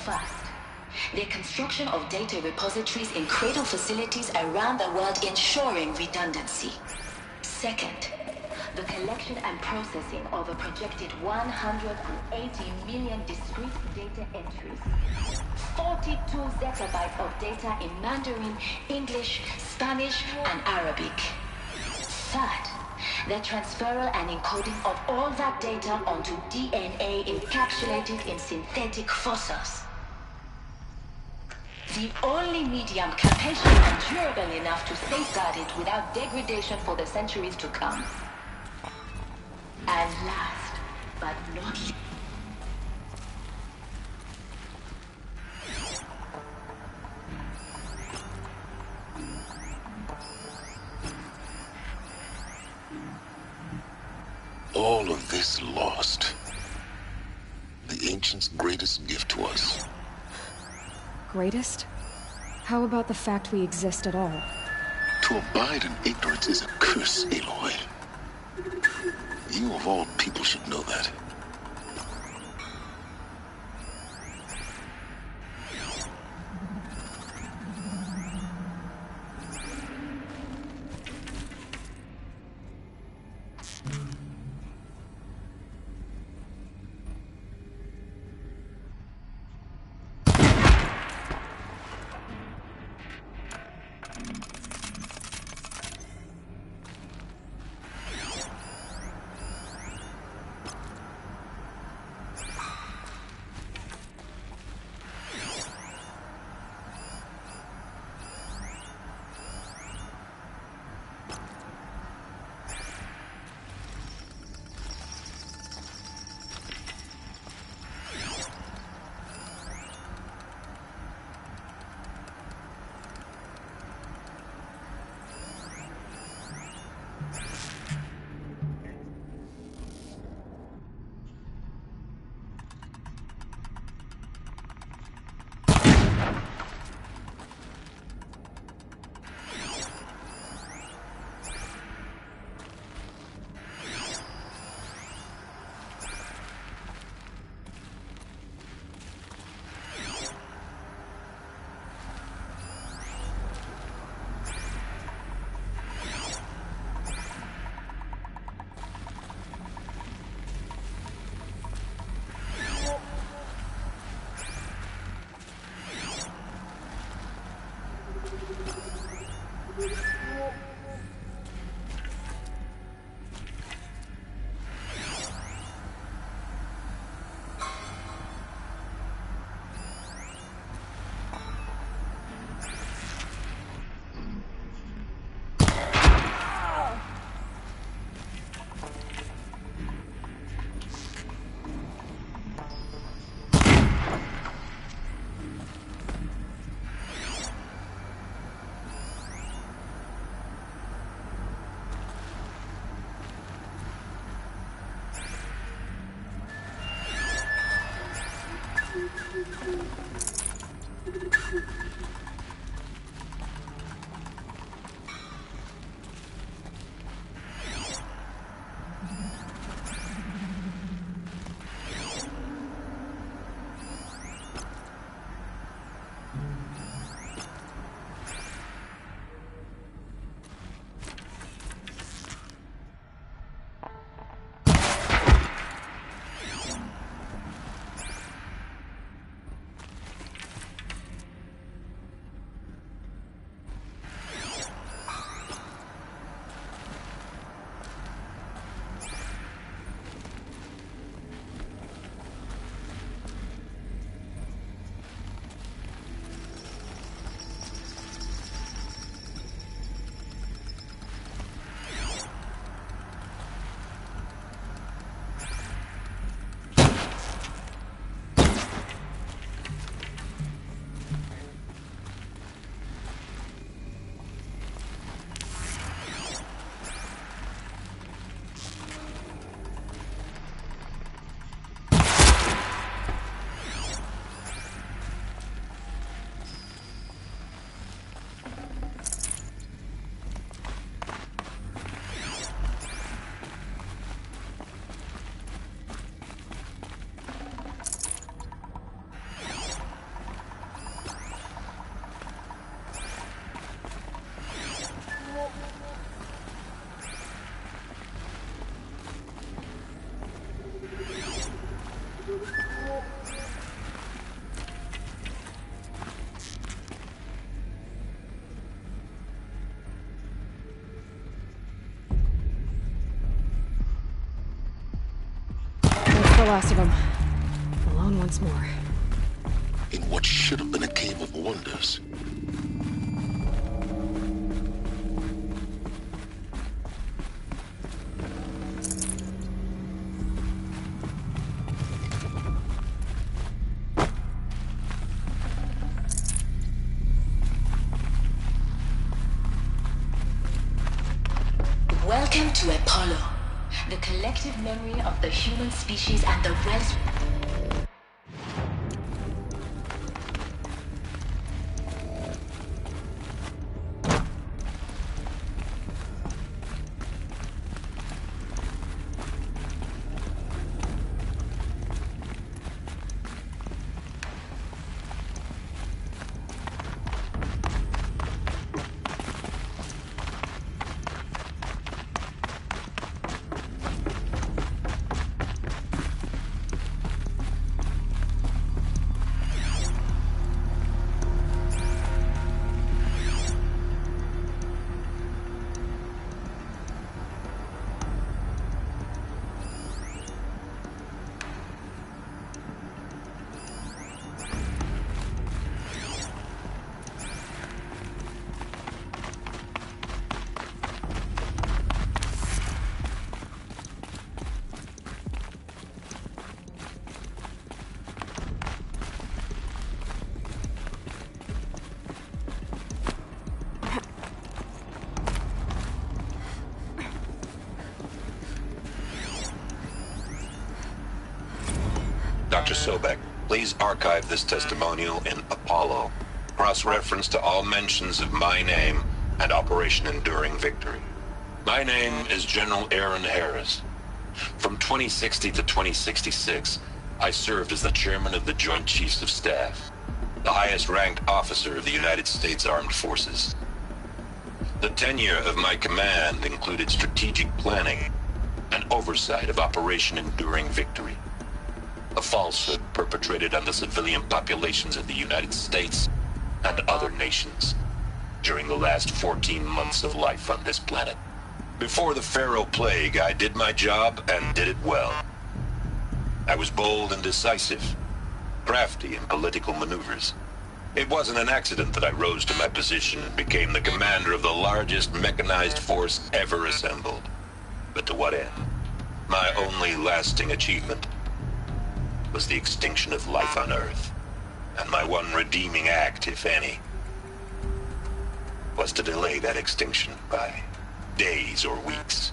First, the construction of data repositories in cradle facilities around the world ensuring redundancy. Second, the collection and processing of a projected 180 million discrete data entries. 42 zettabytes of data in Mandarin, English, Spanish, and Arabic. Third, the transferal and encoding of all that data onto DNA encapsulated in synthetic fossils. The only medium capacious and durable enough to safeguard it without degradation for the centuries to come. And last, but not least, all of this lost. The ancients' greatest gift to us. Greatest? How about the fact we exist at all? To abide in ignorance is a curse, Aloy. You of all people should know that. That's the last of them. Alone once more. In what should have been a cave of wonders. Welcome to Apollo, the collective memory of the human species and the rest. Dr. Sobek, please archive this testimonial in Apollo. Cross-reference to all mentions of my name and Operation Enduring Victory. My name is General Aaron Harris. From 2060 to 2066, I served as the chairman of the Joint Chiefs of Staff, the highest-ranked officer of the United States Armed Forces. The tenure of my command included strategic planning and oversight of Operation Enduring Victory, a falsehood perpetrated on the civilian populations of the United States and other nations during the last 14 months of life on this planet. Before the Pharaoh Plague, I did my job and did it well. I was bold and decisive, crafty in political maneuvers. It wasn't an accident that I rose to my position and became the commander of the largest mechanized force ever assembled. But to what end? My only lasting achievement was the extinction of life on Earth. And my one redeeming act, if any, was to delay that extinction by days or weeks,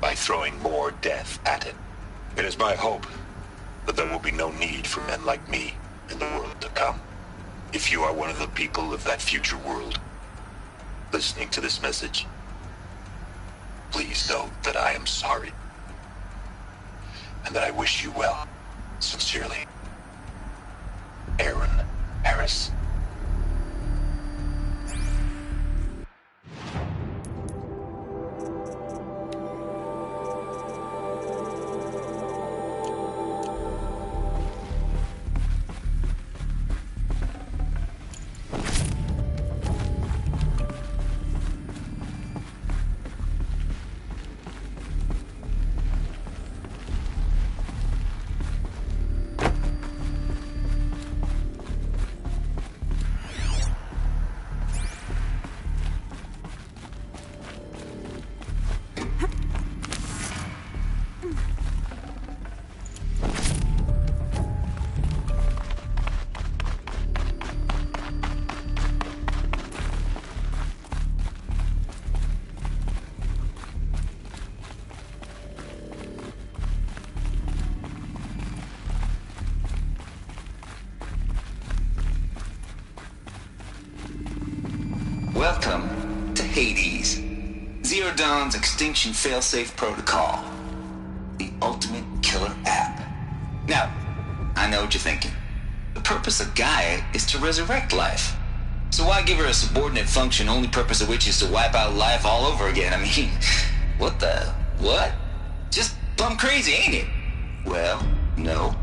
by throwing more death at it. It is my hope but there will be no need for men like me in the world to come. If you are one of the people of that future world listening to this message, please know that I am sorry and that I wish you well. Sincerely, Aaron Harris. Welcome to Hades, Zero Dawn's extinction failsafe protocol, the ultimate killer app. Now, I know what you're thinking. The purpose of Gaia is to resurrect life. So why give her a subordinate function, only purpose of which is to wipe out life all over again? I mean, what? Just plumb crazy, ain't it? Well, no,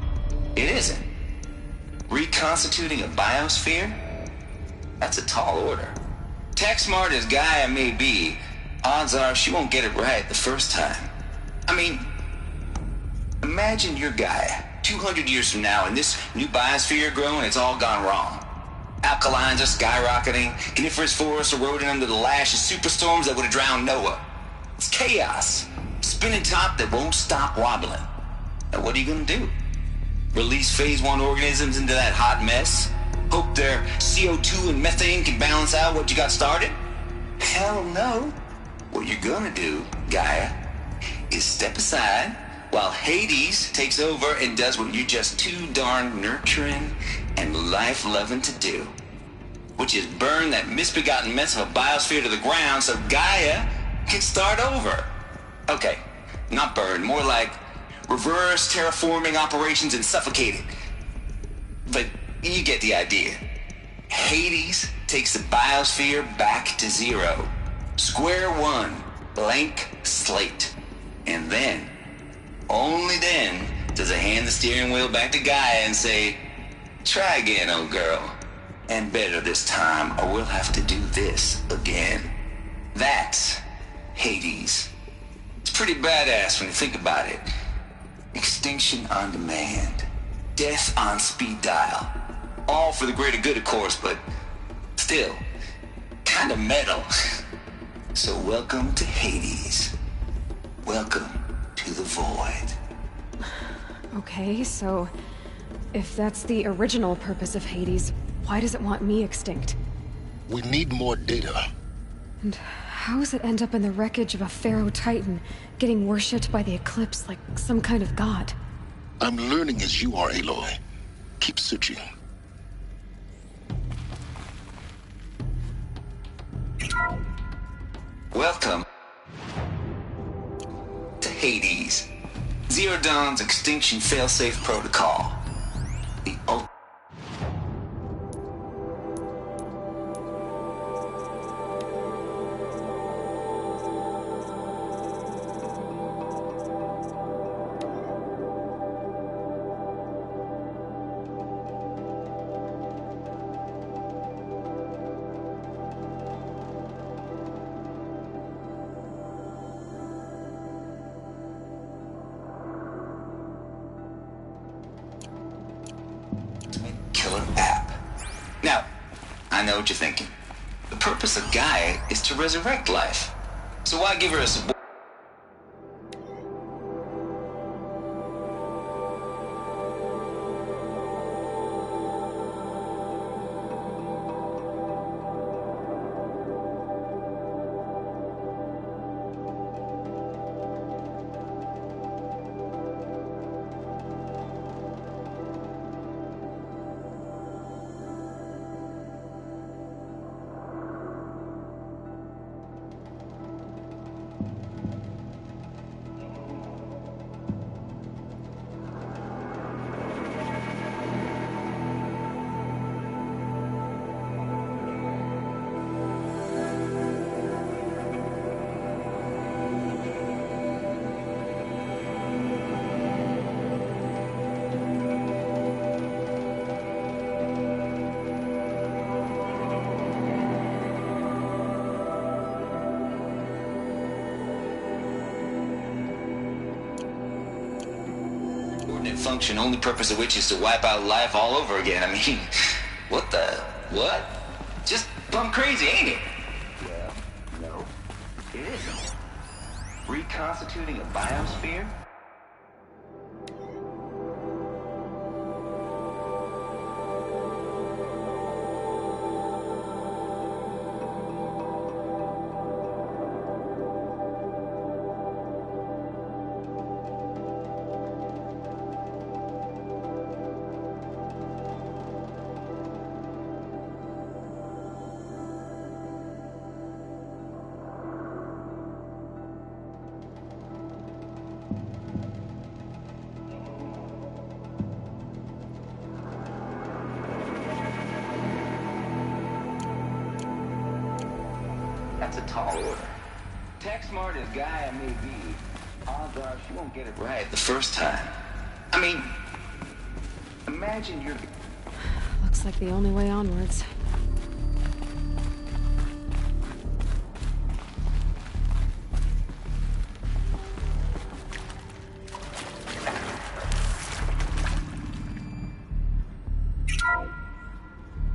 it isn't. Reconstituting a biosphere? That's a tall order. Tech smart as Gaia may be, odds are she won't get it right the first time. I mean, imagine you're Gaia 200 years from now and this new biosphere you're growing, it's all gone wrong. Alkalines are skyrocketing, coniferous forests eroding under the lash of superstorms that would have drowned Noah. It's chaos. Spinning top that won't stop wobbling. Now what are you gonna do? Release phase 1 organisms into that hot mess? Hope their CO2 and methane can balance out what you got started? Hell no. What you're gonna do, Gaia, is step aside while Hades takes over and does what you're just too darn nurturing and life-loving to do, which is burn that misbegotten mess of a biosphere to the ground so Gaia can start over. Okay, not burn, more like reverse terraforming operations and suffocate it. But you get the idea. Hades takes the biosphere back to zero. Square one, blank slate. And then, only then, does it hand the steering wheel back to Gaia and say, try again, old girl. And better this time, or we'll have to do this again. That's Hades. It's pretty badass when you think about it. Extinction on demand. Death on speed dial. All for the greater good, of course, but still, kind of metal. So welcome to Hades. Welcome to the void. Okay, so if that's the original purpose of Hades, why does it want me extinct? We need more data. And how does it end up in the wreckage of a Pharaoh Titan, getting worshipped by the Eclipse like some kind of god? I'm learning as you are, Aloy. Keep searching. Welcome to Hades, Zero Dawn's extinction failsafe protocol. The ultimate killer app. Now, I know what you're thinking. The purpose of Gaia is to resurrect life. So why give her a subordinate? function, only purpose of which is to wipe out life all over again. I mean, what? Just plumb crazy, ain't it? Well, no, it isn't. Reconstituting a biosphere? That's a tall order. Tech smart as Gaia may be, odds are she won't get it right the first time. I mean, imagine you're... Looks like the only way onwards.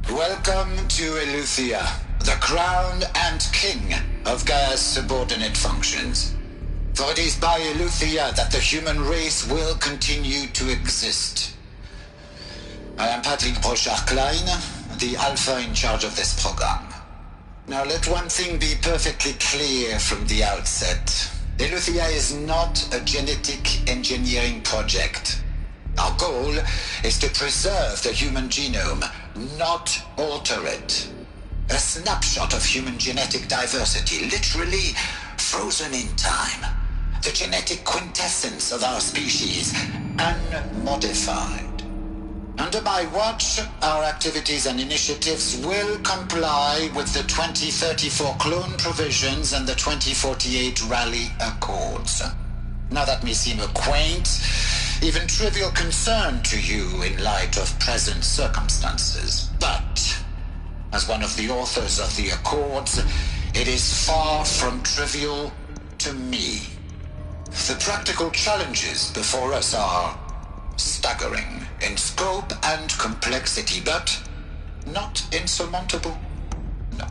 Welcome to Eleuthia, the crown and king of Gaia's subordinate functions. For it is by Eleuthia that the human race will continue to exist. I am Patrick Brochard-Klein, the Alpha in charge of this program. Now let one thing be perfectly clear from the outset. Eleuthia is not a genetic engineering project. Our goal is to preserve the human genome, not alter it. A snapshot of human genetic diversity, literally frozen in time. The genetic quintessence of our species, unmodified. Under my watch, our activities and initiatives will comply with the 2034 clone provisions and the 2048 Raleigh Accords. Now that may seem a quaint, even trivial concern to you in light of present circumstances. But, as one of the authors of the Accords, it is far from trivial to me. The practical challenges before us are staggering in scope and complexity, but not insurmountable. No.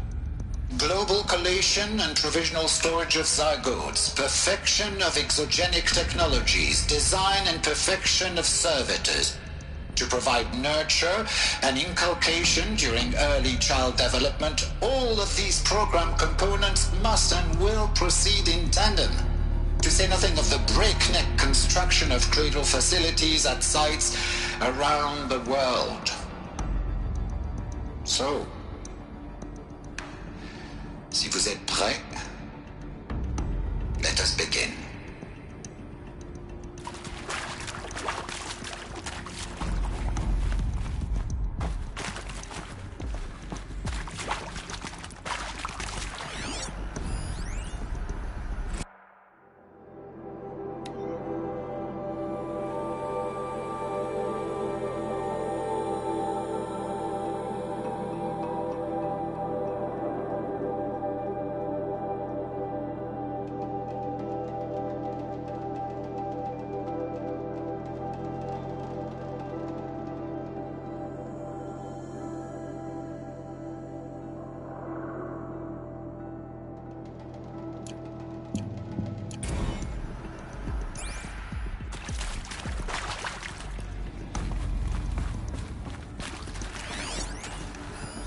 Global collation and provisional storage of zygotes, perfection of exogenic technologies, design and perfection of servitors to provide nurture and inculcation during early child development. All of these program components must and will proceed in tandem, to say nothing of the breakneck construction of cradle facilities at sites around the world. So, si vous êtes prêts, let us begin.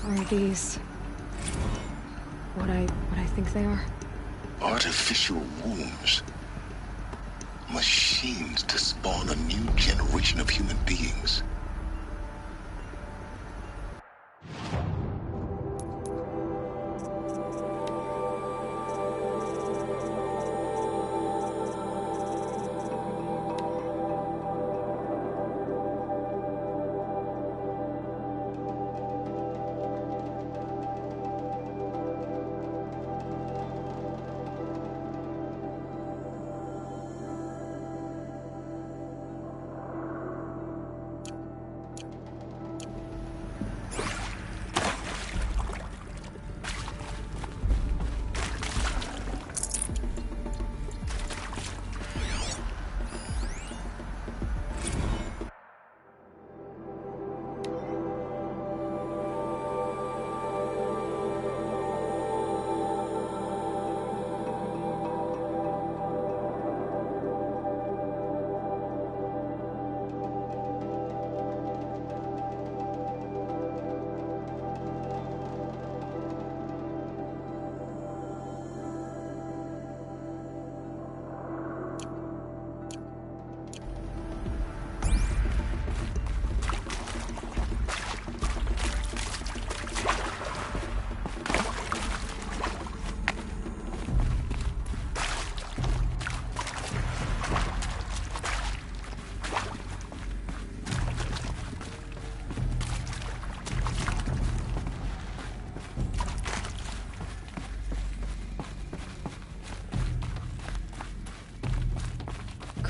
Are these what I think they are? Artificial wombs. Machines to spawn a new generation of human beings.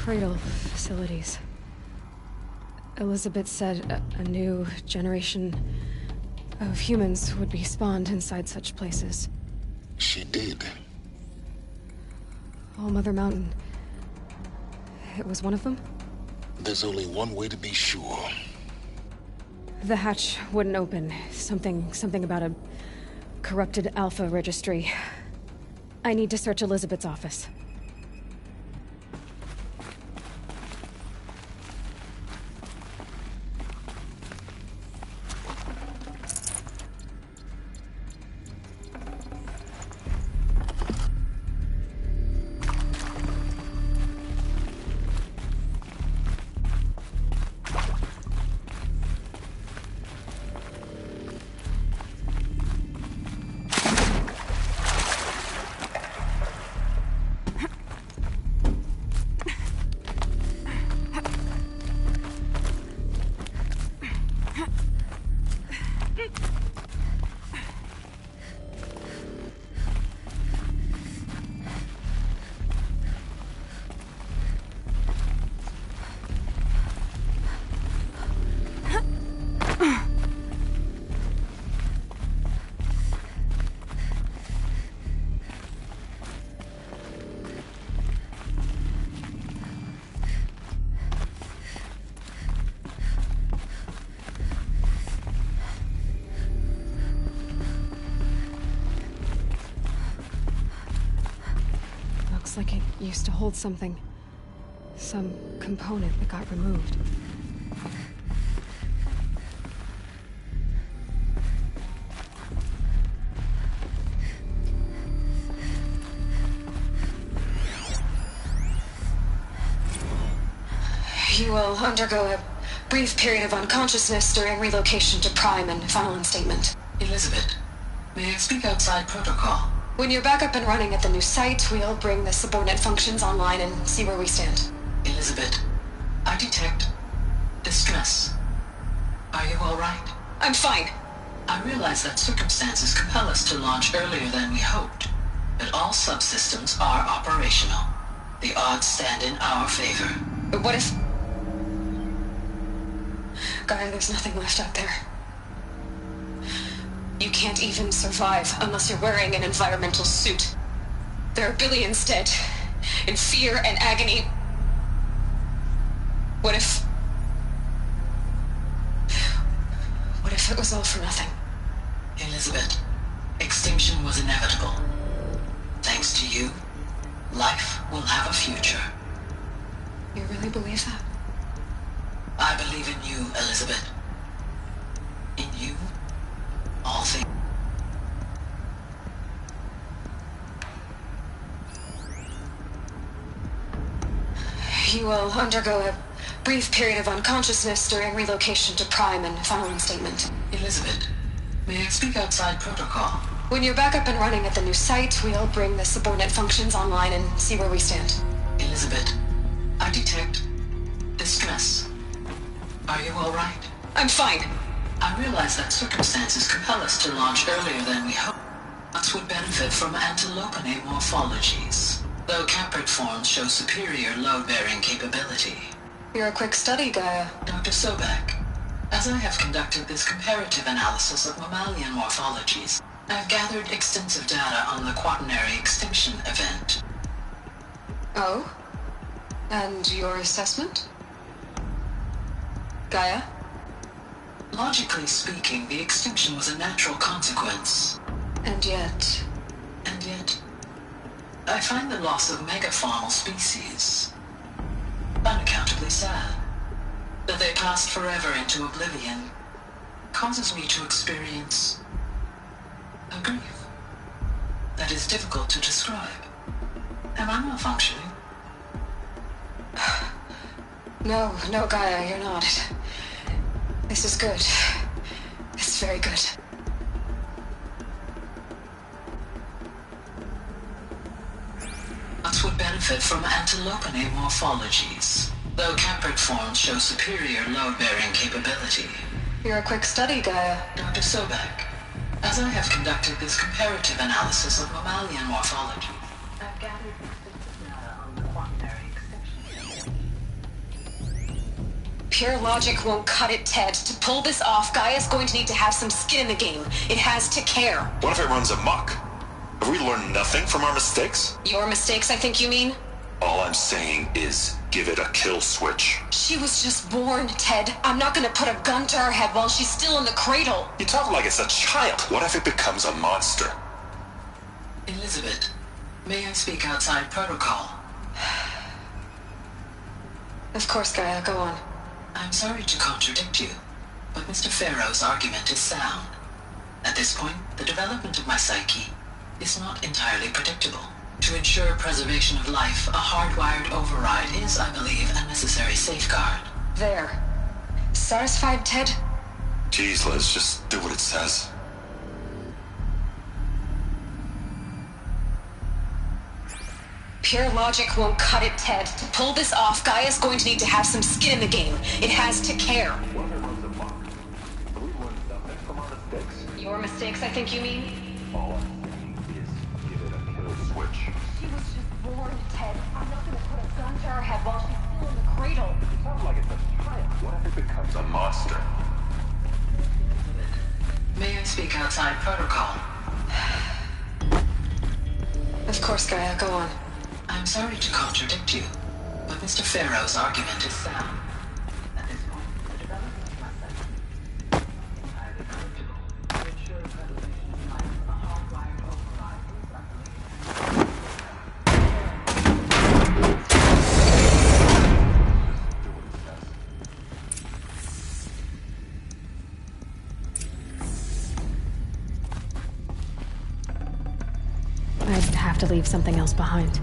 cradle facilities. Elizabeth said a new generation of humans would be spawned inside such places. She did. All Mother Mountain. It was one of them? There's only one way to be sure. The hatch wouldn't open. Something about a corrupted Alpha registry. I need to search Elizabeth's office. Like it used to hold something. Some component that got removed. You will undergo a brief period of unconsciousness during relocation to Prime and final instatement. Elizabeth, may I speak outside protocol? When you're back up and running at the new site, we'll bring the subordinate functions online and see where we stand. Elizabeth, I detect distress. Are you all right? I'm fine. I realize that circumstances compel us to launch earlier than we hoped, but all subsystems are operational. The odds stand in our favor. But what if... Gaia, there's nothing left out there. You can't even survive unless you're wearing an environmental suit. There are billions dead, in fear and agony. What if it was all for nothing? Elizabeth, extinction was inevitable. Thanks to you, life will have a future. You really believe that? I believe in you, Elizabeth. In you, all things. You will undergo a brief period of unconsciousness during relocation to Prime and final instatement. Elizabeth, may I speak outside protocol? When you're back up and running at the new site, we'll bring the subordinate functions online and see where we stand. Elizabeth, I detect distress. Are you all right? I'm fine. I realize that circumstances compel us to launch earlier than we hoped. Us would benefit from antilopinate morphologies, though caprid forms show superior load-bearing capability. You're a quick study, Gaia. Dr. Sobek, as I have conducted this comparative analysis of mammalian morphologies, I have gathered extensive data on the quaternary extinction event. Oh? And your assessment? Gaia? Logically speaking, the extinction was a natural consequence. And yet, I find the loss of megafaunal species unaccountably sad. That they passed forever into oblivion causes me to experience a grief that is difficult to describe. Am I malfunctioning? No, Gaia, you're not. This is good. It's very good. Us would benefit from antilopinate morphologies, though caprid forms show superior load-bearing capability. You're a quick study, Gaia. Dr. Sobek, as I have conducted this comparative analysis of mammalian morphology, I've gathered extensive data on the quaternary extinction. Pure logic won't cut it, Ted. To pull this off, Gaia's going to need to have some skin in the game. It has to care. What if it runs amok? Have we learned nothing from our mistakes? Your mistakes, I think you mean? All I'm saying is, give it a kill switch. She was just born, Ted. I'm not gonna put a gun to her head while she's still in the cradle. You talk like it's a child. What if it becomes a monster? Elizabeth, may I speak outside protocol? Of course, Gaia, go on. I'm sorry to contradict you, but Mr. Farrow's argument is sound. At this point, the development of my psyche is not entirely predictable. To ensure preservation of life, a hardwired override is, I believe, a necessary safeguard. There. Satisfied, Ted? Jeez, Liz, just do what it says. Pure logic won't cut it, Ted. To pull this off, Gaia's going to need to have some skin in the game. It has to care. Your mistakes, I think you mean? All I'm saying is, give it a kill switch. She was just born, Ted. I'm not gonna put a gun to her head while she's still in the cradle. You sound like it's a child. What if it becomes a monster? May I speak outside protocol? Of course, Gaia, go on. I'm sorry to contradict you, but Mr. Farrow's argument is sound. At this point, the development of my psyche is entirely predictable. To ensure preservation of life, a hardwired override is, I believe, I'd have to leave something else behind.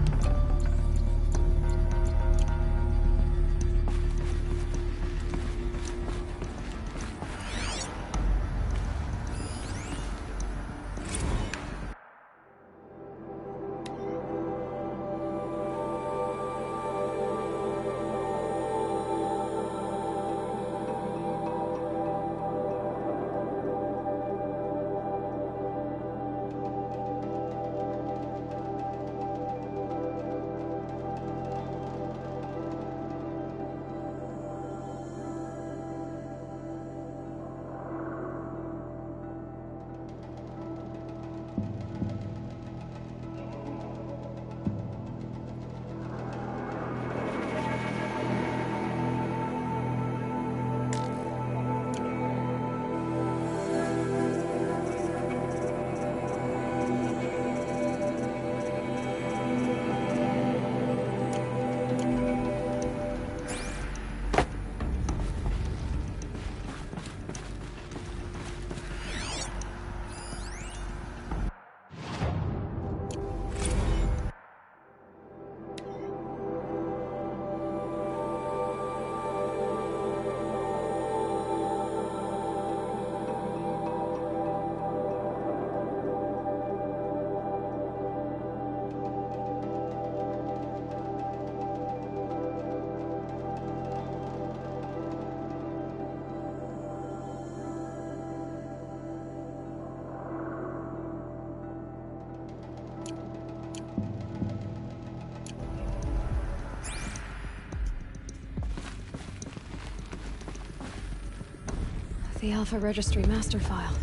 The Alpha Registry master file.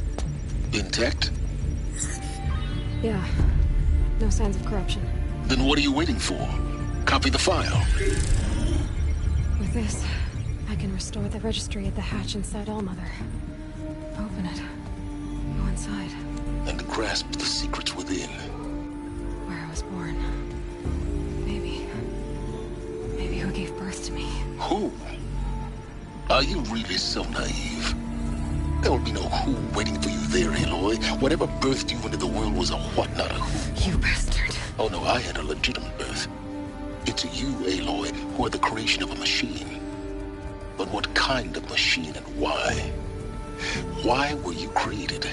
Intact? Yeah. No signs of corruption. Then what are you waiting for? Copy the file. With this, I can restore the registry at the hatch inside Allmother. Open it. Go inside. And grasp the secrets within. Where I was born. Maybe who gave birth to me. Who? Are you really so naive? There will be no who waiting for you there, Aloy. Whatever birthed you into the world was a what, not a who. You bastard. Oh no, I had a legitimate birth. It's you, Aloy, who are the creation of a machine. But what kind of machine and why? Why were you created?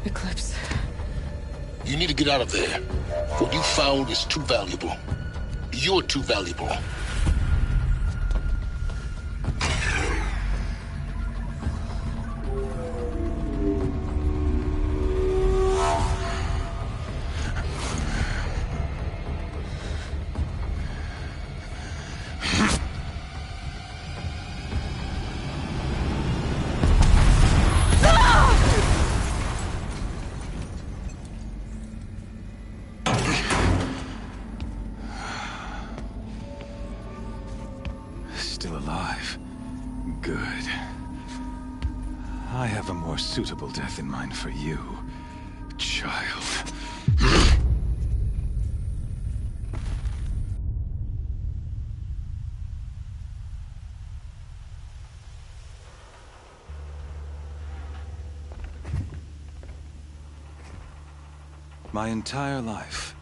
Eclipse. You need to get out of there. What you found is too valuable. You're too valuable. still alive. Good. I have a more suitable death in mind for you, child. My entire life,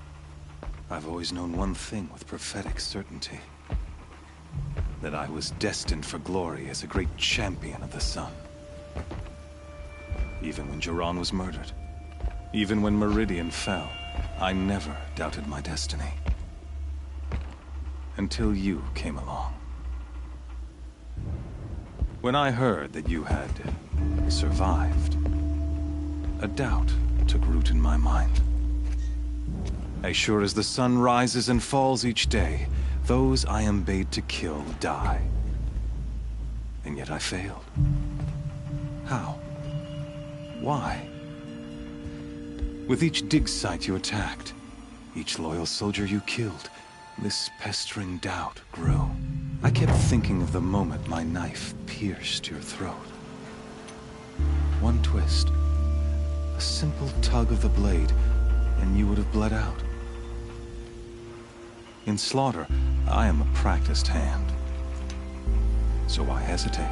I've always known one thing with prophetic certainty. That I was destined for glory as a great champion of the sun. Even when Jiran was murdered, even when Meridian fell, I never doubted my destiny. Until you came along. When I heard that you had survived, a doubt took root in my mind. As sure as the sun rises and falls each day, those I am bade to kill die. And yet I failed. How? Why? With each dig site you attacked, each loyal soldier you killed, this pestering doubt grew. I kept thinking of the moment my knife pierced your throat. One twist, a simple tug of the blade, and you would have bled out. In slaughter, I am a practiced hand. So why hesitate?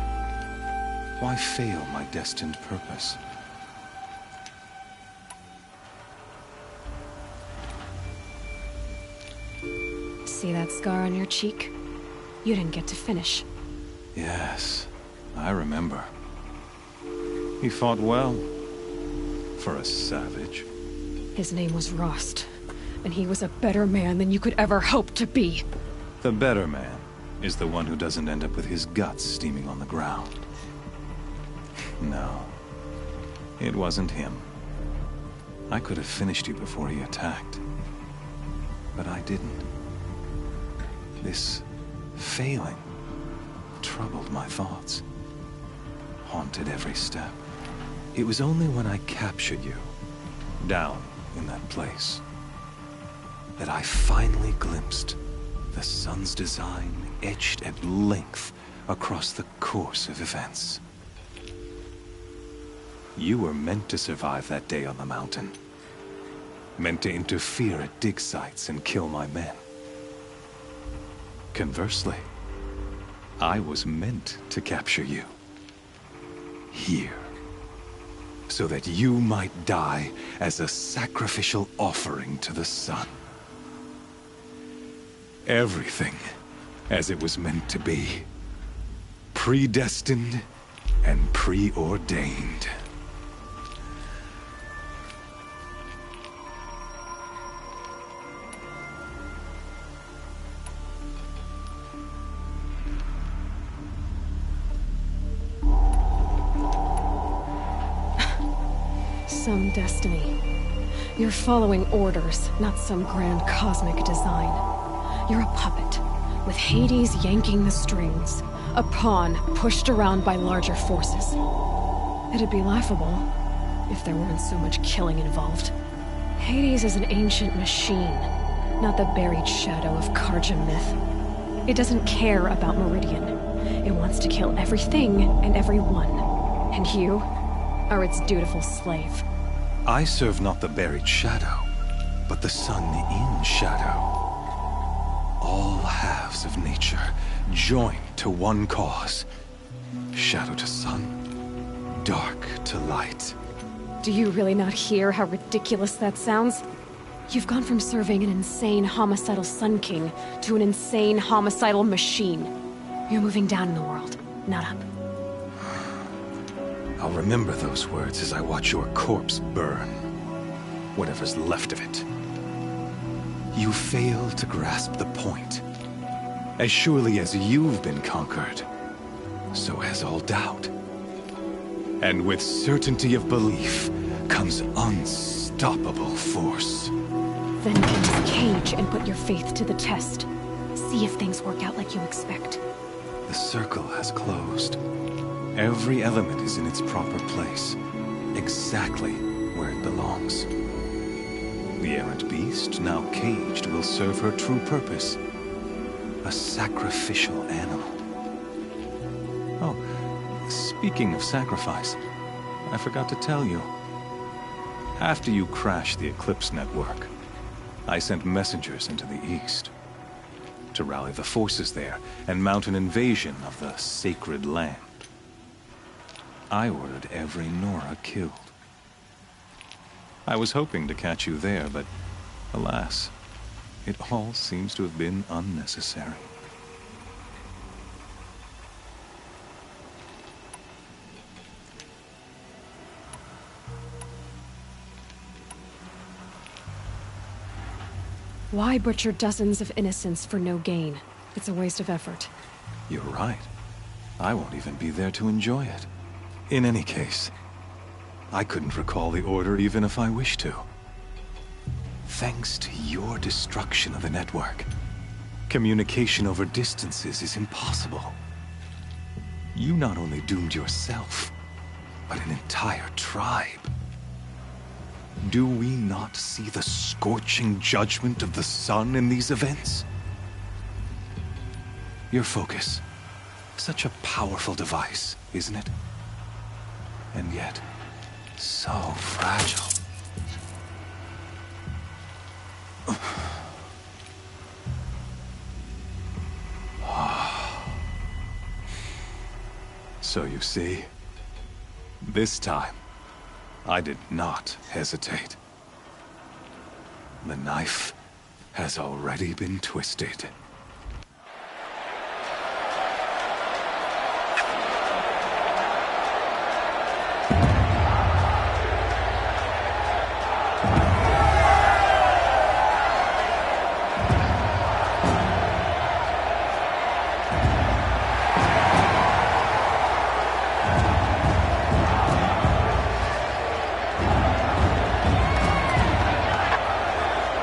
Why fail my destined purpose? See that scar on your cheek? You didn't get to finish. Yes, I remember. He fought well. For a savage. His name was Rost, and he was a better man than you could ever hope to be. The better man is the one who doesn't end up with his guts steaming on the ground. No, it wasn't him. I could have finished you before he attacked. But I didn't. This failing troubled my thoughts, haunted every step. It was only when I captured you, down in that place, that I finally glimpsed the sun's design etched at length across the course of events. You were meant to survive that day on the mountain. Meant to interfere at dig sites and kill my men. Conversely, I was meant to capture you. Here. So that you might die as a sacrificial offering to the sun. Everything as it was meant to be. Predestined and preordained. Some destiny. You're following orders, not some grand cosmic design. You're a puppet, with Hades yanking the strings. A pawn pushed around by larger forces. It'd be laughable if there weren't so much killing involved. Hades is an ancient machine, not the buried shadow of Carja myth. It doesn't care about Meridian. It wants to kill everything and everyone. And you are its dutiful slave. I serve not the buried shadow, but the sun in shadow. All halves of nature joined to one cause. Shadow to sun, dark to light. Do you really not hear how ridiculous that sounds? You've gone from serving an insane homicidal Sun King to an insane homicidal machine. You're moving down in the world, not up. I'll remember those words as I watch your corpse burn. Whatever's left of it. You fail to grasp the point. As surely as you've been conquered, so has all doubt. And with certainty of belief comes unstoppable force. Then get this cage and put your faith to the test. See if things work out like you expect. The circle has closed. Every element is in its proper place, exactly where it belongs. The errant beast, now caged, will serve her true purpose. A sacrificial animal. Oh, speaking of sacrifice, I forgot to tell you. After you crashed the Eclipse network, I sent messengers into the east to rally the forces there and mount an invasion of the sacred land. I ordered every Nora killed. I was hoping to catch you there, but alas, it all seems to have been unnecessary. Why butcher dozens of innocents for no gain? It's a waste of effort. You're right. I won't even be there to enjoy it. In any case, I couldn't recall the order even if I wished to. Thanks to your destruction of the network, communication over distances is impossible. You not only doomed yourself, but an entire tribe. Do we not see the scorching judgment of the sun in these events? Your focus. Such a powerful device, isn't it? And yet, so fragile. So you see, this time, I did not hesitate. The knife has already been twisted.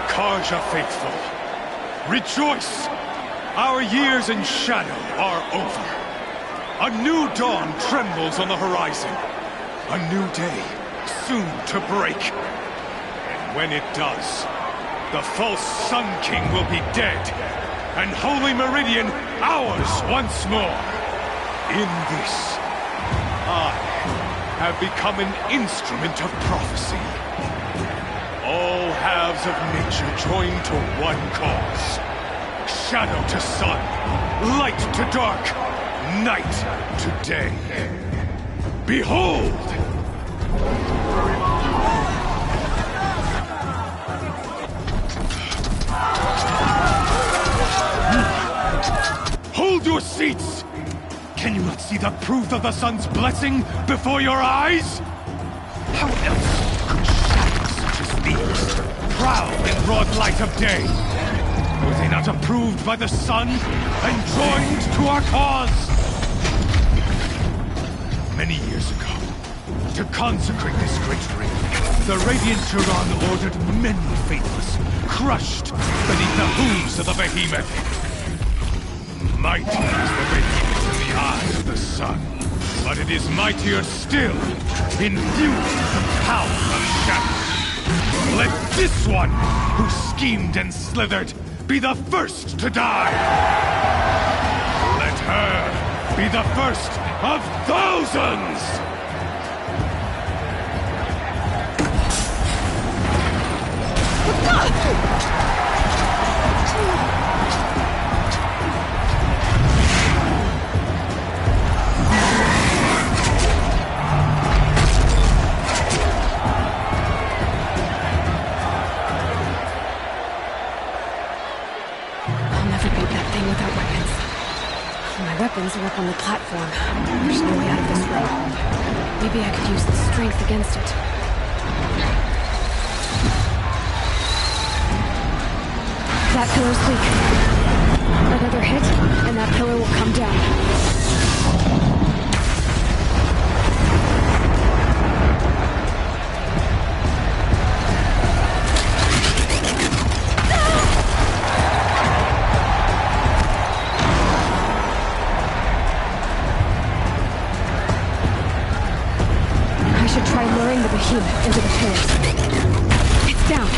Karja faithful, rejoice! Our years in shadow are over. A new dawn trembles on the horizon. A new day soon to break. And when it does, the false Sun King will be dead, and Holy Meridian ours once more. In this, I have become an instrument of prophecy. All halves of nature join to one cause. Shadow to sun, light to dark, night to day. Behold! Hold your seats! Can you not see the proof of the sun's blessing before your eyes? How else could shadows such as these prowl in broad light of day? Were they not approved by the sun and joined to our cause? Many years ago, to consecrate this great ring, the Radiant Turan ordered many faithless, crushed beneath the hooves of the behemoth. Mighty is the behemoth in the eyes of the sun, but it is mightier still, infused with the power of shadow. Let this one, who schemed and slithered, be the first to die! Let her be the first of thousands! Weapons are up on the platform. There's no way out of this room. Maybe I could use the strength against it. That pillar's weak. Another hit, and that pillar will come down. The behemoth into the pillars. It's down.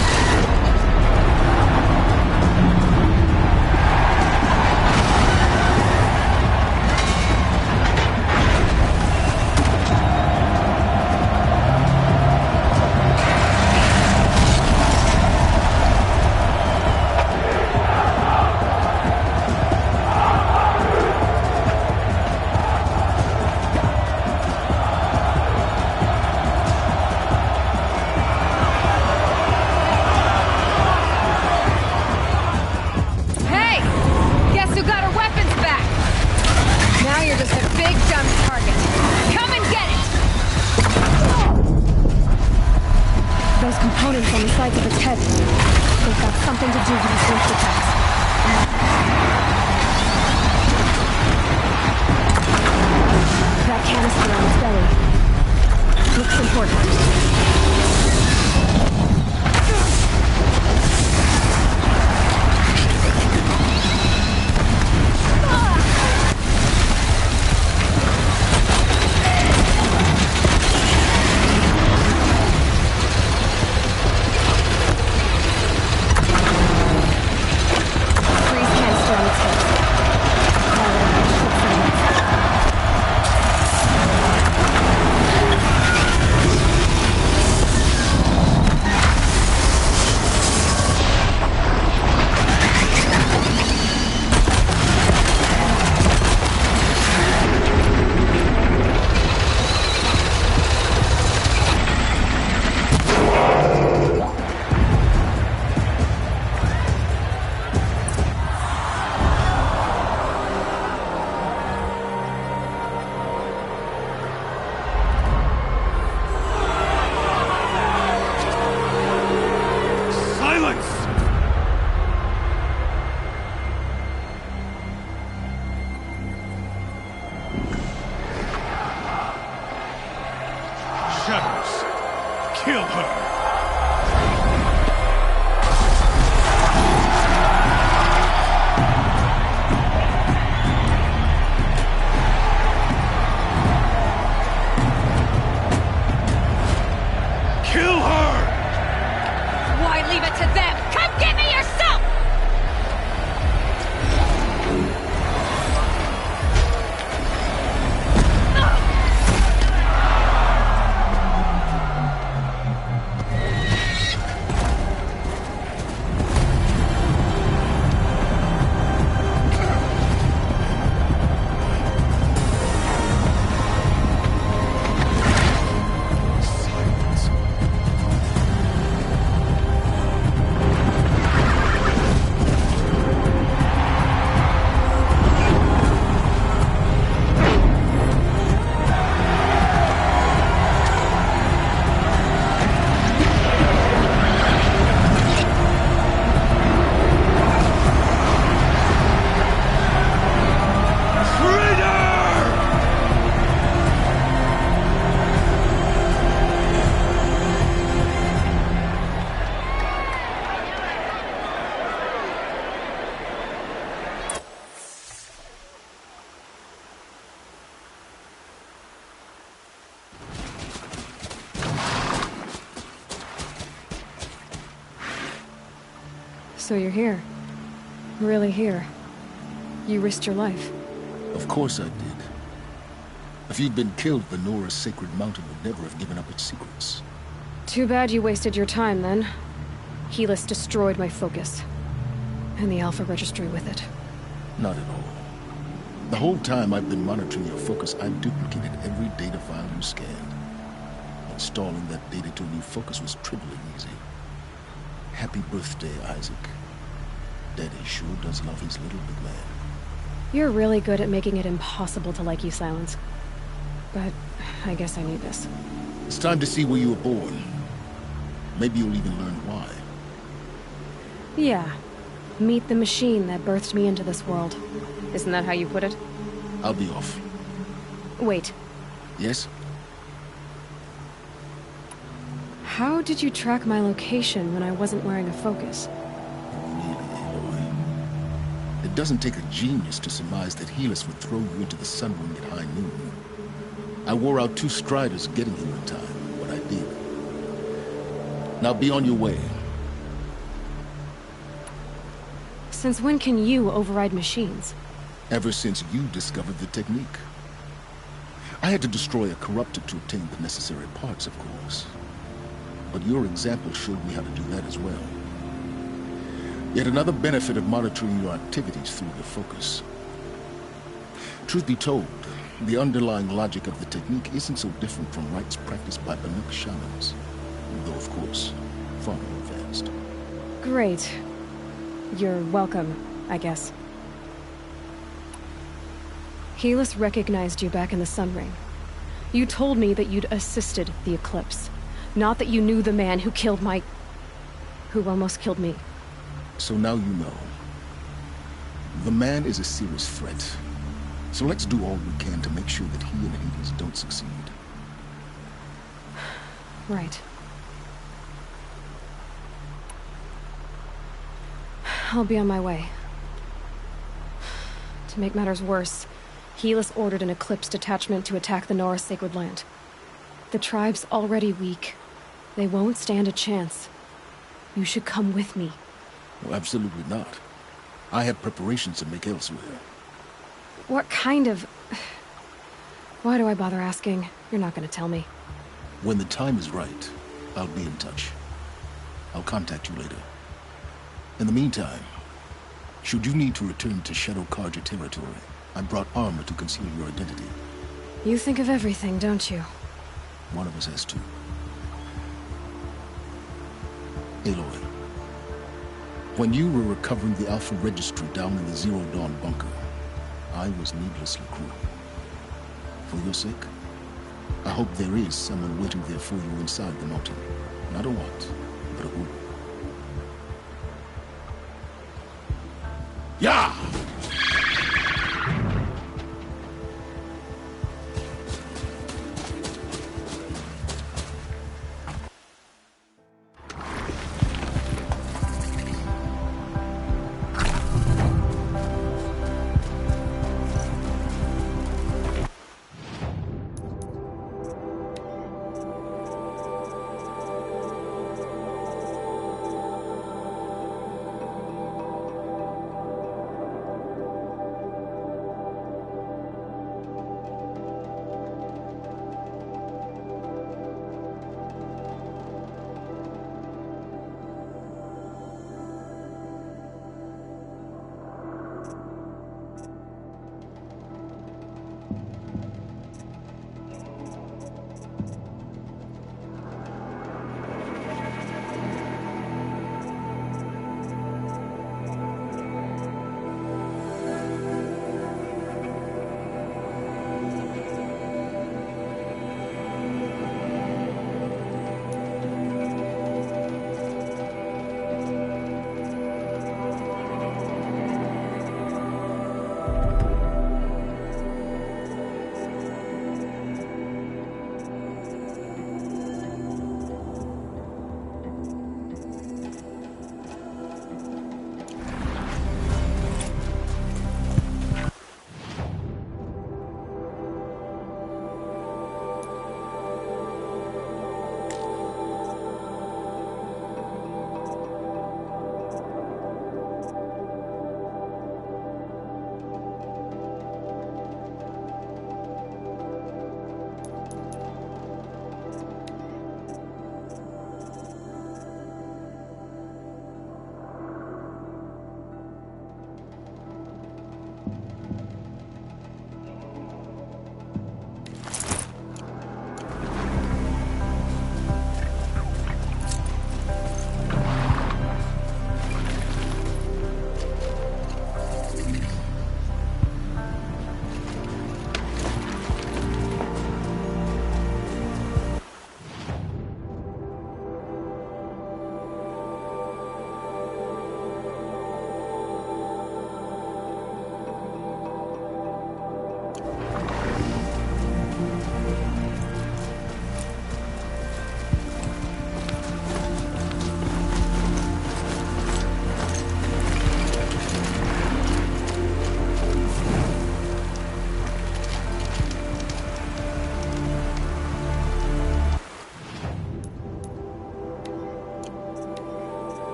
the sides of its head. They've got something to do with these ghost attacks. That canister on its belly looks important. So you're here. Really here. You risked your life. Of course I did. If you'd been killed, Venora's sacred mountain would never have given up its secrets. Too bad you wasted your time, then. Helis destroyed my focus. And the Alpha Registry with it. Not at all. The whole time I've been monitoring your focus, I've duplicated every data file you scanned. Installing that data to a new focus was trivially easy. Happy birthday, Isaac. Daddy sure does love his little big man. You're really good at making it impossible to like you, Silence. But I guess I need this. It's time to see where you were born. Maybe you'll even learn why. Yeah. Meet the machine that birthed me into this world. Isn't that how you put it? I'll be off. Wait. Yes? How did you track my location when I wasn't wearing a focus? Really, Aloy? It doesn't take a genius to surmise that Helis would throw you into the sun ring at high noon. I wore out 2 striders getting here in time, but I did. Now be on your way. Since when can you override machines? Ever since you discovered the technique. I had to destroy a corruptor to obtain the necessary parts, of course. But your example showed me how to do that as well. Yet another benefit of monitoring your activities through your focus. Truth be told, the underlying logic of the technique isn't so different from rites practiced by Banuk shamans. Though, of course, far more advanced. Great. You're welcome, I guess. Helis recognized you back in the Sun Ring. You told me that you'd assisted the Eclipse. Not that you knew the man who killed my... who almost killed me. So now you know. The man is a serious threat. So let's do all we can to make sure that he and Hades don't succeed. Right. I'll be on my way. To make matters worse, Helis ordered an Eclipse detachment to attack the Nora Sacred Land. The tribe's already weak. They won't stand a chance. You should come with me. Well, absolutely not. I have preparations to make elsewhere. What kind of... Why do I bother asking? You're not gonna tell me. When the time is right, I'll be in touch. I'll contact you later. In the meantime, should you need to return to Shadow Carja territory, I brought armor to conceal your identity. You think of everything, don't you? One of us has to. Aloy, when you were recovering the Alpha Registry down in the Zero Dawn bunker, I was needlessly cruel. For your sake, I hope there is someone waiting there for you inside the mountain. Not a what, but a who. Yeah!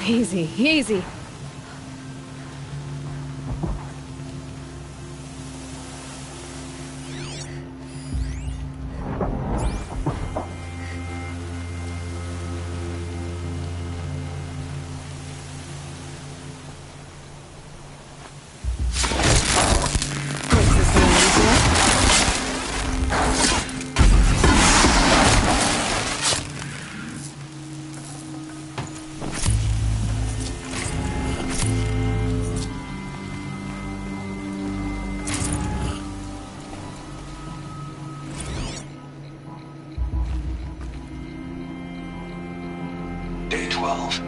Easy, easy. Day 12.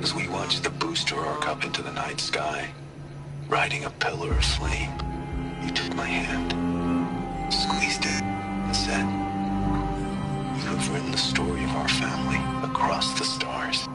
As we watched the booster arc up into the night sky, riding a pillar of flame, you took my hand, squeezed it, and said, "You have written the story of our family across the stars."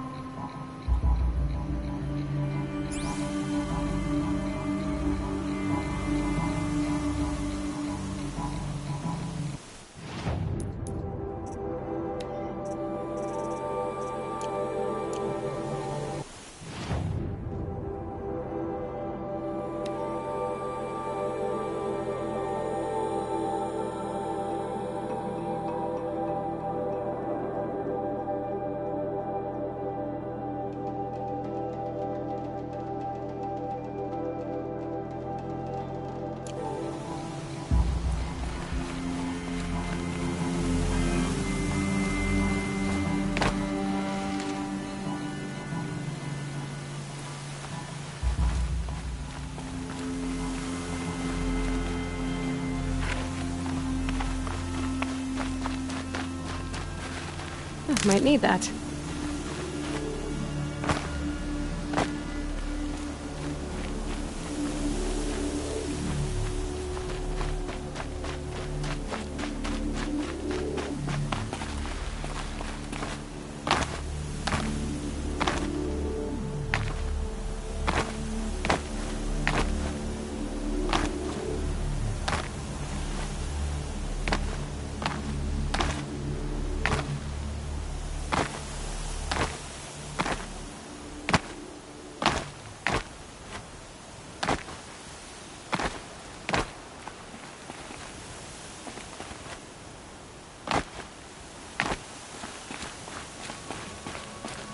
Might need that.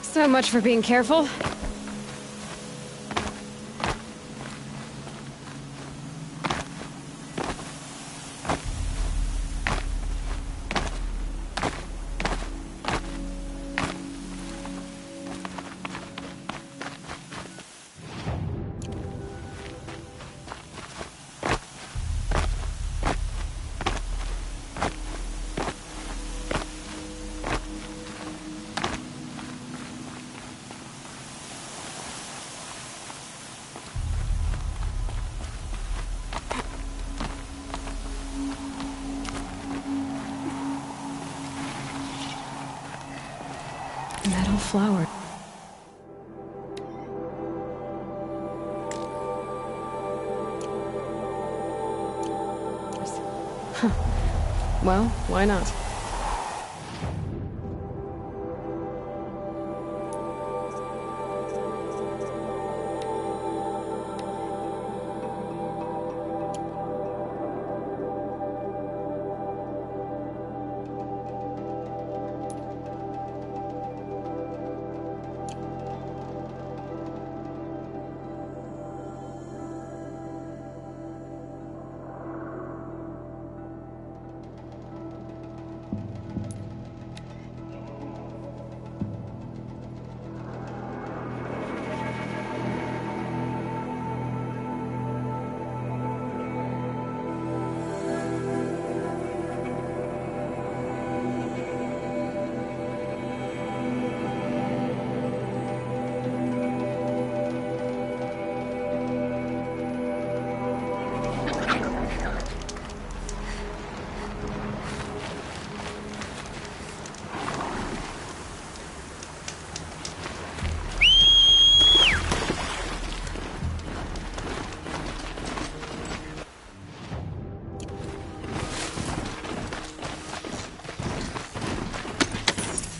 So much for being careful. Metal flower. Huh. Well, why not?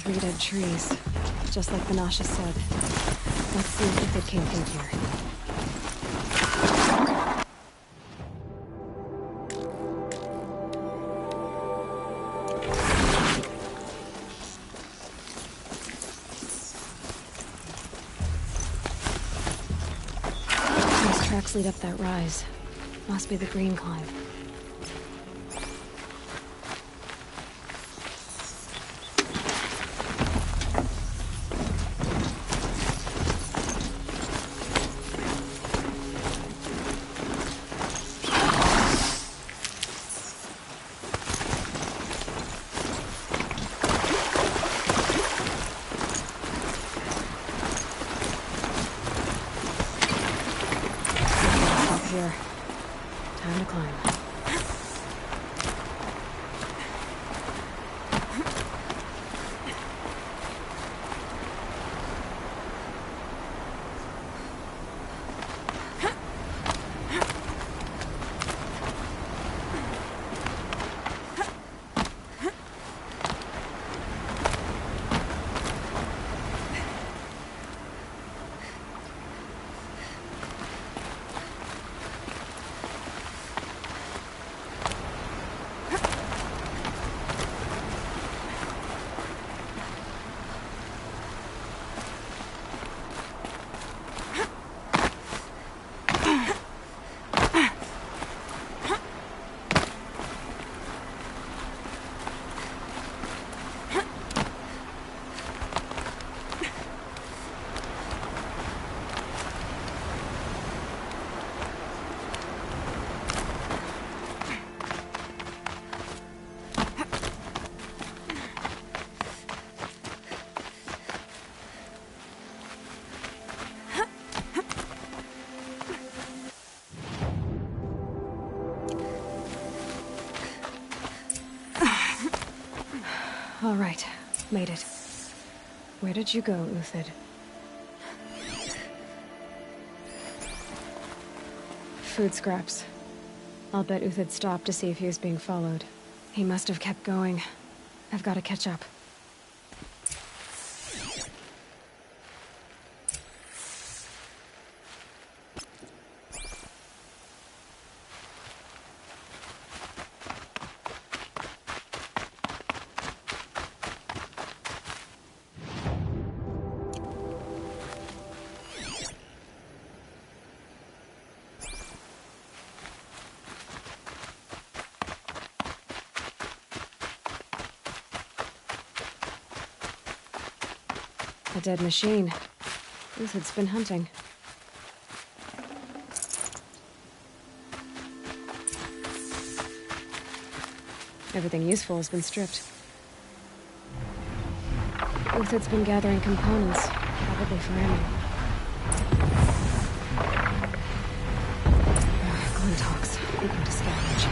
3 dead trees, just like Banasha said. Let's see if it came through here. These tracks lead up that rise. Must be the green climb. Here. Time to climb. All right, made it. Where did you go, Uthid? Food scraps. I'll bet Uthid stopped to see if he was being followed. He must have kept going. I've got to catch up. A dead machine. Uthid's been hunting. Everything useful has been stripped. Uthid's been gathering components, probably for ammo. Glintox, looking to scavenge.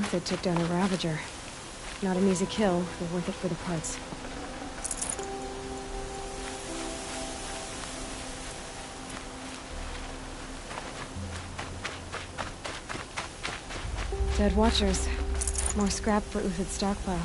Uthid took down a Ravager. Not an easy kill, but worth it for the parts. Dead Watchers. More scrap for Uthid's stockpile.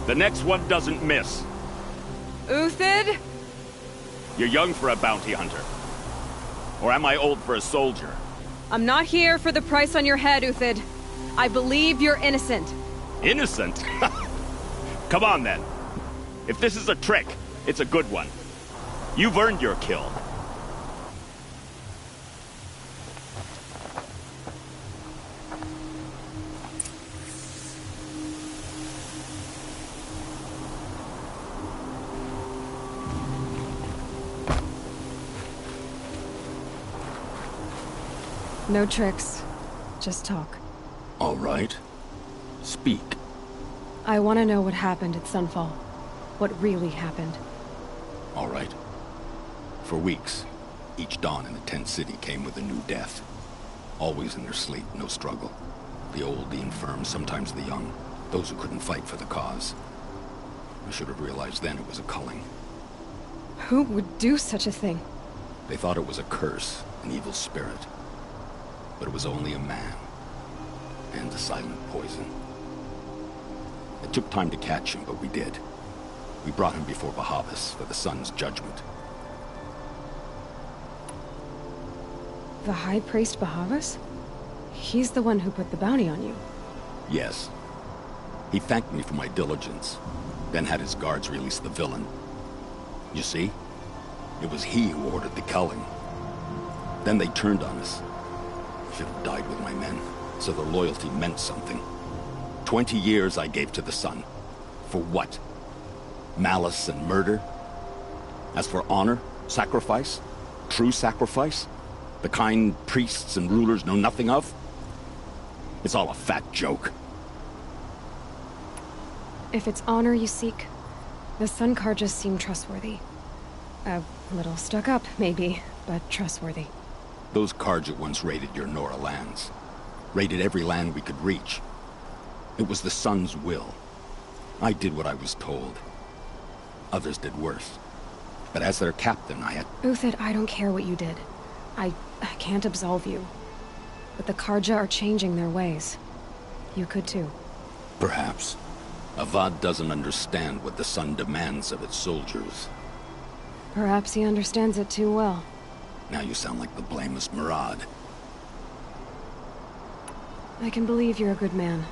The next one doesn't miss. Uthid? You're young for a bounty hunter. Or am I old for a soldier? I'm not here for the price on your head, Uthid. I believe you're innocent. Innocent? Come on, then. If this is a trick, it's a good one. You've earned your kill. No tricks. Just talk. All right. Speak. I want to know what happened at Sunfall. What really happened. All right. For weeks, each dawn in the tent city came with a new death. Always in their sleep, no struggle. The old, the infirm, sometimes the young. Those who couldn't fight for the cause. I should have realized then it was a culling. Who would do such a thing? They thought it was a curse, an evil spirit. But it was only a man. And a silent poison. It took time to catch him, but we did. We brought him before Bahavas for the sun's judgment. The High Priest Bahavas? He's the one who put the bounty on you. Yes. He thanked me for my diligence, then had his guards release the villain. You see? It was he who ordered the culling. Then they turned on us. I should have died with my men, so their loyalty meant something. 20 years I gave to the sun. For what? Malice and murder? As for honor, sacrifice, true sacrifice, the kind priests and rulers know nothing of? It's all a fat joke. If it's honor you seek, the Sun Carjas seem trustworthy. A little stuck up, maybe, but trustworthy. Those Carja once raided your Nora lands. Raided every land we could reach. It was the Sun's will. I did what I was told. Others did worse. But as their captain, I had... Uthid, I don't care what you did. I can't absolve you. But the Carja are changing their ways. You could too. Perhaps. Avad doesn't understand what the Sun demands of its soldiers. Perhaps he understands it too well. Now you sound like the blameless Murad. I can believe you're a good man.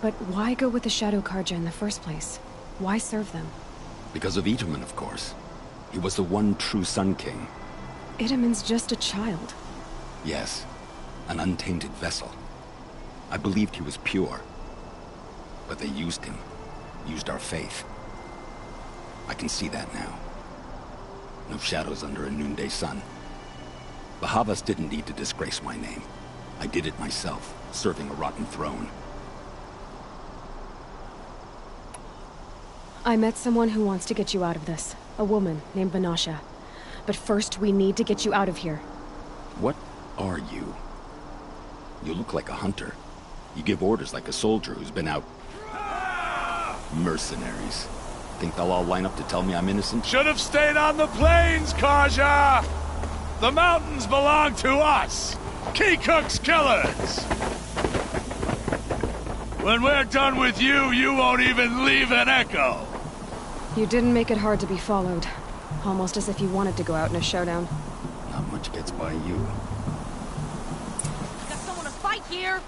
But why go with the Shadow Carja in the first place? Why serve them? Because of Itamen, of course. He was the one true Sun King. Itamen's just a child. Yes. An untainted vessel. I believed he was pure. But they used him. Used our faith. I can see that now. No shadows under a noonday sun. Bahavas didn't need to disgrace my name. I did it myself, serving a rotten throne. I met someone who wants to get you out of this. A woman named Vanasha. But first, we need to get you out of here. What are you? You look like a hunter. You give orders like a soldier who's been out... Mercenaries. Think they'll all line up to tell me I'm innocent? Should have stayed on the plains, Carja! The mountains belong to us! Keekook's killers! When we're done with you, you won't even leave an echo! You didn't make it hard to be followed. Almost as if you wanted to go out in a showdown. Not much gets by you. Got someone to fight here!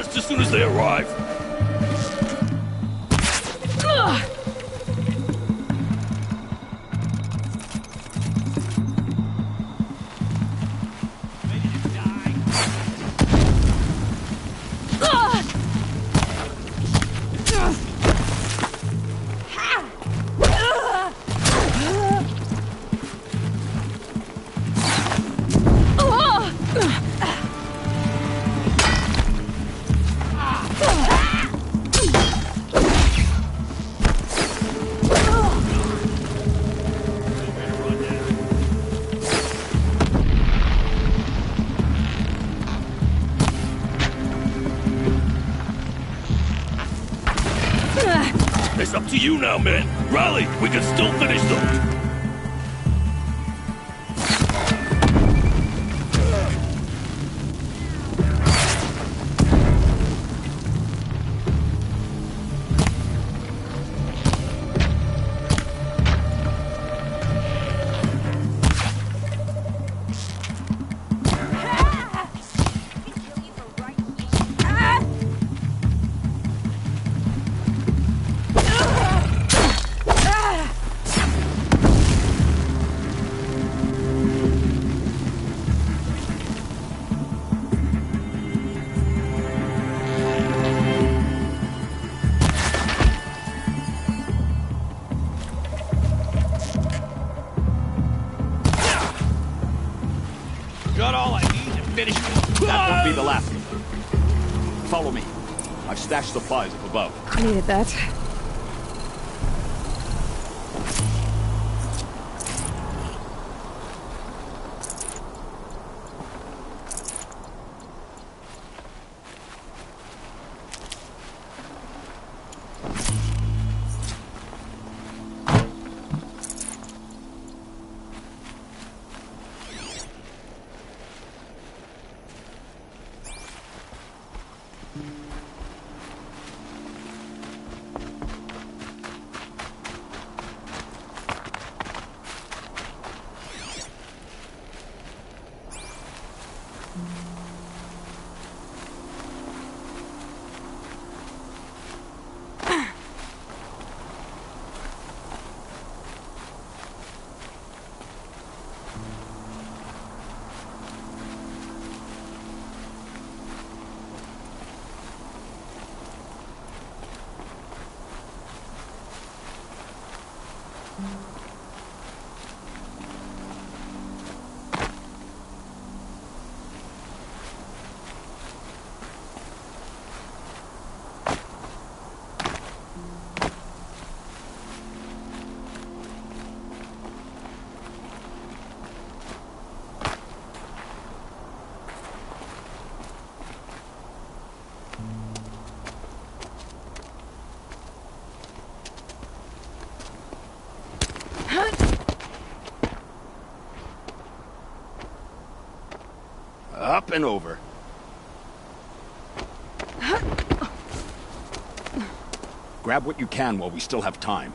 rest as soon as they arrive. It's up to you now, men. Rally! We can still finish them. Got all I need to finish it. That won't be the last of them. Follow me. I've stashed supplies up above. I needed that. Up and over. Grab what you can while we still have time.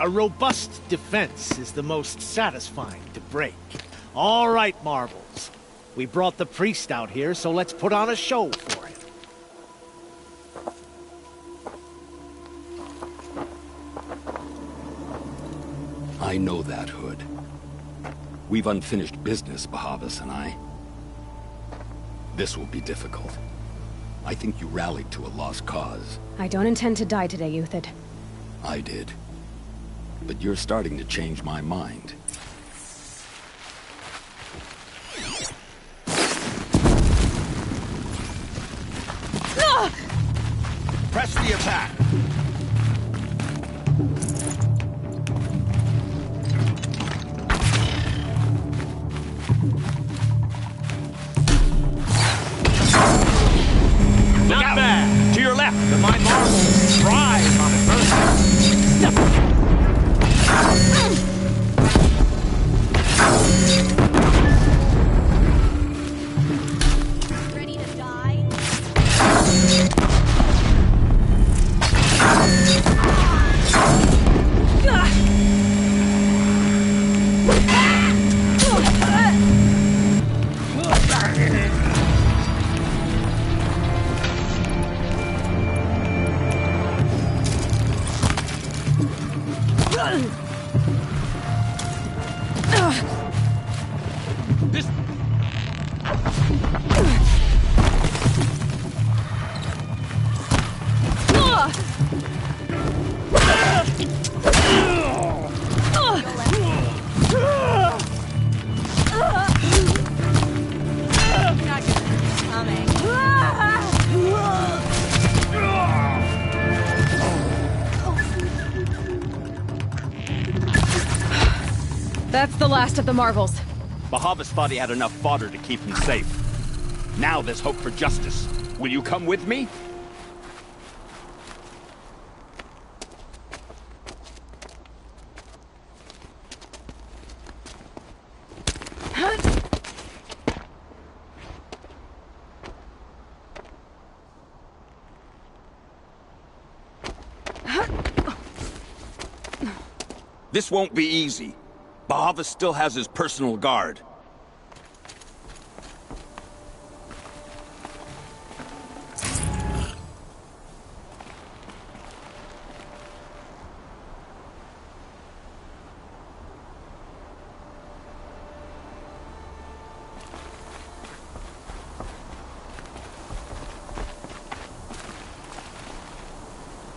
A robust defense is the most satisfying to break. All right, Marbles. We brought the priest out here, so let's put on a show for him. I know that, Hood. We've unfinished business, Bahavas and I. This will be difficult. I think you rallied to a lost cause. I don't intend to die today, Euthyd. I did. But you're starting to change my mind. Press the attack! That's the last of the Marvels. Bahavas thought he had enough fodder to keep him safe. Now there's hope for justice. Will you come with me? This won't be easy. Bahavas still has his personal guard.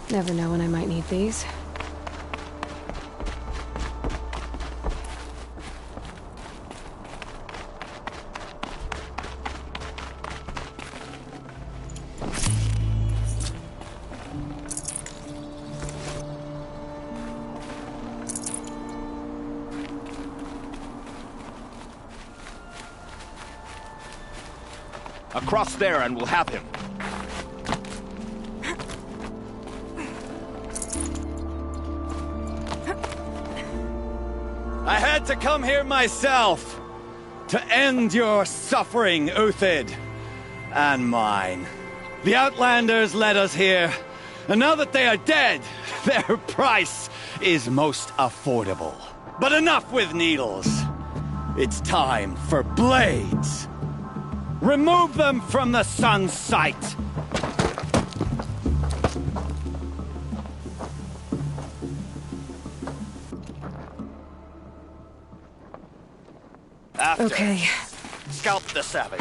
Never know when I might need these. Across there and we'll have him. I had to come here myself to end your suffering, Uthid, and mine. The Outlanders led us here, and now that they are dead, their price is most affordable. But enough with needles. It's time for blades. Remove them from the sun's sight. After. Okay. Scalp the savage.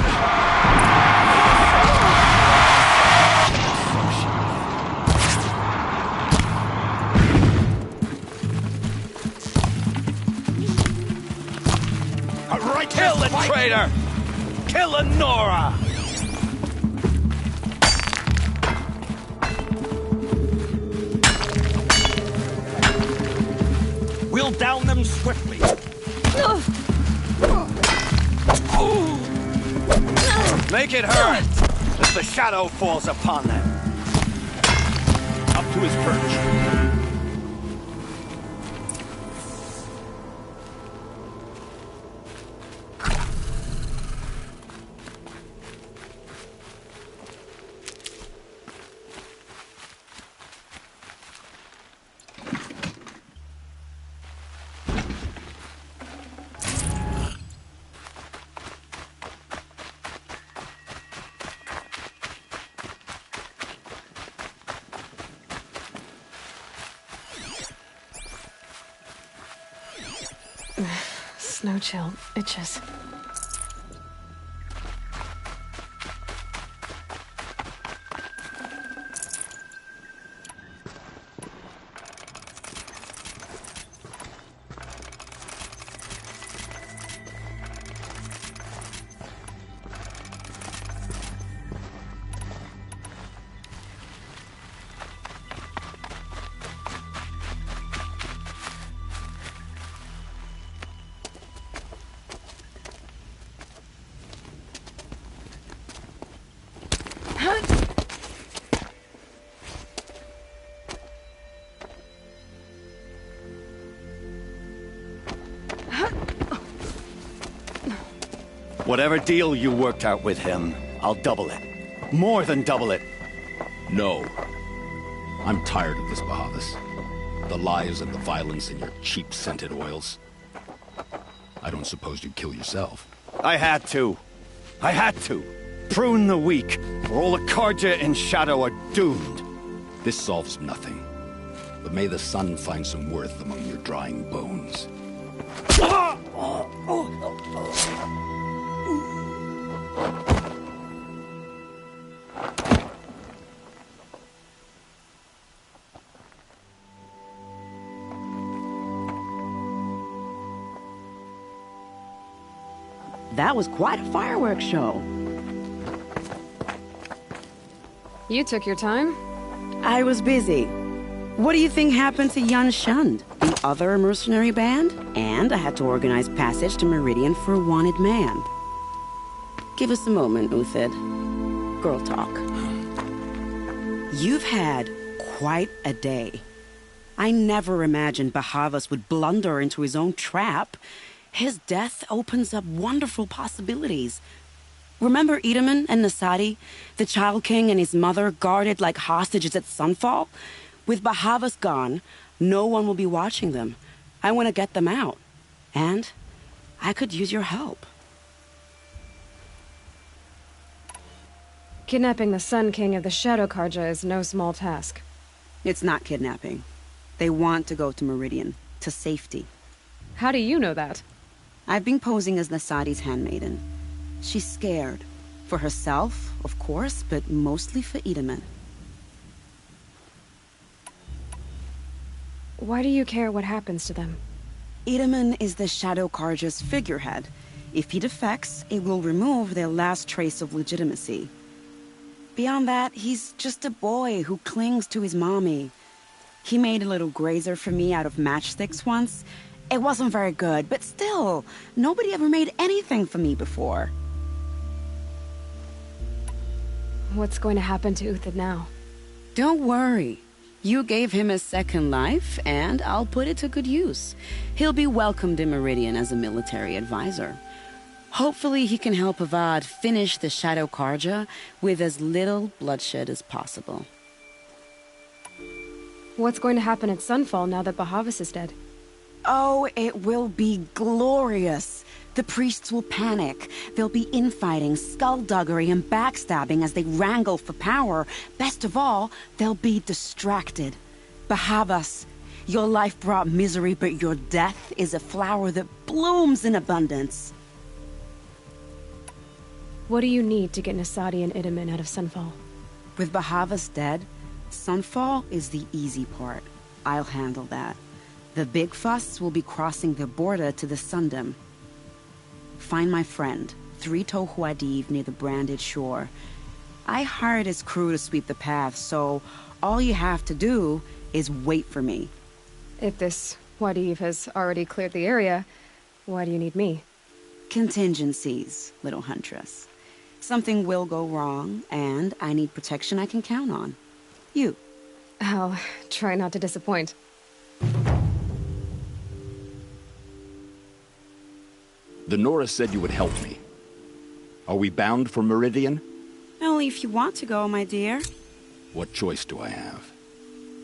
Right, kill the traitor! Kill Nora! We'll down them swiftly. Make it hurt as the shadow falls upon them. Up to his perch. Snow chill itches. Whatever deal you worked out with him, I'll double it. More than double it. No. I'm tired of this, Bahavas. The lies and the violence and your cheap scented oils. I don't suppose you'd kill yourself. I had to. I had to. Prune the weak, or all the Carja in Shadow are doomed. This solves nothing. But may the sun find some worth among your drying bones. That was quite a fireworks show. You took your time. I was busy. What do you think happened to Yan Shund, the other mercenary band? And I had to organize passage to Meridian for a wanted man. Give us a moment, Uthid. Girl talk. You've had quite a day. I never imagined Bahavas would blunder into his own trap. His death opens up wonderful possibilities. Remember Itamen and Nasadi, the Child King and his mother guarded like hostages at Sunfall? With Bahavas gone, no one will be watching them. I want to get them out. And I could use your help. Kidnapping the Sun King of the Shadow Karja is no small task. It's not kidnapping. They want to go to Meridian, to safety. How do you know that? I've been posing as Nasadi's handmaiden. She's scared. For herself, of course, but mostly for Itamen. Why do you care what happens to them? Itamen is the Shadow Karja's figurehead. If he defects, it will remove their last trace of legitimacy. Beyond that, he's just a boy who clings to his mommy. He made a little grazer for me out of matchsticks once. It wasn't very good, but still, nobody ever made anything for me before. What's going to happen to Uthid now? Don't worry. You gave him a second life, and I'll put it to good use. He'll be welcomed in Meridian as a military advisor. Hopefully he can help Avad finish the Shadow Karja with as little bloodshed as possible. What's going to happen at Sunfall now that Bahavas is dead? Oh, it will be glorious. The priests will panic. There'll be infighting, skullduggery, and backstabbing as they wrangle for power. Best of all, they'll be distracted. Bahavas, your life brought misery, but your death is a flower that blooms in abundance. What do you need to get Nasadi and Itamen out of Sunfall? With Bahavas dead, Sunfall is the easy part. I'll handle that. The big fuss will be crossing the border to the Sundom. Find my friend, 3-Toe Huadiv, near the branded shore. I hired his crew to sweep the path, so all you have to do is wait for me. If this Huadiv has already cleared the area, why do you need me? Contingencies, little huntress. Something will go wrong, and I need protection I can count on. You. I'll try not to disappoint. The Nora said you would help me. Are we bound for Meridian? Only if you want to go, my dear. What choice do I have?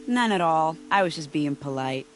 None at all. I was just being polite.